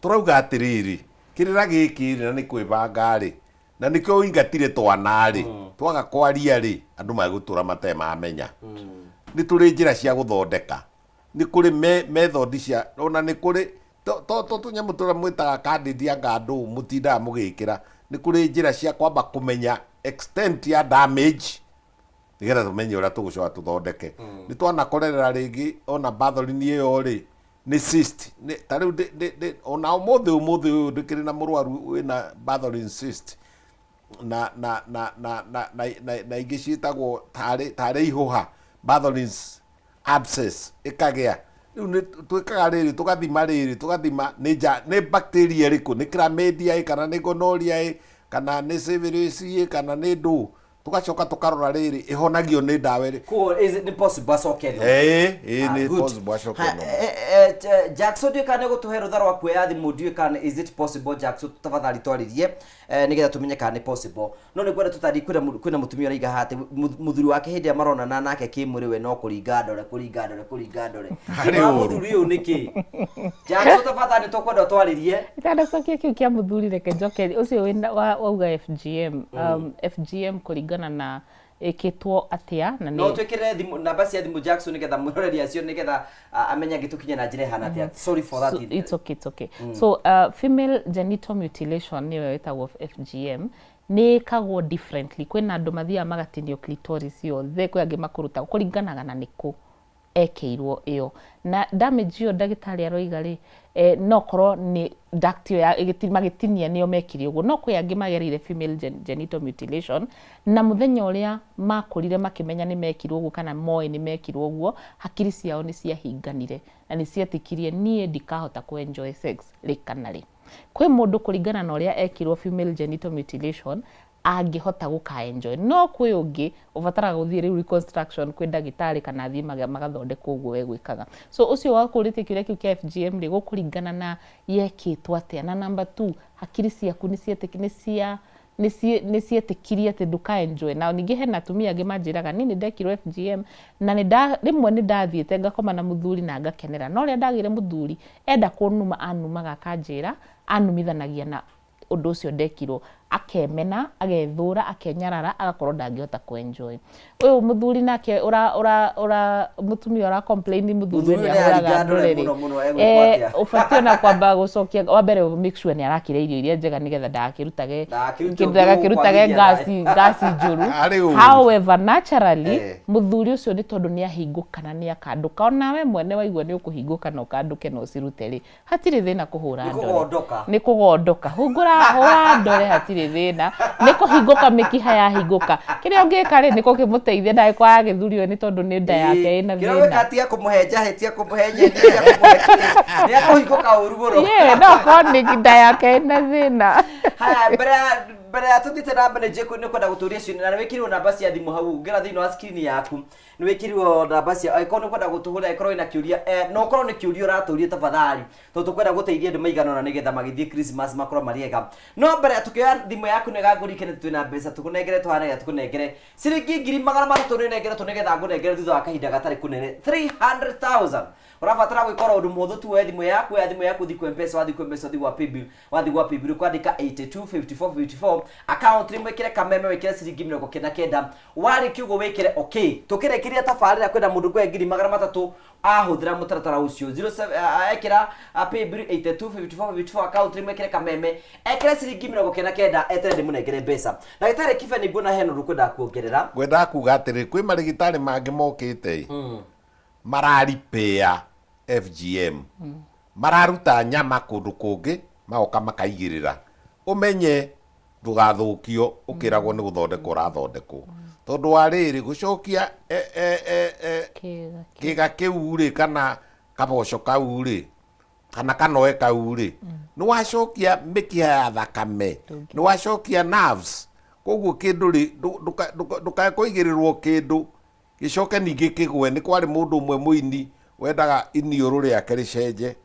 Tũrauga atĩrĩrĩ kĩrĩra gĩkĩ na nĩ kwĩbanga rĩ na nĩkĩo ũingatire twana rĩ twaga kwaria rĩ andũ magũtũra matemamenya. Nĩ tũrĩ njĩra cia gũthondeka, nĩ kũrĩ method cia ona nĩ kũrĩ tũnyamũ tũrĩa mwĩtaga candid ya ngandũ mũtindaga mũgĩkĩra. Nĩ kũrĩ njĩra cia kwamba kũmenya extent ya damage nĩgetha tũmenye ũrĩa tũgũcoka tũthondeke. Nĩ twanakorera rĩngĩ ona Bartholin ĩyo rĩ nĩ cyst ta rĩu ona ũmũthĩ ũyũ ndĩkĩrĩ na mũrwaru wĩna Bartholin cyst na ingĩ ciĩtagwo tarĩ ihũha Bartholin's abscess ĩkagĩa. Rĩu twĩkaga rĩrĩ tũgathima nĩ bacteria ĩrĩkũ, nĩ chlamydia kana nĩ gonorrhea kana nĩ syphilis kana nĩ ndũ, tũgacoka tũkarora rĩrĩ ĩhonagio nĩ ndawa ĩrĩ. Nĩ possible acokerio. Nĩ possible acokerio. Jackson ndiĩ kana gũtũhe rũtha rwa kuoya thimũ ndiĩ kana is it possible Jackson tafadhali twaririe nĩgetha tũmenye kana nĩ possible. No nĩ kwenda tũtari kwĩna mũtumia ũraiga hati mũthuri wake hĩndĩ maronana nake kĩmwĩrĩ we no kũringa ndore. Mũthuri ũyũ nĩkĩ? Jackson tafadhali tũkwenda twaririe. Itanacokia kĩu kĩa mũthuri reke njoke ũcio wauga FGM. FGM kũringana na ĩkĩtwo atĩa na no twĩkĩre thimũ namba cia thimũ Jackson nĩgetha mwĩroreri acio nĩgetha amenya gĩtũkinya na njĩra hana atĩa. Sorry for that. It's okay. So female genital mutilation nĩyo ĩtagwo FGM nĩ ĩkagwo differently. Kwĩna andũ mathiaga magatinio clitoris yothe, kwĩ angĩ makũruta kũringanaga na nĩkũ ekeirwo iyo na damage yo ndagitari aroiga ri no korwo ni duct ya magitinia niyo mekire uguo no kwi angi magerire female genital mutilation na muthenya uria makurire makimenya ni mekirwo uguo kana moe ni mekirwo uguo hakiri ciao ni ciahinganire na ni cietikirie nie ndikahota ku enjoy sex rikanari kwi mundu kuringana na uria ekirwo female genital mutilation angihota guka enjoy no kwi ungi ubatara guthie riu reconstruction kwi ndagitari kana thie magathondeka uguo we gwikaga so ucio wakurite kiuria kiu kia FGM ri gukuringana na yekitwo atia na number 2 hakiri ciaku ni cietikirie ati nduka enjoy na ningi hena tumia angi manjiraga nini ndekirwo FGM na rimwe ni ndathiete ngakoma na muthuri na ngakenera no ria ndagire muthuri enda kunuma anumaga kanjira anumithanagia na undu ucio ndekirwo akemena agethura akenyarara agakorwo ndangihota ku enjoy uyu muthuri nake ura mutumia ura complain muthuri ni ahuraga ndoreri ufatio na kwamba gucokia wa mbere make sure ni arakire irio iria njega nigetha ndakirutage gasi njuru however naturally muthuri ucio ni tondu ni ahingukana ni akanduka onawe mwene waigua ni ukuhinguka na ukanduke no cirute ri hatiri thina kuhura ndore ni kugondoka hungura ndore hatiri thina ni kuhinguka mikiha ya hinguka kiria ungika ri ni kukimuteithia ndae kwa githurio ni tondu ni nda yake ina thina kirowe katia kumuhenja hetia kumuhenya ni akuhinguka urugoro no koni nda yake ina thina haya mbere ya tutite na mbere je ni kwenda guturia cio na wikirwo namba cia thimu hau ngira thini wa screen yaku ni wikirwo namba cia aikon ni kwenda gutuhura ikoro ina kiuria no korwo ni kiuria uraturia tafadhali to tukwenda guteithia ndu maigana na nigetha magithie Christmas makoro mariega no mbere ya tukioya thimu yaku ni gagurikene twina mbeca tukunengere twanega tukunengere ciringi 300 ni nengere tunegetha ngunengere thutha wa kahinda gatari kunene 300,000 urabatara gwikora undu muthu tu we thimu yaku thiku mpesa wathi ku mpesa wathi gwa paybill kwandika 825454 account rimwe kire kameme wekire ciringi 99 wari kiugo wekire okay tukirekiria tafarira kwenda mundu kwa 300 ahuthira mutaratara ucio 07 ekira paybill 825454 account rimwe kire kameme ekire ciringi 99 etere munegere mbeca na gitare kife ni ngona heno rukwenda kuongerera gwenda kuga atiri kwi marigitari mangi mokite mararipea FGM mararuta nyama kundu kungi maoka makaigirira umenye ndugathukio ukiragwo ni guthondeka urathondekwo tondu wariri gucokia kiga kiu ri kana kaboco kau ri kana kanoe kau ri ni wacokia mikiha ya thakame ni wacokia nerves koguo kindu ri ndukakuigirirwo kindu gicoke ningi kigwe ni kwari mundu umwe muini wendaga iniuru riake ricenje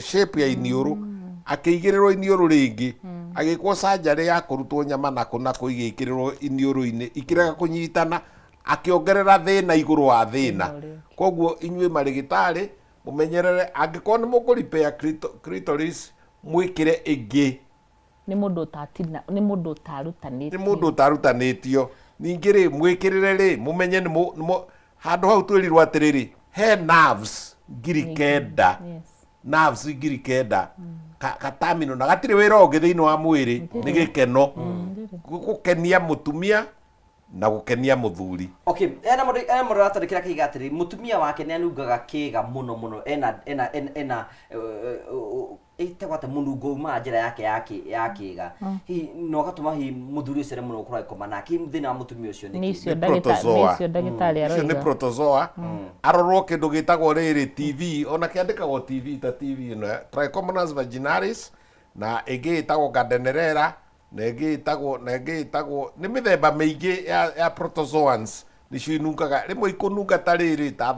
shape ya iniuru akiigirirwo iniuru ringi agikwo surgery ya kurutwo nyama na kuigikirirwo iniuru-ini ikiraga kunyitana akiongerera thina iguru wa thina koguo inyue marigitari mumenyerere angikwo ni mukuripea clitoris mwikire ingi ni mundu utarutanitio ningi ri mwikirire ri mumenye ni handu hau twirirwo atiriri he nerves ngirikenda nerves ngirikenda katamino na gatiri wira ungi thiini wa mwiri ni gikeno gukenia mutumia na gukenia muthuri okay ena mundu ratandikira kiga atiri mutumia wake ni anungaga kiga muno ena ite kwata munungo ma njira yake kiga hi no gatuma hi muthuri ucio muno ukora ikoma nake thina wa mutumia ucio ni cio ndagitari aroiga ni protozoa arorwo kindu gitagwo riri TV ona kiandikagwo TV ta TV ino Trichomonas vaginalis na igi itagwo Gardnerella na igi itagwo ni mithemba mingi ya protozoans ni cio inungaga rimwe ikununga tariri ta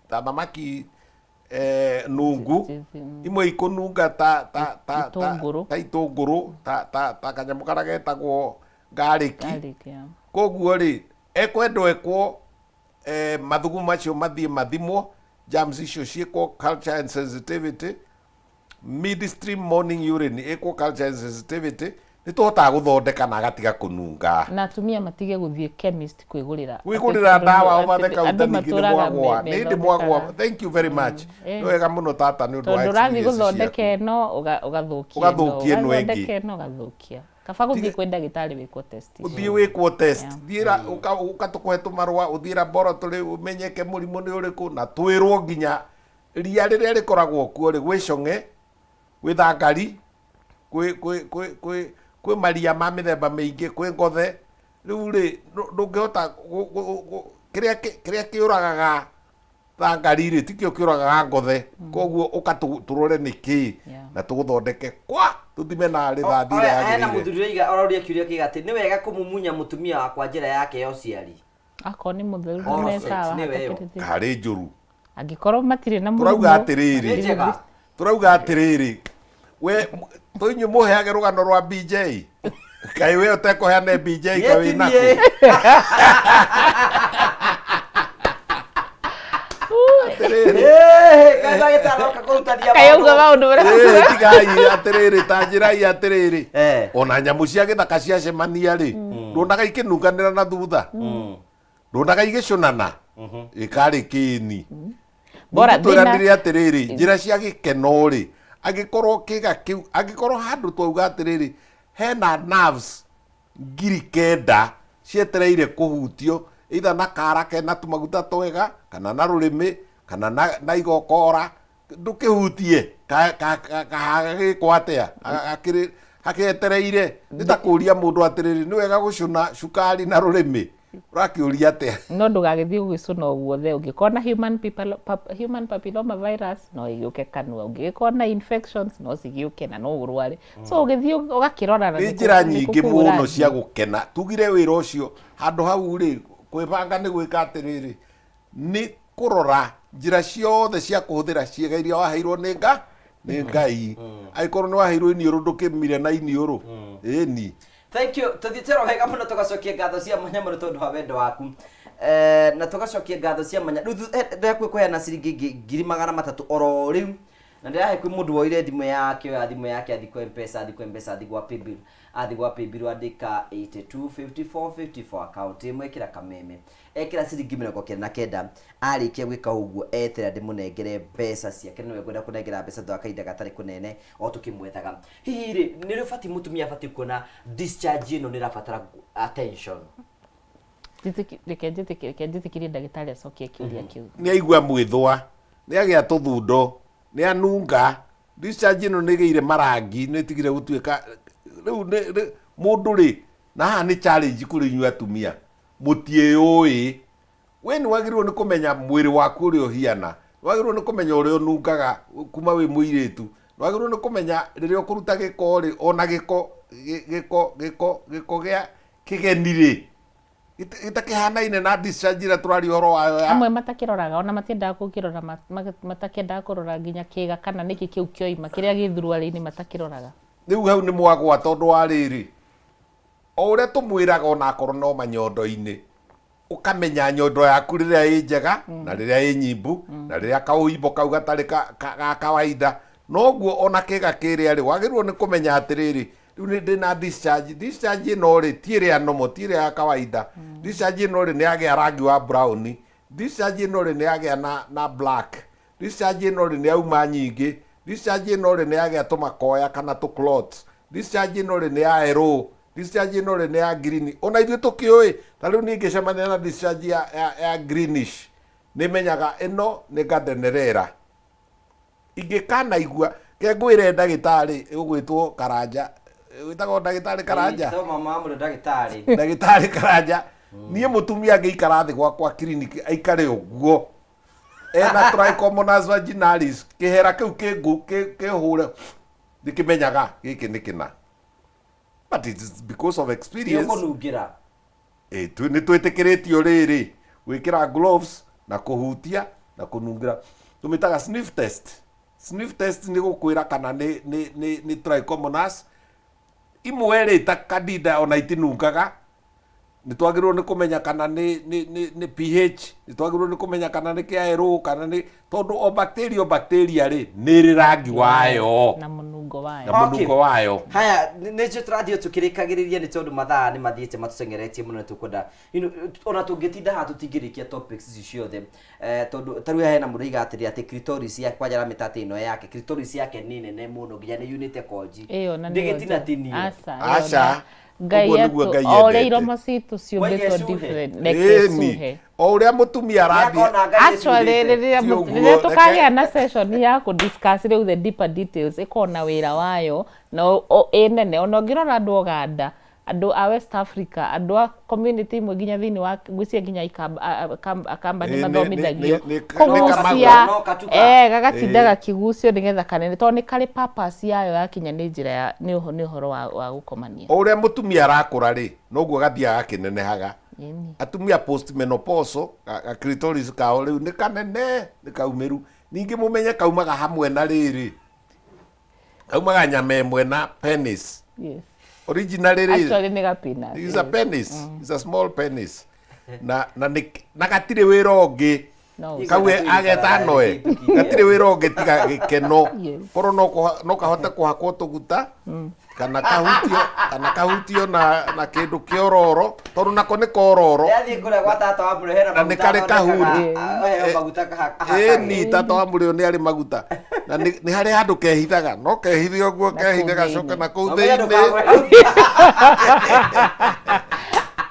thamaki nungu imwe ikununga ta itunguru ta kanyamu karia getagwo garlic koguo ri ekwendwo mathugumo macio mathie mathimwo germs icio ciikwo culture and sensitivity midstream morning urine ikwo culture and sensitivity ni tuhotaga guthondeka na agatiga kununga na atumia matige guthie chemist kwigurira ndawa omatheka utanigire mwagwa ni mwagwa thank you very much no wega muno tata ni undu wa urathi guthondeka no ugathukia ino ingi no gathukia kaba guthii kwi ndagitari wikwo test uthii wikwo test thiira ukatukuhe tumarua uthii laboratory umenyeke murimu ni uriku na twirwo nginya ria riria rikoragwo kuo ri gwicong'e gwithangari kwi maria ma mithemba miingi kwi ngothe riu ri ndungihota kiria kiuragaga thangari ri tikio kiuragaga ngothe koguo ukaturore niki na tuguthondeke kwa tuthime na rithathire yagirire na muthuri iga ororia kiuria kigati ni wega kumumunya mutumia wakwa njira yake ya uciari ako ni muthuri ni sawa hari njuru angikorwo matire na turauga atiriri we tuinyu muheage rugano rwa BJ kai we utekuheane BJ kawi naku tigai atiriri tanjirai atiriri ona nyamu cia githaka cia cemania ri ndonaga ikinunganira na thutha ndonaga igicunana ikari kini bora turanire atiriri njira cia gikeno ri agikorwo kiga kiu agikorwo handu twauga atiriri hena nerves ngiri kenda cietereire kuhutio either na kara kena tumaguta twega kana na rurimi kana na igokora ndukihutie gikwatea akietereire nitakuria mundu atiriri ni wega gucuna cukari na rurimi urakiuria atia no ndugagithii gwicuna guothe ungikona human papilloma virus no igiuke kanua ungikona infections no cigiuke na no urware so ugithii ugakirora na njira nyingi muno cia gukena tugire wira ucio handu hau ri kwibanga ni gwika atiriri ni kurora njira ciothe cia kuhuthira ciega iria waheirwo ni ngai aikorwo ni waheirwo iniuru ndukimire na iniuru ni thank you tuthitero hega muno tugacokia ngatho cia manya muno tondu wa wendo waku na tugacokia ngatho cia manya ndakwe kuheana ciringi 300 oro riu na ndirahe kwi mundu woire thimu yake athi kwa mpesa athi gwa paybill andika 825454 account imwe kira kameme ekira ciringi 29 arikia gwika uguo etera ndimunengere mbeca ciake niwe gwenda kunengera mbeca thwa kainda gatari kunene o tukimwethaga hihi ri ni rifati mutumia afati kuona discharge ino ni rafatara attention Reke ndagitari acokie kiuria kiu ni aigua mwithwa ni agia tuthundo ni anunga discharge ino ni geire marangi ni tigire gutuika riu mundu ri na ha ni challenge kuri nyu atumia mutiui we ni wagirwo ni kumenya mwiri waku uri uhiana wagirwo ni kumenya uri unungaga kuma wi muiritu wagirwo ni kumenya riria ukuruta giko ri ona giko gia kigenire itakihanaine na discharge ra turari horo wayo amwe matakiroraga ona matiendaga kukirora matakiendaga kurora nginya kiga kana niki kiu kioima kiria githuruari-ini matakiroraga riu hau ni mwagwa tondu wa riri o uria tumwiraga ona akorwo no manyondo-ini ukamenya nyondo yaku riria i njega na riria i nyimbu na riria kauimbo kau gatari ka kawaida noguo ona kiga kiria ri wagirwo ni kumenya atiriri riu ni ndina discharge no ri tiria nomo tiria ya kawaida discharge no ri ni agia rangi wa brown discharge no ri ni agia na black discharge no ri ni auma nyingi discharge no ri ni agia tumakoya kana tu clots discharge no ri ni ya yellow discharge no ri ni ya green ona ithu tukioi ta riu ni ngicemania na discharge ya greenish ni menyaga ino ni gadenerera ingikana igua ke ngwire ndagitari ugwitwo Karanja witago ndagitari Karanja to mama mu ndagitari Karanja nie mutumia ngeikara thi gwakwa clinic aikare uguo ena trichomonas vaginalis kihera kiu kihure ndikimenyaga giki nikina but it is because of experience kunungira ni twitikiritio riri gwikira gloves na kuhutia na kunungira tumitaga sniff test ni gukwira kana ni trichomonas imwe ri ta candida ona itinungaga ni twagirwo ni kumenya kana ni pH ni twagirwo ni kumenya kana ni KRO kana ni tondu o bacteria ri ni ri rangi wayo mũnungo wayo. Na mũnungo wayo. Haya nĩcio tũrathiĩ tũkĩrĩkagĩrĩria nĩ tondũ mathaa nĩ mathiĩte matũcengeretie mũno tũkwenda ona tũngĩtinda haha tũtingĩrĩkia topics ici ciothe tondũ tarĩu hena mũndũ aigatĩrĩ atĩ clitoris ya kwanja mĩtate ĩno yake clitoris yake nĩ nene mũno nginya nĩ yunĩte konji ndĩgĩtina tinio aca Ngai yetu o ũrĩa iromo citũ ciũmbĩtwo different reke cuhe o ũrĩa mũtumia arathiĩ actually rĩrĩa tũkagĩa na session ya kũdiscuss rĩu the deeper details ĩkorwo na wĩra wayo na ĩnene ona ũngĩrora andũ Uganda andũ a West Africa andũ a community imwe nginya thĩinĩ wa gwĩcia nginya kambani mathomithagio kũgucia gagatindaga kĩgucio nĩgetha kanene tondũ nĩ karĩ purpose yayo yakinya nĩ njĩra ya nĩ ũhoro wa gũkomania o ũrĩa mũtumia arakũra rĩ noguo gathiaga gakĩnenehaga atumia postmenopausal clitoris kao rĩu nĩ kanene nĩ kaumĩru ningĩ mũmenye kaumaga hamwe na rĩrĩ kaumaga nyama ĩmwe na penis originally actually nigga penis is a penis it's a small penis na gatirĩ wĩra ũngĩ kawe ageta noe gatirĩ wĩra ũngĩ tiga gĩkeno korwo no kahote kũhakwo tũguta kana kahutio na kĩndũ kĩororo tondũ nako nĩ kororo na nĩ karĩ kahuru ni tata wa mũrĩo nĩ arĩ maguta na nĩ harĩ handũ kehithaga no kehithio ũguo kehithaga coke na kũu thĩinĩ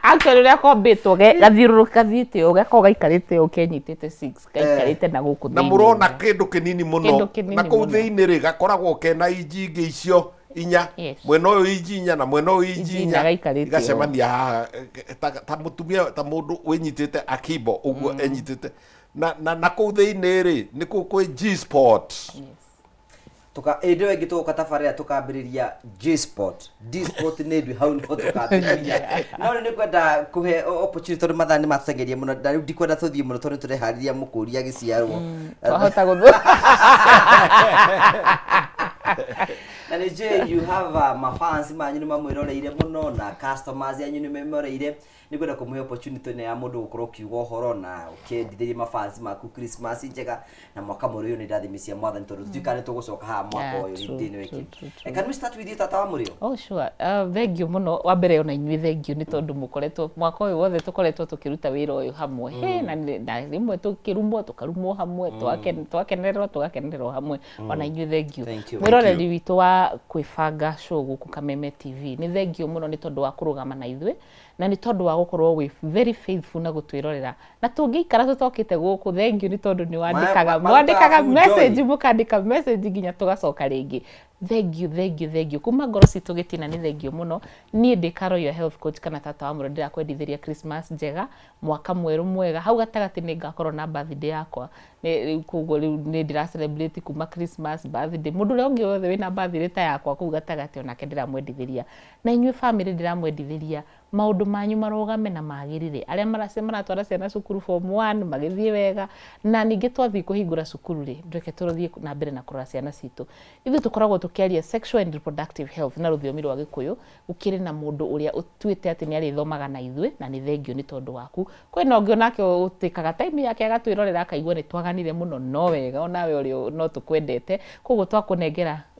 actually rĩrĩa kombĩtwo gathiũrũrũka thiĩte ũgakorwo gaikarĩte ũkenyitĩte 6 gaikarĩte na gũkũ thĩinĩ na mũrona kĩndũ kĩnini mũno na kũu thĩinĩ rĩ gakoragwo kena inji ingĩ icio inya mwena ũyũ inji inya na mwena ũyũ inji inya igacemania haha ta mũtumia ta mũndũ wĩnyitĩte akimbo ũguo enyitĩte na kũu thĩinĩ rĩ nĩ kwĩ G-spot ĩndĩ wengĩ tũgoka tabarĩra tũkambĩrĩria G-spot D-spot nĩ ndwi hau nĩho tũkambĩrĩria no nĩ kwenda kũhe opportunity tondũ mathaa nĩ matũcengeria mũno na rĩu ndikwenda tũthiĩ mũno tondũ tũreharĩria mũkũria gĩciarwo twahota gũthũ na nĩ you have mafans manyu nĩ mamwĩroreire mũno na customers yanyu nĩ memoreire nĩ kwenda kũmũhe opportunity ya mũndũ gũkorwo kiuga ũhoro na ũkĩendithĩria mafans maku Christmas njega na mwaka mũrĩo nĩ ndathimi cia mwathani tondũ tutikane tũgũcoka haha mwaka ũyũ hĩndĩ-inĩ wĩkĩ can we start with you tata wa mũrĩo oh sure thank you mũno wa mbere ona inyuĩ thank you nĩ tondũ mũkoretwo mwaka ũyũ wothe tũkoretwo tũkĩruta wĩra ũyũ hamwe na rĩmwe tũkĩrumwo tũkarumwo hamwe twakenererwo tũgakenererwo hamwe ona inyuĩ thank you mwĩroreri witũ wa kwĩbanga show gũkũ Kameme TV nĩ thank you mũno nĩ tondũ wa kũrũgama na ithuĩ na nĩ tondũ wa gũkorwo wĩ very faithful na gũtwĩrorera na tũngĩikara tũtokĩte gũkũ thank you nĩ tondũ nĩ wandĩkaga message mũkandĩka message nginya tũgacoka rĩngĩ thank you kuma ngoro citũ gĩtina nĩ thank you mũno niĩ ndĩ Karo your health coach kana tata wa mũrĩo ndĩrakwendithĩria Christmas njega mwaka mwerũ mwega hau gatagatĩ nĩ ngakorwo na birthday yakwa koguo rĩu nĩ ndĩra celebrate kuma Christmas birthday mũndũ ũrĩa ũngĩ wothe wĩna birthday ta yakwa kũu gatagatĩ onake ndĩramwendithĩria na inyuĩ family ndĩramwendithĩria maũndũ manyu marũgame na magĩrĩre arĩa maratwara ciana cukuru form 1 magĩthiĩ wega na ningĩ twathiĩ kũhingũra cukuru rĩ ndũreke tũthiĩ na mbere na kũrora ciana citũ ithuĩ tũkoragwo tũkĩaria sexual and reproductive health na rũthiomi rwa Gĩkũyũ gũkĩrĩ na mũndũ ũrĩa ũtuĩte atĩ nĩ arĩthomaga na ithuĩ na nĩ thengio nĩ tondũ waku kwĩna ũngĩ onake ũtĩkaga time yake agatwĩrorera akaigua nĩ twaganire mũno no wega onawe ũrĩa no tũkwendete koguo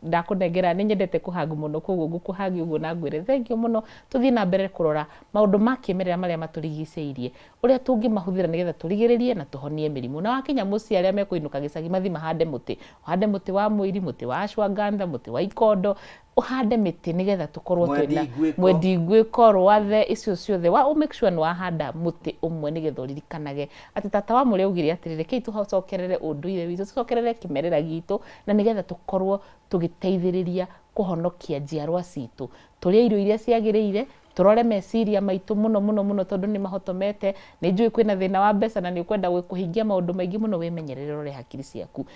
ndakũnengera nĩ nyendete kũhanga mũno koguo ngũkũhagi ũguo na ngwĩre thengio mũno tũthiĩ na mbere kũrora maũndũ ma kĩmerera marĩa matũrigicĩirie ũrĩa tũngĩmahũthĩra nĩgetha tũrigĩrĩrie na tũhonie mĩrimũ na wakinya mũciĩ arĩa mekũinũka gĩcagi mathi mahande mũtĩ wa mũiri mũtĩ wa ashwagandha mũtĩ wa ikondo uhande mĩtĩ nĩgetha tũkorwo twĩna mwendingwĩko rwathe icio ciothe make sure nĩ wahanda mũtĩ ũmwe nĩgetha ũririkanage atĩ tata wa mũrĩo augire atĩrĩrĩ kĩi tũcokerere ũndũire witũ tũcokerere kĩmerera gitũ na nĩgetha tũkorwo tũgĩteithĩrĩria kũhonokia njiarwa citũ tũrĩa irio iria ciagĩrĩire tũrore meciria maitũ mũno tondũ nĩ mahotomete nĩ njũĩ kwĩna thĩna wa mbeca na nĩ ũkwenda kũhingia maũndũ maingĩ mũno wĩmenyerere rore hakiri ciaku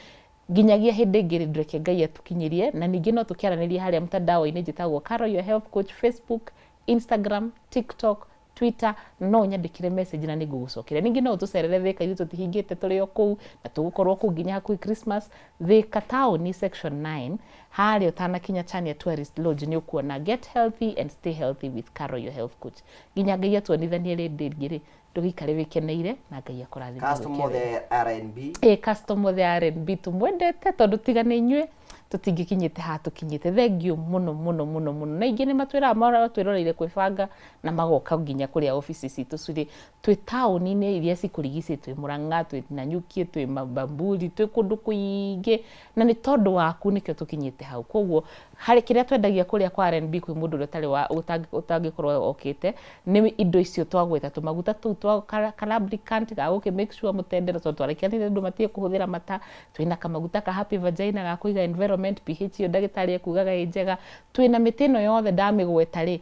nginyagia hĩndĩ ĩngĩ ndũreke Ngai atũkinyĩrie na ningĩ no tũkĩaranĩria harĩa mtandao-inĩ njĩtagwo Karo your health coach Facebook Instagram TikTok Twitter no nyandĩkire message na nĩngũgũcokeria ningĩ no tũcerere Thĩka ithuĩ tũtihingĩte tũrĩ o kũu na tũgũkorwo kũu nginya hakuhĩ Christmas Thĩka taũni section 9 harĩa ũtanakinya Chania Tourist Lodge nĩ ũkuona get healthy and stay healthy with Karo your health coach nginya Ngai atuonithanie rĩngĩ ndũgĩikare wĩkeneire na Ngai akũrathime customer the R&B customer the R&B tumwendete tondũ tigana inyuĩ tutingikinyite ha tukinyite. Thengiũ mũno mũno mũno mũno. Na ingĩ nĩ matwĩraga matwĩroreire kwĩbanga na magoka nginya kũrĩa ofici citũ cirĩ twĩ taũni-inĩ iria cikũrigicĩtie, twĩ Mũrang'a, twĩ Nanyuki, twĩ Mabamburi, twĩ kũndũ kũingĩ, na nĩ tondũ waku nĩkĩo tũkinyĩte hau. Koguo harĩ kĩrĩa twendagia kũrĩa kwa R&B kwĩ mũndũ ũrĩa ũtangĩkorwo okĩte nĩ indo icio twagweta, tũmaguta tũu twa Calabricant ga gũkĩ make sure mũtendera tondũ twarĩkanĩire andũ matige kũhũthĩra mata. Twĩna kamaguta ka Happy Vagina ga kũiga environment, pH iyo ndagĩtarĩ ekugaga ĩ njega. Twĩna mĩtĩ ĩno yothe ndamĩgweta rĩ,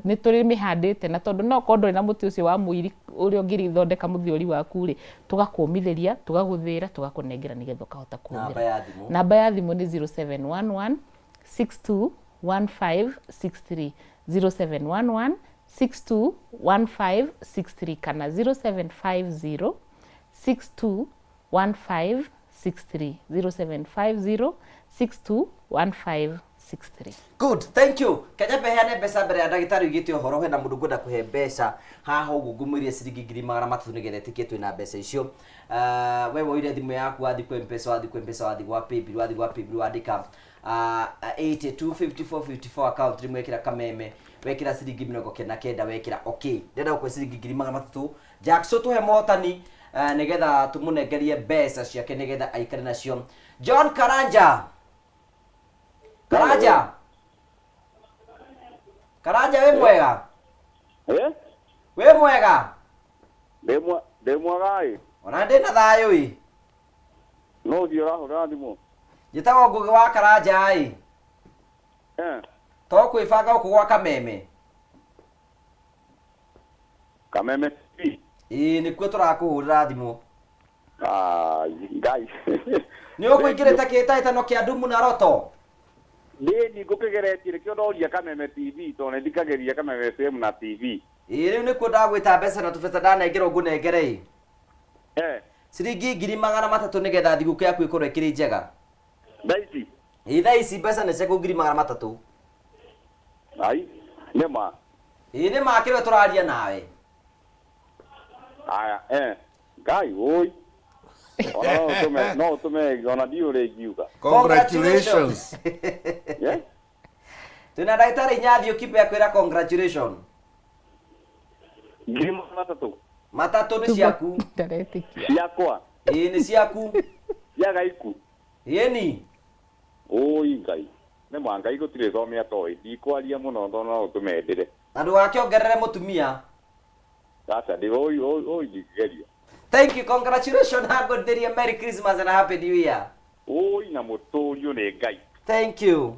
nĩ tũrĩ mĩhandĩte, na tondũ no korwo ndũrĩ na mũtĩ ũcio wa mũiri ũrĩa ũngĩthondeka mũthiori waku rĩ, tũgakũmithĩria, tũgagũthĩra, tũgakũnengera nĩgetha ũkahota kũhũthĩra. Namba ya thimũ nĩ 0711 621563 0711 621563 kana 0750 621563 0750 621563. Good, thank you. Kenya beheane mbeca mbere ya ndagĩtarĩ ugĩte ũhoro hena mũndũ ngwenda kũhe mbeca haha ũguo ngũmũirie ciringi 300 nĩgetha ĩtĩkie twĩna mbeca icio. We woire thimũ yaku wathi kwa M-Pesa, wathi gwa Paybill, wathi gwa Paybill wandĩka 825454 account rimwe wekĩra kameme, wekĩra ciringi 99 wekĩra okay. Ndenda gũkũhe ciringi 300. Jackson tũhe mũhotani nĩgetha tũmũnengerie mbeca ciake nĩgetha aikare nacio. John Karanja. Karanja we mwega? We mwega? Ndĩ mwega ĩ. Ona ndĩ na thayũ ĩ. No thiĩ ũrahũra thimũ. Njĩtagwo Ngũgĩ wa Karanja ĩ. To kwĩbanga gũkũ gwa Kameme. Kameme TV. Nĩkuo tũrakũhũrĩra thimũ. Ngai. Nĩ ũkũingĩrĩte kĩhĩtahĩtano kĩa Ndumu na Roto? Ndĩ ngũkĩgeretie nĩkĩo ndoria Kameme TV tondũ nĩthikagĩrĩria Kameme FM na TV. Rĩu nĩkuo ndagwĩta mbeca na tũbeca ndanengerwo ngũnengere ĩ. Ciringi 300 nĩgetha thigũkũ yaku ĩkorwo ĩkĩrĩ njega. Thaa ici? Thaa ici mbeca nĩ ciaku 300. Ai, nĩ ma? Nĩ ma kĩrĩa tũraria nawe. Aya, Ngai, oi. No ũtũme ona ndiũrĩ ngiuga. Congratulations. Twĩna ndagĩtarĩ Nyathi ũkipe akwĩra congratulations. 300. Matatũ nĩ ciaku. Ciakwa? Nĩ ciaku. Cia Gaiku? Ni. Oi Ngai. Nĩ ma Ngai gũtirĩ thomea toĩ. Ndikwaria mũno tondũ no ũtũmendere. Na ndũgakĩongerere mũtumia. Sasa ndi oi ndigeria. Thank you, congratulations, have a good day, Merry Christmas and a Happy New Year. Oi na mũtũrio nĩ Ngai. Thank you.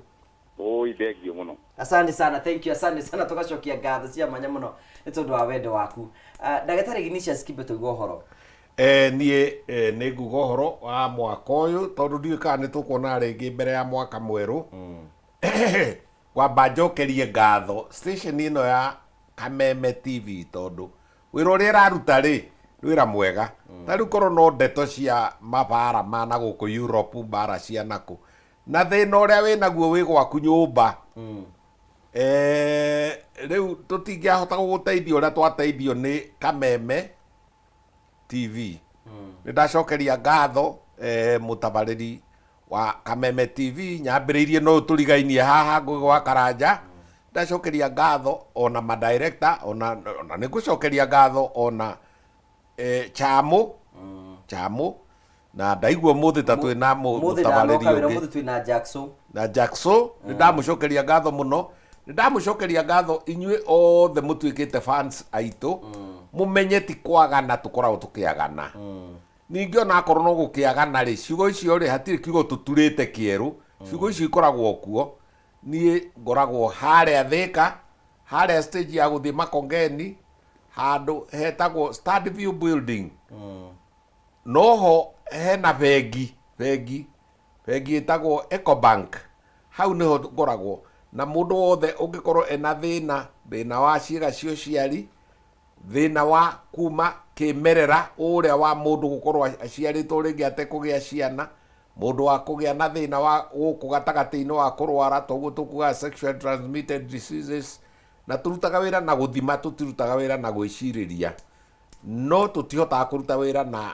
Oi thengio mũno. Asante sana, thank you, asante sana, tugacokia ngatho cia mwanya mũno nĩ tondũ wa wendo waku. Ndagĩtarĩ Ignatius Kibe tũigua ũhoro. Niĩ nĩ nguga ũhoro wa mwaka ũyũ tondũ ndiũĩ kana nĩ tũkuona rĩngĩ mbere ya mwaka mwerũ. Kwamba njokerie ngatho station ĩno ya Kameme TV tondũ wĩra ũrĩa ĩraruta rĩ wĩra mwega. Ta rĩu korwo no ndeto cia mabara ma na gũkũ Europe mbara cia nakũ na thĩna ũrĩa wĩnaguo wĩ gwaku nyũmba. Rĩu tũtingĩahota gũgũteithia ũrĩa twateithio nĩ Kameme TV. Nĩndacokeria ngatho mũtabarĩri wa Kameme TV nyambĩrĩirie no tũrigainie haha Ngũgĩ wa Karanja. Ndacokeria ngatho ona madirector ona nĩngũcokeria ngatho ona Chamo na ndaigua mũthĩ ta twĩna mũtabarĩri ũngĩ twĩna Jackson na Jackson nĩndamũcokeria ngatho mũno. Nĩndamũcokeria ngatho inyuĩ othe mũtuĩkĩte fans aitũ mũmenye ti kwagana tũkoragwo tũkĩagana. Ningĩ ona akorwo no gũkĩagana rĩ ciugo icio rĩ hatirĩ kiugo tũturĩte kĩerũ. Ciugo icio ikoragwo kuo. Niĩ ngoragwo harĩa Thĩka harĩa stage ya gũthiĩ Makongeni handũ hetagwo Stad View Building. Noho hena bengi ĩtagwo Ecobank. Hau nĩho ngoragwo na mũndũ wothe ũngĩkorwo ena thĩna wa ciĩga cia ũciari, thĩna wa kuma kĩmerera ũrĩa wa mũndũ gũkorwo aciarĩtwo rĩngĩ atekũgĩa ciana, mũndũ wa kũgĩa na thĩna wa gũkũ gatagatĩ-inĩ wa kũrwara toguo tũkugaga sexual transmitted diseases, na tũrutaga wĩra na gũthima, tũtirutaga wĩra na gwĩcirĩria. No tũtihotaga kũruta wĩra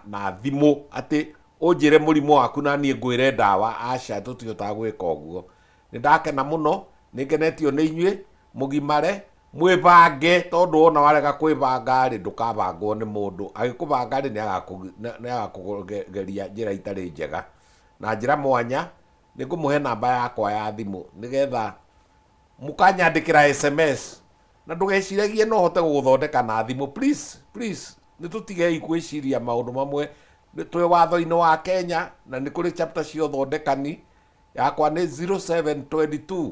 na thimũ atĩ unjire murimu waku na nie ngwire ndawa aca tutihota gwika uguo ni ndakena muno ni ngenetio ni inyue mugimare mwibange tondu ona warega kwibanga ri ndukabangwo ni mundu agikubanga ri ni agakugeria njira itari njega na njira mwanya ni ngumuhe namba yakwa ya thimu nigetha mukanyandikira SMS na ndugeciragie no hote guthondeka na thimu please ni tutigei gwiciria maundu mamwe twi watho-ini wa Kenya na ni kuri chapter cio thondekani yakwa ni 0722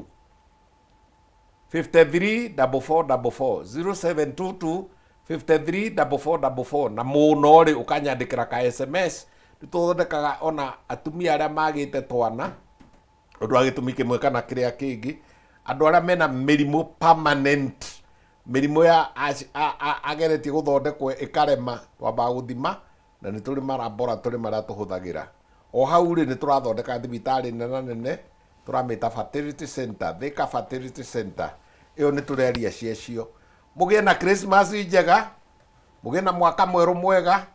534444 0722 534444 na muno ri ukanyandikira ka SMS nituthondekaga ona atumia aria magite twana undu agitumi kimwe kana kiria kingi andu aria mena mirimu permanent mirimu ya ageretie guthondekwo ikarema twamba guthima na ni turi laboratory maria tuhuthagira o hau ri ni turathondeka thibitari nene turamita fertility center Thika fertility center iyo ni tureria ciecio mugie na Christmas njega mugie na mwaka mweru mwega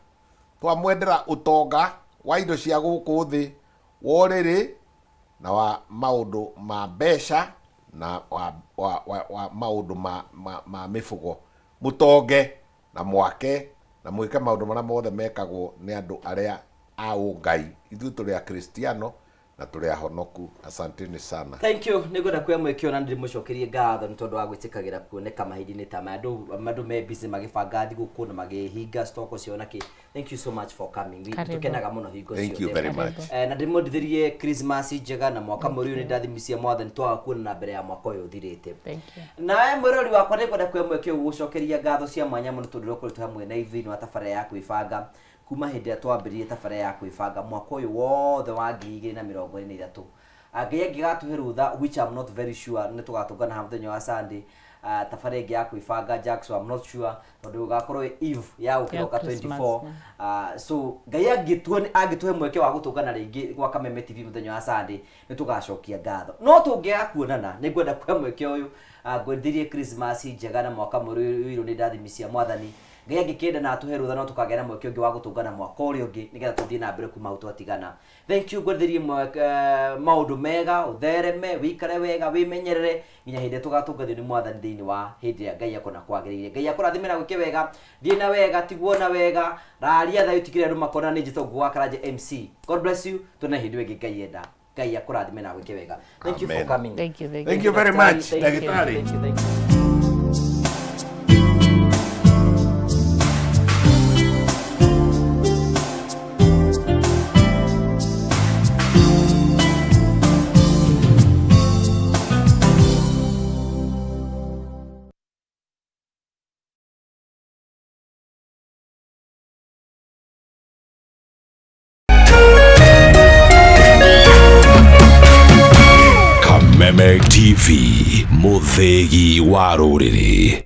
twamwendera utonga wa indo cia guku thi woriri na wa maundu ma besha na wa maundu ma mifugo mutonge na mwake na mwike maundu maria mothe mekagwo ni andu aria au ngai ithu turi a Kristiano na turi ahonoku. Asanteni sana. Thank you. Nigwenda kuya mwekio na ndiri mucokerie ngatho ni tondu wa gwitikagira kuoneka mahindi-ini ta mandu me busy magibanga thiguku na magihinga stoko ciona ki. Thank you so much for coming. Tukenaga muno hingo cio. Thank you very much. Na ndimondithirie Christmas njega na mwaka muriu ni ndathimisia mwathani twaga kuona na mbere ya mwaka uyu uthirite. Thank you. Na mwirori wakwa nigwenda kuya mwekio gucokeria ngatho cia mwanya muno tondu rokuri hamwe na ithini wa tabara ya kwibanga kuma hindi ya twambirie tabara ya kwibanga mwaka uyu wothe wa 2023 ngai angigatuhe rutha which I'm not very sure ni tugatungana ha muthenya wa Sunday tabara ingi ya kwibanga Jackson I'm not sure tondu gakorwo eve ya ukiroka 24 so ngai angituhe mweke wa gutungana ringi gwa Kameme TV muthenya wa Sunday ni tugacokia ngatho no tungigakuonana ni ngwenda kwa mweke uyu ngwendithie Christmas njega na mwaka muriu ni ndathimisia mwathani ngai angikenda na atuhe rutha no tukagera mweke ungi wa gutungana mwaka uri ungi nigetha tuthie na mbere kuma twatigana. Thank you gwethirie maundu mega uthereme wikare wega wimenyerere nginya hindi tugatungathio ni mwathani thiini wa hindi ya ngai akona kwagirire ngai akurathimira gwike wega thie na wega tiguona wega raria thayo tikire andu makona ni njito gwa Karanja MC. God bless you tuna hindi wengi ngai enda ngai akurathimira gwike wega. Thank you for coming. Thank you very much Dagitari. Kameme TV, muthegi wa ruriri.